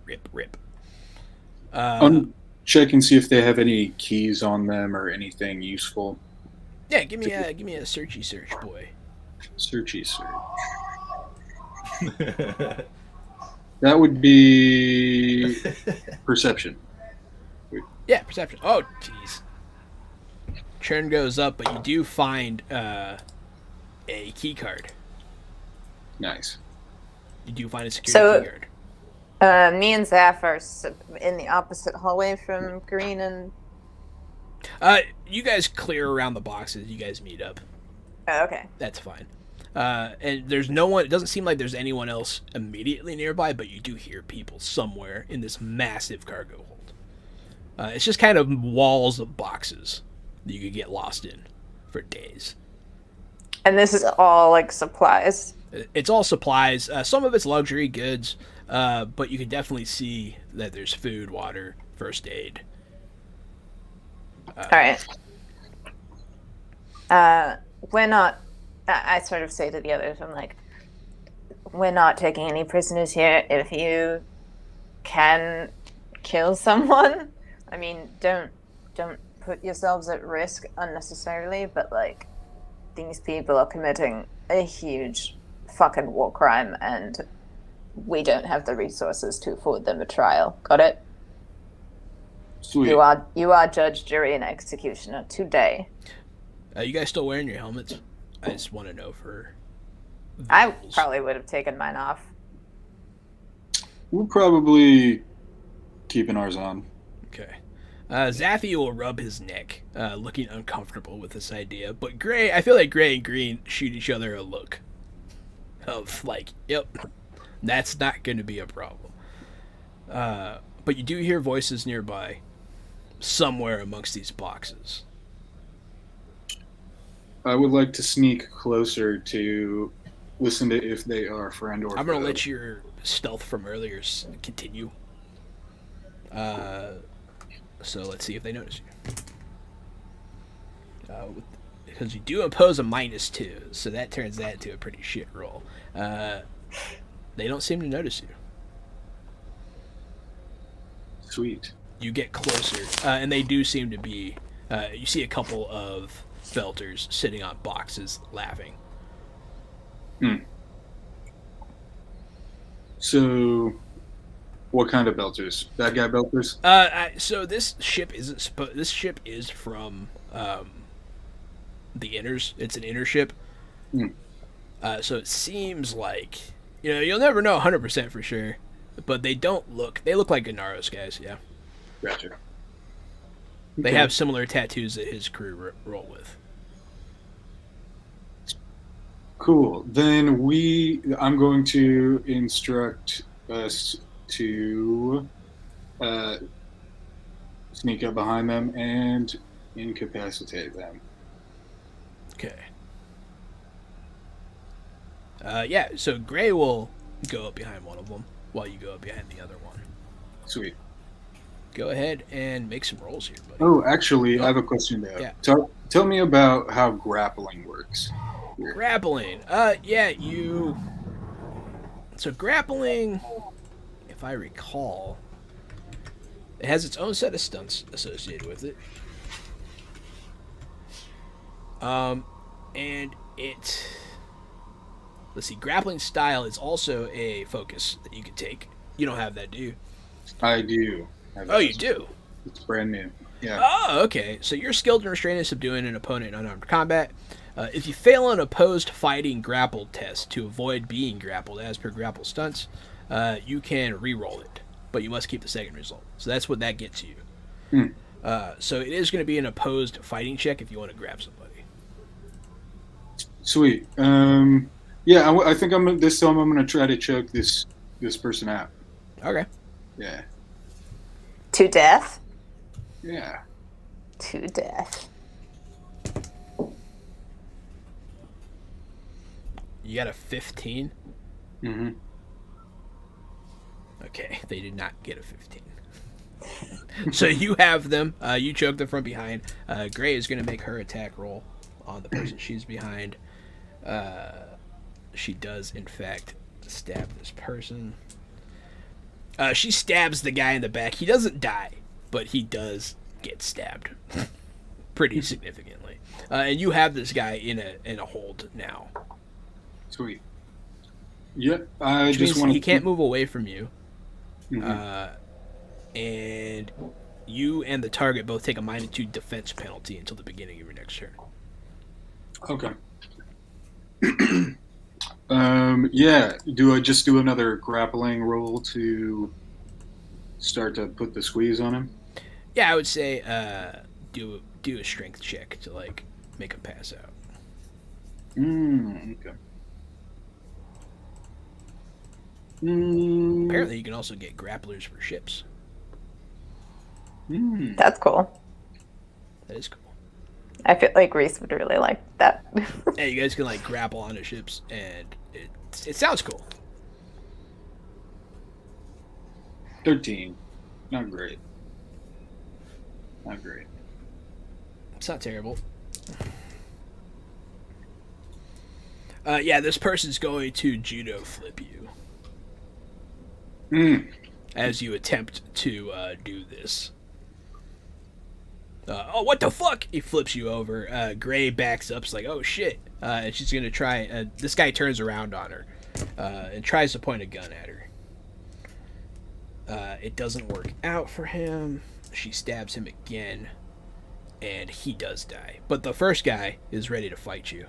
Rip. check and see if they have any keys on them or anything useful. Yeah, give me a searchy search, boy. Searchy search. That would be perception. Yeah, perception. Oh, jeez. Churn goes up, but you do find a key card. Nice. You do find a security key card. Me and Zaf are in the opposite hallway from Green and... You guys clear around the boxes. You guys meet up. Oh, okay. That's fine. And there's no one... It doesn't seem like there's anyone else immediately nearby, but you do hear people somewhere in this massive cargo hold. It's just kind of walls of boxes that you could get lost in for days. And this is all, like, supplies? It's all supplies. Some of it's luxury goods, but you can definitely see that there's food, water, first aid. All right. We're not... I sort of say to the others, I'm like, we're not taking any prisoners here. If you can kill someone, I mean, don't put yourselves at risk unnecessarily, but, like, these people are committing a huge fucking war crime, and we don't have the resources to afford them a trial. Got it? Sweet. You are judge, jury, and executioner today. You guys still wearing your helmets? I just want to know for... I visuals. probably would have taken mine off. We're probably keeping ours on. Okay. Zaffy will rub his neck, looking uncomfortable with this idea. But Gray, I feel like Gray and Green shoot each other a look of like, yep, that's not going to be a problem. But you do hear voices nearby, somewhere amongst these boxes. I would like to sneak closer to listen to if they are friend or I'm going to foe. let your stealth from earlier continue. So let's see if they notice you. Because you do impose a -2, so that turns that into a pretty shit roll. They don't seem to notice you. Sweet. You get closer, and they do seem to be... you see a couple of Felters sitting on boxes laughing. So, what kind of belters? Bad guy belters? So this ship isn't this ship is from the Inners. It's an inner ship. So it seems like, you'll never know 100% for sure, but they look like Ganaros guys. Yeah, Gotcha. they Okay. have similar tattoos that his crew roll with. Cool. Then I'm going to instruct us to sneak up behind them and incapacitate them. Okay. Yeah, so Gray will go up behind one of them while you go up behind the other one. Sweet. Go ahead and make some rolls here, buddy. Oh, actually, I have a question though. Yeah. Tell me about how grappling works. Grappling. So grappling, if I recall, it has its own set of stunts associated with it. And let's see, grappling style is also a focus that you can take. You don't have that, do you? I do. Oh, you do? It's brand new. Yeah. Oh, okay. So you're skilled in restraining and subduing an opponent in unarmed combat. If you fail an opposed fighting grapple test to avoid being grappled as per grapple stunts, you can re-roll it, but you must keep the second result. So that's what that gets you. So it is going to be an opposed fighting check if you want to grab somebody. Sweet. Yeah, I think this time I'm going to try to choke this person out. Okay. Yeah. To death? Yeah. To death. You got a 15? Mm-hmm. Okay, they did not get a 15. So you have them. You choke them from behind. Gray is going to make her attack roll on the person she's behind. She does, in fact, stab this person. She stabs the guy in the back. He doesn't die. but he does get stabbed pretty significantly. And you have this guy in a hold now. Sweet. Yep. I Which just means want he can't move away from you. Mhm. And you and the target both take a -2 defense penalty until the beginning of your next turn. Okay. Yeah. Do I just do another grappling roll to start to put the squeeze on him? Yeah, I would say do a strength check to like make him pass out. Okay. Apparently, you can also get grapplers for ships. That's cool. That is cool. I feel like Reese would really like that. Yeah, you guys can like grapple onto ships, and it sounds cool. 13. Not great. Not great. It's not terrible. Yeah, this person's going to judo flip you as you attempt to do this. Oh, what the fuck? He flips you over. Gray backs up. It's like, oh shit. And she's going to try. This guy turns around on her and tries to point a gun at her. It doesn't work out for him. She stabs him again. And he does die. But the first guy is ready to fight you.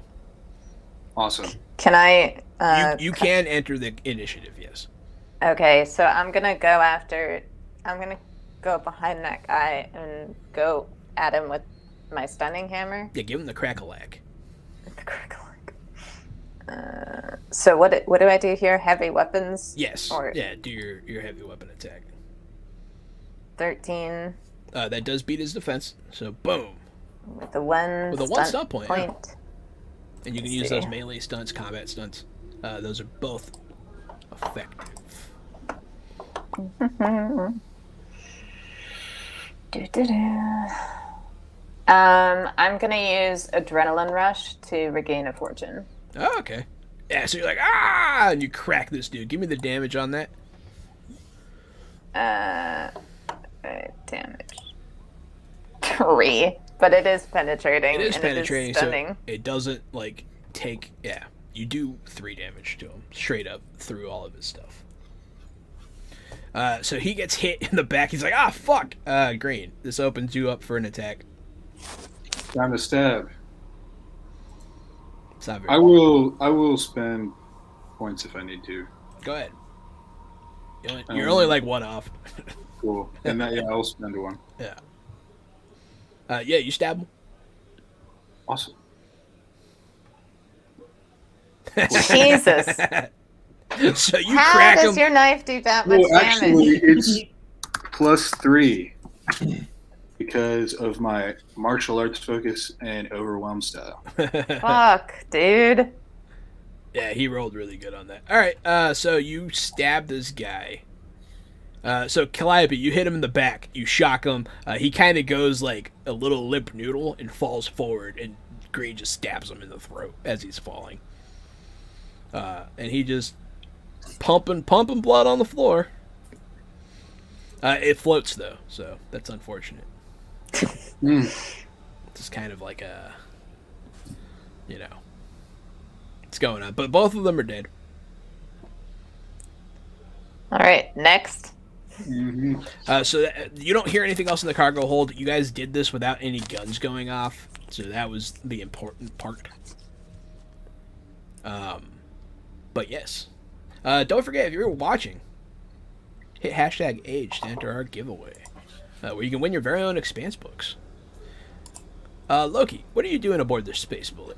Awesome. Can I? You can enter the initiative, yes. Okay, so I'm gonna go after. I'm gonna go behind that guy and go at him with my stunning hammer. Yeah, give him the crack-a-lack. The crack-a-lack. So what do I do here? Heavy weapons? Yes. Or Yeah, do your heavy weapon attack. 13. That does beat his defense. So boom. With a one. With a one stunt point. Yeah. And you can use see. those melee stunts, combat stunts. Those are both effective. I'm gonna use Adrenaline Rush to regain a fortune. Oh, okay. Yeah, so you're like, and you crack this dude. Give me the damage on that. Damage. 3. But it is penetrating. It is and penetrating, it is stunning. so it doesn't, like, take... Yeah, you do 3 damage to him, straight up, through all of his stuff. So he gets hit in the back. He's like, fuck! Green, this opens you up for an attack. Time to stab. It's not very I will spend points if I need to. Go ahead. You're only like 1 off. Cool. And that, yeah, I'll spend 1. Yeah. Yeah, you stab him. Awesome. Jesus. So you How crack does him. your knife do that much Well, actually, damage? it's +3 because of my martial arts focus and overwhelm style. Fuck, dude. Yeah, he rolled really good on that. All right, so you stab this guy. So Calliope, you hit him in the back. You shock him. He kind of goes like a little limp noodle and falls forward, and Green just stabs him in the throat as he's falling. And he just pumping blood on the floor. It floats though, so that's unfortunate. It's kind of like a, it's going on. But both of them are dead. All right, next. So you don't hear anything else in the cargo hold. You guys did this without any guns going off, so that was the important part. But yes. Don't forget, if you're watching, hit #age to enter our giveaway, where you can win your very own Expanse books. Loki, what are you doing aboard this space bullet?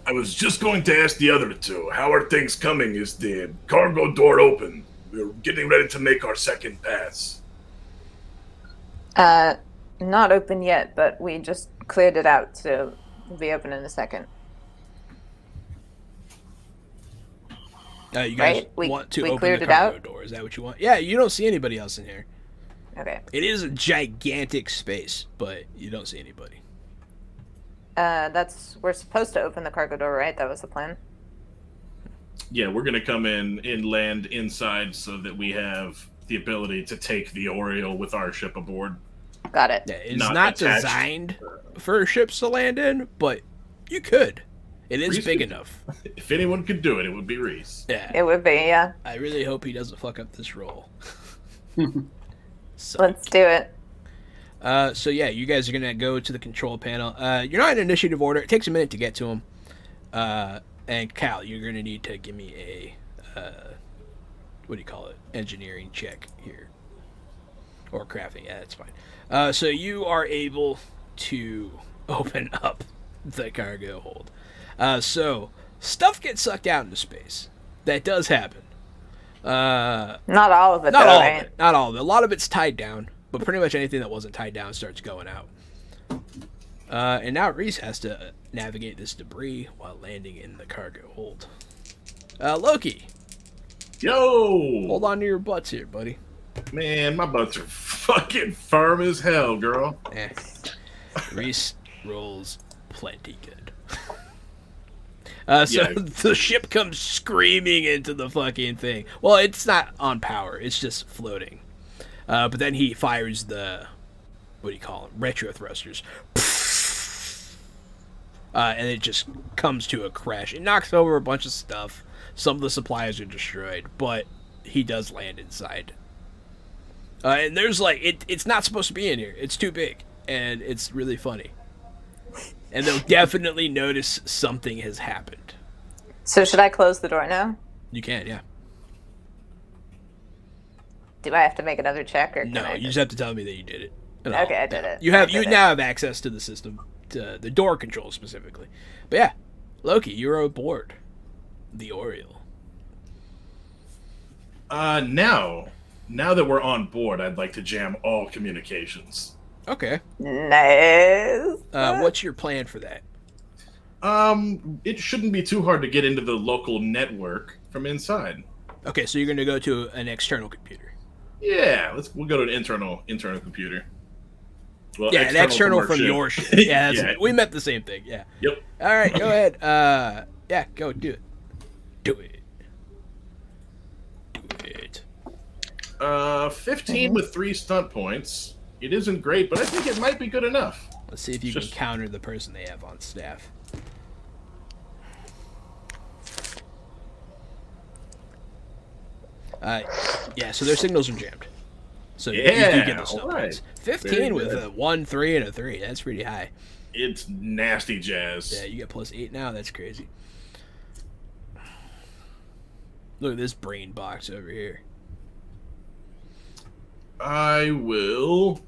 I was just going to ask the other two, how are things coming? Is the cargo door open? We're getting ready to make our second pass. Not open yet, but we just cleared it out, so it'll be open in a second. You guys Right? want to we open cleared the it cargo out? door? Is that what you want? Yeah, you don't see anybody else in here. Okay. It is a gigantic space, but you don't see anybody. We're supposed to open the cargo door, right? That was the plan. Yeah, we're gonna come in and land inside so that we have the ability to take the Oriole with our ship aboard. Got it. Yeah, it's Not not attached. designed for ships to land in, but you could. It is Reese big could- enough. If anyone could do it, it would be Reese. Yeah. It would be, yeah. I really hope he doesn't fuck up this roll. So, Let's do it. so yeah, you guys are gonna go to the control panel. You're not in initiative order. It takes a minute to get to him. And Cal, you're gonna need to give me a what do you call it? Engineering check here, or crafting. Yeah, that's fine. So you are able to open up the cargo hold. So stuff gets sucked out into space. That does happen. Not all of it, Not though, all right? of it. Not all of it. A lot of it's tied down, but pretty much anything that wasn't tied down starts going out. And now Reese has to navigate this debris while landing in the cargo hold. Loki, Yo! hold on to your butts here, buddy. Man, my butts are fucking firm as hell, girl. Eh. Reese rolls plenty good. So Yeah. the ship comes screaming into the fucking thing. Well, it's not on power. It's just floating. But then he fires the, what do you call them? Retro thrusters. And it just comes to a crash. It knocks over a bunch of stuff. Some of the supplies are destroyed, but he does land inside. And there's like, it's not supposed to be in here. It's too big. And it's really funny. And they'll definitely notice something has happened. So should I close the door now? You can, yeah. Do I have to make another check, or can No, I you just have to tell me that you did it. And Okay, I'll- I did it. You have I you did it. now have access to the system, to the door control specifically. But yeah, Loki, you're aboard the Oriole. Now that we're on board, I'd like to jam all communications. Okay. Nice. What's your plan for that? It shouldn't be too hard to get into the local network from inside. Okay, so you're going to go to an external computer. Yeah, we'll go to an internal computer. Well, Yeah, an external our from ship. your ship. Yeah, Yeah. we meant the same thing. Yeah. Yep. All right, go ahead. Yeah, go do it. Do it. Do it. 15 with 3 stunt points. It isn't great, but I think it might be good enough. Let's see if you Just- can counter the person they have on staff. Yeah, so their signals are jammed. So you do Yeah, get the stuff alright. points. 15 Very with good. a 1, 3, and a 3. That's pretty high. It's nasty jazz. Yeah, you get plus 8 now. That's crazy. Look at this brain box over here. I will.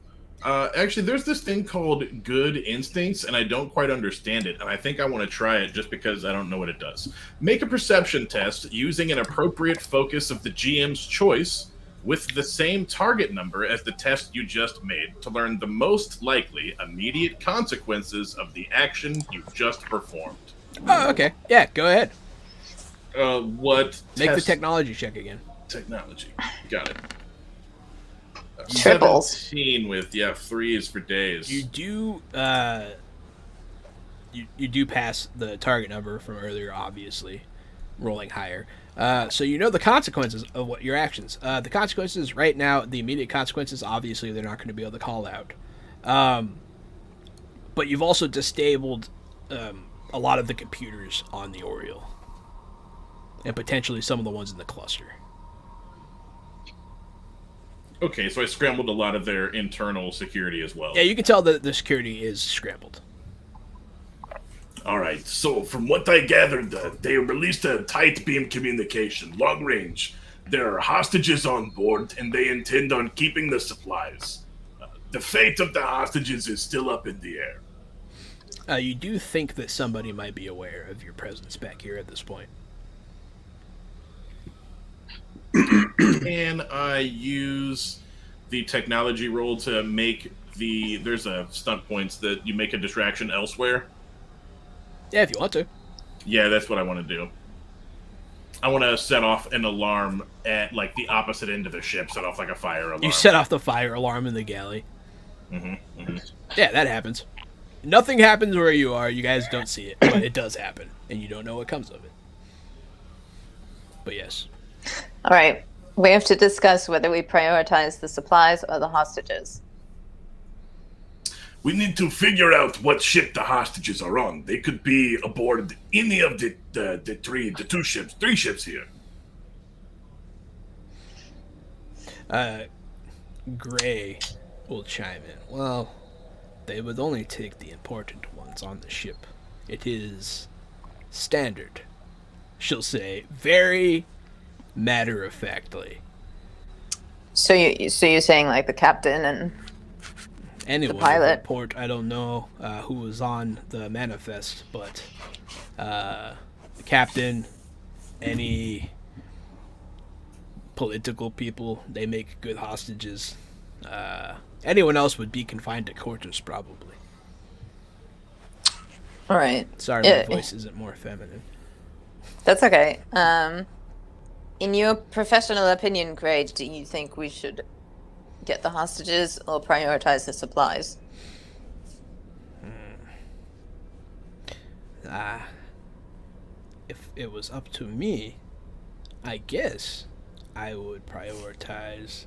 Actually, there's this thing called Good Instincts, and I don't quite understand it, and I think I want to try it just because I don't know what it does. Make a perception test using an appropriate focus of the GM's choice with the same target number as the test you just made to learn the most likely immediate consequences of the action you just performed. Oh, okay. Yeah, go ahead. What Make the test- technology check again. technology? Got it. Triples. 17 with 3s for days. You do you do pass the target number from earlier, obviously, rolling higher. So you know the consequences of what your actions. The consequences right now, the immediate consequences, obviously they're not going to be able to call out. But you've also disabled a lot of the computers on the Oriole, and potentially some of the ones in the cluster. Okay, so I scrambled a lot of their internal security as well. Yeah, you can tell that the security is scrambled. All right, so from what I gathered, they released a tight beam communication, long range. There are hostages on board, and they intend on keeping the supplies. The fate of the hostages is still up in the air. You do think that somebody might be aware of your presence back here at this point. Can I use the technology roll to make there's a stunt points that you make a distraction elsewhere? Yeah, if you want to. Yeah, that's what I want to do. I want to set off an alarm at like the opposite end of the ship, set off like a fire alarm. You set off the fire alarm in the galley. Mm-hmm. Yeah, that happens. Nothing happens where you are. You guys don't see it, but it does happen, and you don't know what comes of it. But yes. All right. We have to discuss whether we prioritize the supplies or the hostages. We need to figure out what ship the hostages are on. They could be aboard any of the three ships here. Gray will chime in. Well, they would only take the important ones on the ship. It is standard, she'll say, very matter-of-factly. So you're saying like the captain and Anyone the pilot? report, I don't know who was on the manifest, but the captain, any political people, they make good hostages. Anyone else would be confined to quarters, probably. All right. Sorry, my voice isn't more feminine. That's okay. In your professional opinion, Gray, do you think we should get the hostages or prioritize the supplies? If it was up to me, I guess I would prioritize.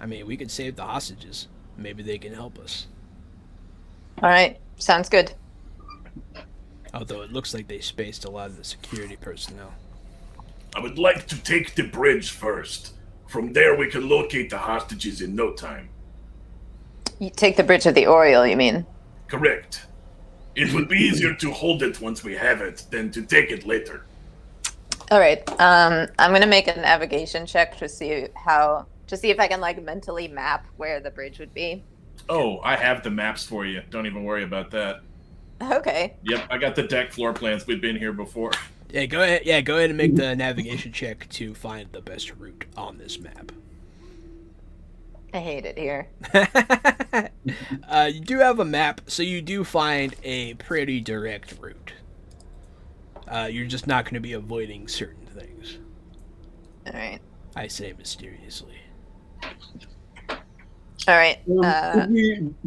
I mean, we could save the hostages. Maybe they can help us. All right. Sounds good. Although it looks like they spaced a lot of the security personnel. I would like to take the bridge first. From there, we can locate the hostages in no time. You take the bridge of the Oriole, you mean? Correct. It would be easier to hold it once we have it than to take it later. All right. I'm gonna make a navigation check to see if I can like mentally map where the bridge would be. Oh, I have the maps for you. Don't even worry about that. Okay. Yep, I got the deck floor plans. We've been here before. Yeah, go ahead. Yeah, go ahead and make the navigation check to find the best route on this map. I hate it here. You do have a map, so you do find a pretty direct route. You're just not going to be avoiding certain things. All right. I say mysteriously. All right.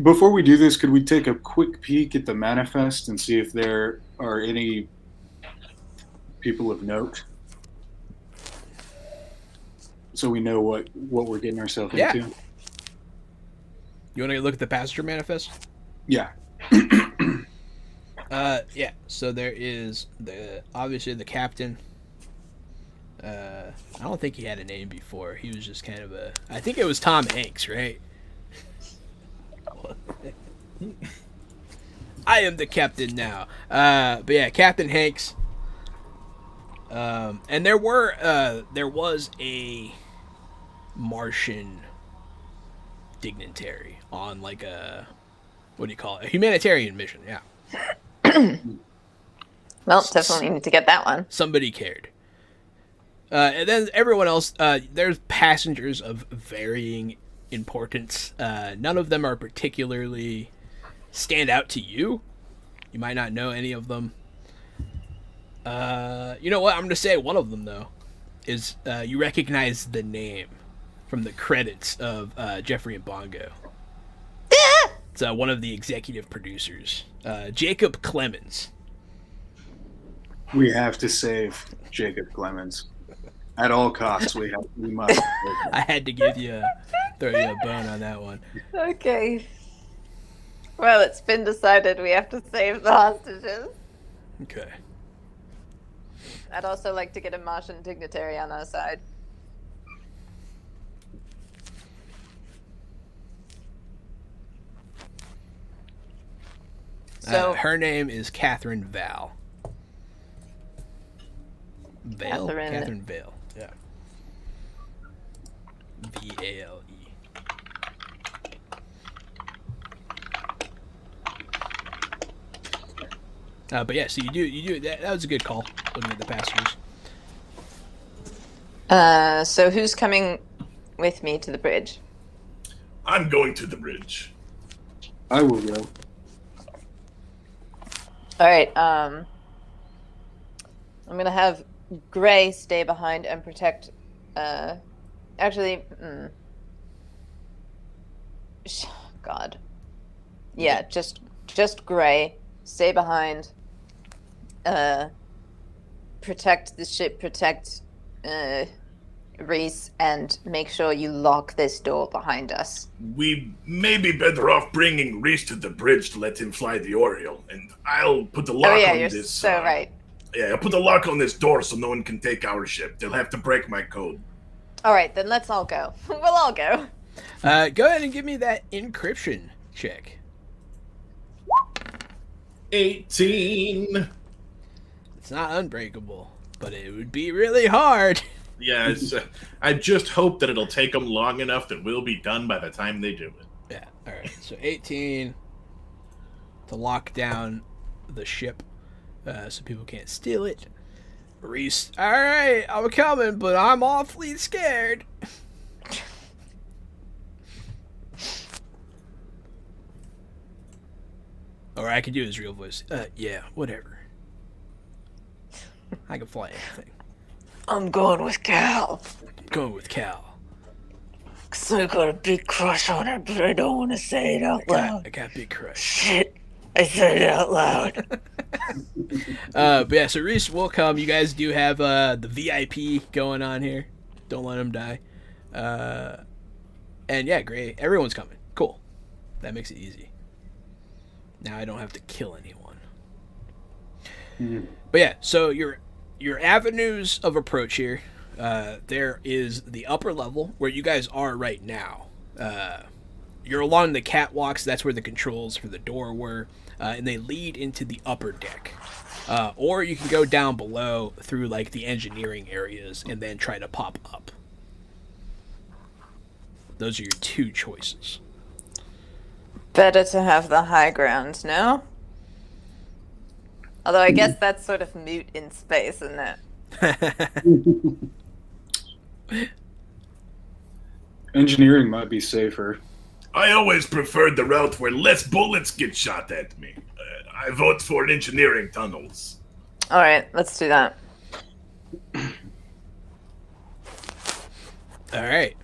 Before we do this, could we take a quick peek at the manifest and see if there are any people of note, so we know what we're getting ourselves into? You want to look at the passenger manifest? Yeah. Yeah. So there is obviously the captain. I don't think he had a name before. He was just kind of I think it was Tom Hanks, right? I am the captain now. But yeah, Captain Hanks. And there was a Martian dignitary on like a, what do you call it? A humanitarian mission, yeah. Well, definitely need to get that one. Somebody cared. And then everyone else, there's passengers of varying importance. None of them are particularly stand out to you. You might not know any of them. You know what? I'm going to say one of them, though, is you recognize the name from the credits of Jeffrey and Bongo. It's one of the executive producers, Jacob Clemens. We have to save Jacob Clemens. At all costs, we must. I had to throw you a bone on that one. Okay. Well, it's been decided we have to save the hostages. Okay. I'd also like to get a Martian dignitary on our side. So her name is Catherine Val. Vale? Catherine Vale. Yeah. V-A-L-E. But yeah, so you do that was a good call, looking at the passengers. So who's coming with me to the bridge? I'm going to the bridge. I will go. All right. I'm gonna have Gray stay behind and protect. God. Yeah, just Gray stay behind. Protect the ship. Protect Reese, and make sure you lock this door behind us. We may be better off bringing Reese to the bridge to let him fly the Oriole, and I'll put the lock Oh yeah, on you're this. so right. Yeah, I'll put the lock on this door so no one can take our ship. They'll have to break my code. All right, then let's all go. We'll all go. Go ahead and give me that encryption check. 18. It's not unbreakable, but it would be really hard. Yeah, I just hope that it'll take them long enough that we'll be done by the time they do it. Yeah, alright. So 18 to lock down the ship so people can't steal it. Reese, alright, I'm coming, but I'm awfully scared. Or I could do his real voice. Yeah, whatever. I can fly anything. I'm going with Cal. I'm going with Cal. Cause I got a big crush on her, but I don't want to say it out loud. I got big crush. Shit, I said it out loud. But yeah, so Reese will come. You guys do have the VIP going on here. Don't let him die. And yeah, great. Everyone's coming. Cool. That makes it easy. Now I don't have to kill anyone. Mm. But yeah, so your avenues of approach here. There is the upper level where you guys are right now. You're along the catwalks. That's where the controls for the door were, and they lead into the upper deck. Or you can go down below through like the engineering areas and then try to pop up. Those are your two choices. Better to have the high ground, no? Although I guess that's sort of moot in space, isn't it? Engineering might be safer. I always preferred the route where less bullets get shot at me. I vote for engineering tunnels. All right, let's do that. All right,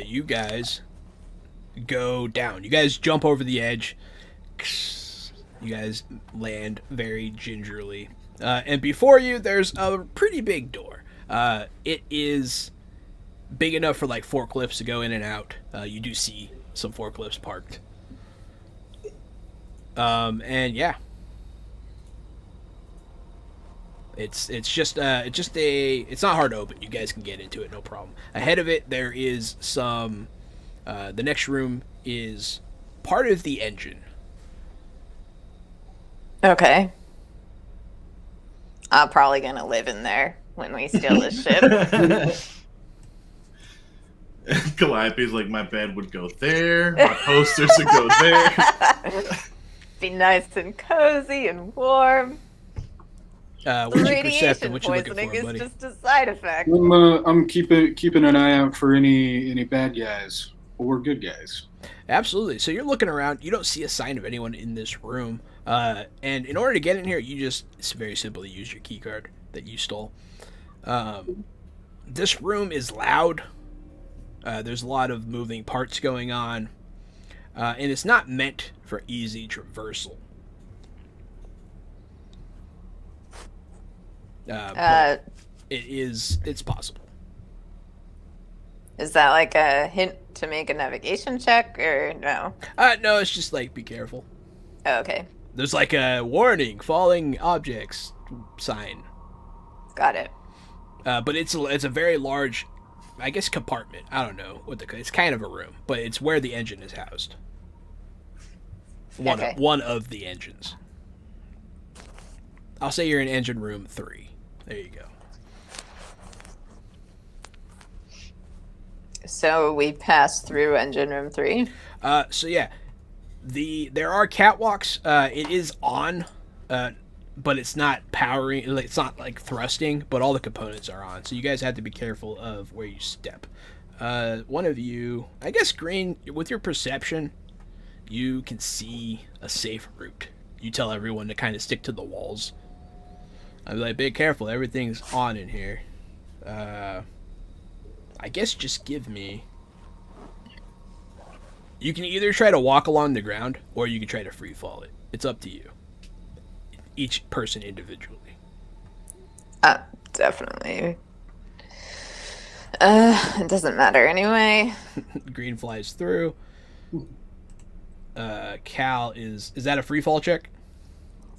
you guys go down. You guys jump over the edge. You guys land very gingerly. And before you, there's a pretty big door. It is big enough for like forklifts to go in and out. You do see some forklifts parked. And yeah. It's not hard to open. You guys can get into it, no problem. Ahead of it, there is some. The next room is part of the engine. Okay. I'm probably gonna live in there when we steal this ship. Calliope's like, my bed would go there, my posters would go there. Be nice and cozy and warm. What's your perception? Radiation What you looking poisoning for, is buddy? just a side effect. I'm keeping an eye out for any bad guys or good guys. Absolutely. So you're looking around. You don't see a sign of anyone in this room. And in order to get in here, it's very simple. You use your key card that you stole. This room is loud. There's a lot of moving parts going on. And it's not meant for easy traversal. But it's possible. Is that like a hint to make a navigation check, or no? No, it's just like, be careful. Oh, okay, There's like a warning, falling objects sign. got it. But it's a very large, I guess, compartment. I don't know it's kind of a room, but it's where the engine is housed. One of the engines. I'll say you're in engine room 3. There you go. So we passed through engine room 3. So yeah, there are catwalks. It is on, but it's not powering. It's not like thrusting, but all the components are on. So you guys have to be careful of where you step. One of you, I guess, Green, with your perception, you can see a safe route. You tell everyone to kind of stick to the walls. I'd be like, be careful, everything's on in here. I guess just give me... You can either try to walk along the ground, or you can try to free fall it. It's up to you. Each person individually. Definitely. It doesn't matter anyway. Green flies through. Cal is that a free fall check?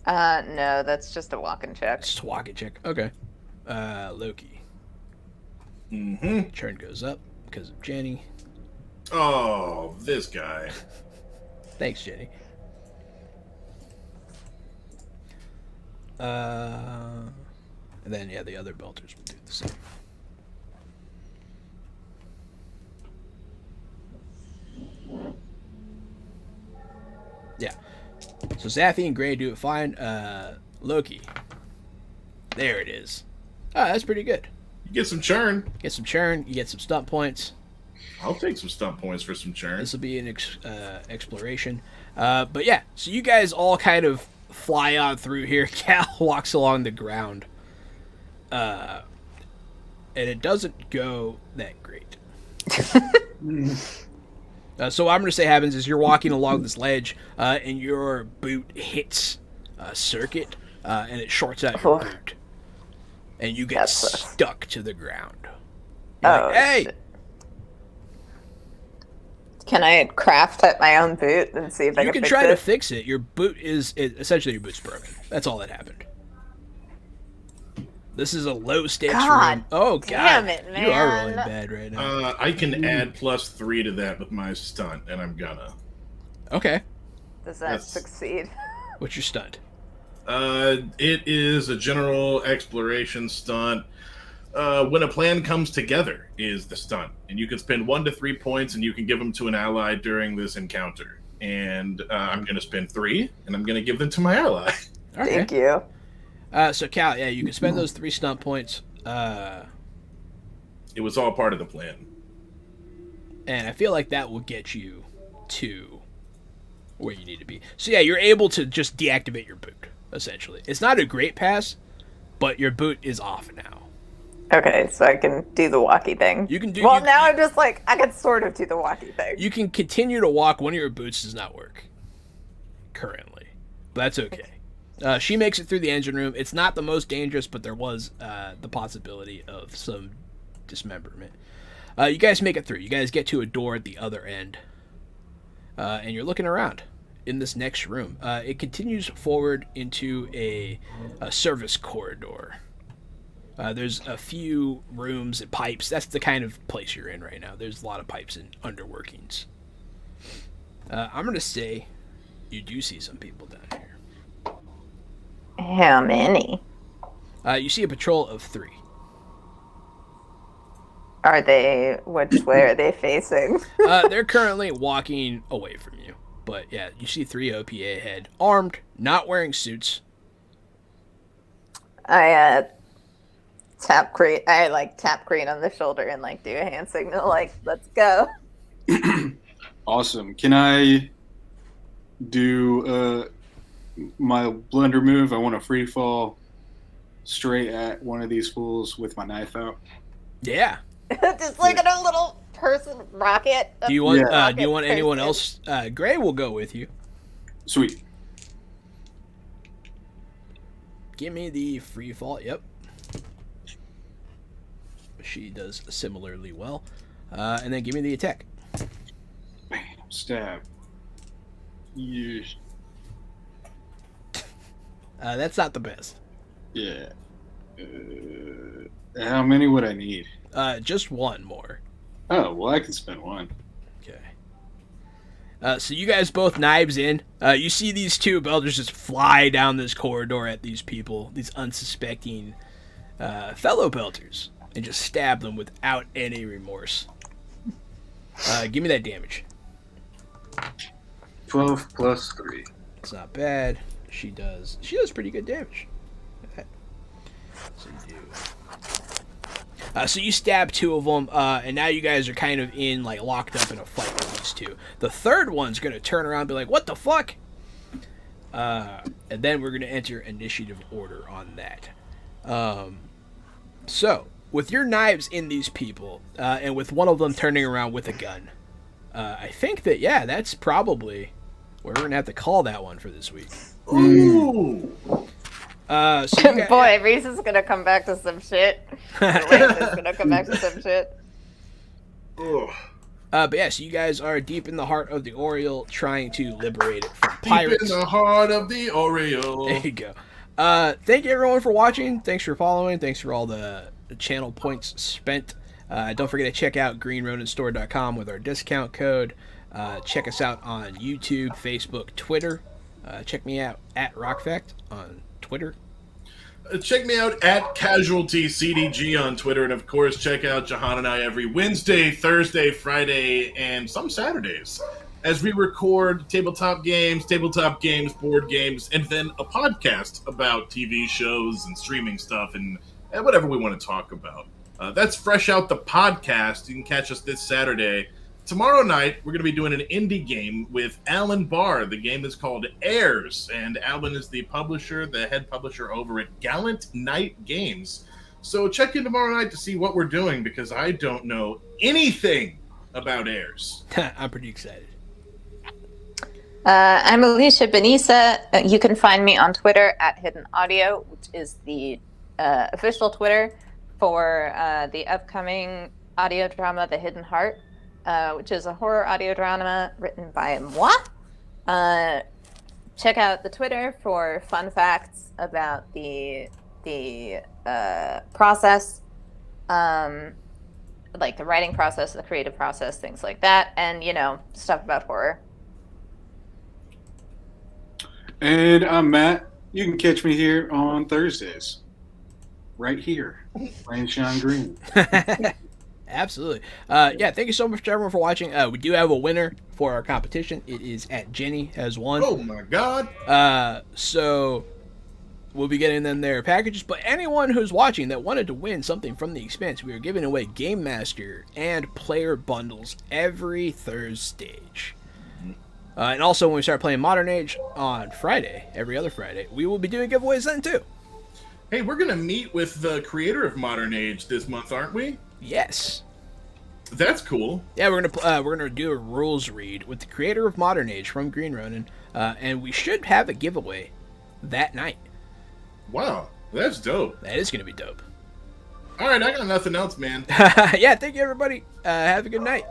No, that's just a walk-in check. Just a walk-in check. Okay. Loki. Mm-hmm. Turn goes up because of Jenny. Oh, this guy. Thanks, Jenny. And then the other belters will do the same. Yeah. So Zaffy and Gray do it fine. Loki. There it is. Oh, that's pretty good. You get some churn. Get some churn. You get some stunt points. I'll take some stump points for some churn. This will be an exploration. But yeah, so you guys all kind of fly on through here. Cal walks along the ground. And it doesn't go that great. So what I'm going to say happens is you're walking along this ledge, and your boot hits a circuit, and it shorts out your boot. And you get stuck to the ground. You're like, hey! Shit. Can I craft at my own boot and see if I can You can fix try it? to fix it. Your boot essentially your boot's broken. That's all that happened. This is a low stakes room. Oh god, damn it, man. You are rolling bad right now. I can add +3 to that with my stunt, and I'm gonna. Okay, Does that succeed? what's your stunt? It is a general exploration stunt. When a plan comes together is the stunt, and you can spend 1 to 3 points, and you can give them to an ally during this encounter. And I'm gonna spend 3, and I'm gonna give them to my ally. Okay. Thank you. So Cal, yeah, you can spend those 3 stunt points. It was all part of the plan. And I feel like that will get you to where you need to be. So yeah, you're able to just deactivate your boot. Essentially, it's not a great pass, but your boot is off now. Okay, so I can do the walkie thing. You can do. Well, now I'm just like, I can sort of do the walkie thing. You can continue to walk. One of your boots does not work currently, but that's okay. She makes it through the engine room. It's not the most dangerous, but there was the possibility of some dismemberment. You guys make it through. You guys get to a door at the other end, and you're looking around in this next room. It continues forward into a service corridor. There's a few rooms and pipes. That's the kind of place you're in right now. There's a lot of pipes and underworkings. I'm going to say you do see some people down here. How many? You see a patrol of 3. Are they, which way are they facing? They're currently walking away from you. But yeah, you see 3 OPA ahead. Armed, not wearing suits. I tap Crane on the shoulder and like do a hand signal like, let's go. Awesome. Can I do my blender move? I want to free fall straight at one of these fools with my knife out. Yeah. Just like in a little person rocket. Do you want rocket do you want anyone person. else? Gray will go with you. Sweet. Give me the free fall. Yep. She does similarly well. And then give me the attack. Bam. Stab. Yeah. That's not the best. Yeah. How many would I need? Just 1 more. Oh, well, I can spend 1. Okay. So you guys both knives in. You see these 2 Belders just fly down this corridor at these people, these unsuspecting fellow Belters, and just stab them without any remorse. Give me that damage. 12 plus 3. It's not bad. She does pretty good damage. So you do. So you stab 2 of them, and now you guys are kind of locked up in a fight with these 2. The third one's gonna turn around and be like, "What the fuck?" And then we're gonna enter initiative order on that. So with your knives in these people, and with one of them turning around with a gun, I think that that's probably where we're gonna have to call that one for this week. Ooh. So Boy, Reese is gonna come back to some shit. Reese is gonna come back to some shit. Ugh. But yeah, so you guys are deep in the heart of the Oriole, trying to liberate it from Deep pirates. in the heart of the There Oriole. you go. Thank you everyone for watching. Thanks for following. Thanks for all the channel points spent. Don't forget to check out greenroninstore.com with our discount code. Check us out on YouTube, Facebook, Twitter. Check me out at Rockfact on Twitter. Check me out at Casualty CDG on Twitter, and of course, check out Jahan and I every Wednesday, Thursday, Friday, and some Saturdays as we record tabletop games, board games, and then a podcast about TV shows and streaming stuff and whatever we want to talk about. That's Fresh Out the Podcast. You can catch us this Saturday. Tomorrow night, we're going to be doing an indie game with Alan Barr. The game is called Heirs, and Alan is the head publisher over at Gallant Knight Games. So check in tomorrow night to see what we're doing, because I don't know anything about Heirs. I'm pretty excited. I'm Alicia Benissa. You can find me on Twitter at Hidden Audio, which is the official Twitter for the upcoming audio drama, The Hidden Heart, which is a horror audio drama written by moi. Check out the Twitter for fun facts about the process, like the writing process, the creative process, things like that, and stuff about horror. And I'm Matt. You can catch me here on Thursdays. Right here. Playing Sean Green. Absolutely. Yeah, thank you so much to everyone for watching. We do have a winner for our competition. It is at Jenny has won. Oh my god. So we'll be getting them their packages. But anyone who's watching that wanted to win something from the Expanse, we are giving away Game Master and player bundles every Thursday. And also when we start playing Modern Age on Friday, every other Friday, we will be doing giveaways then too. Hey, we're going to meet with the creator of Modern Age this month, aren't we? Yes. That's cool. Yeah, we're gonna do a rules read with the creator of Modern Age from Green Ronin, and we should have a giveaway that night. Wow, that's dope. That is gonna be dope. All right, I got nothing else, man. Yeah, thank you everybody. Have a good night.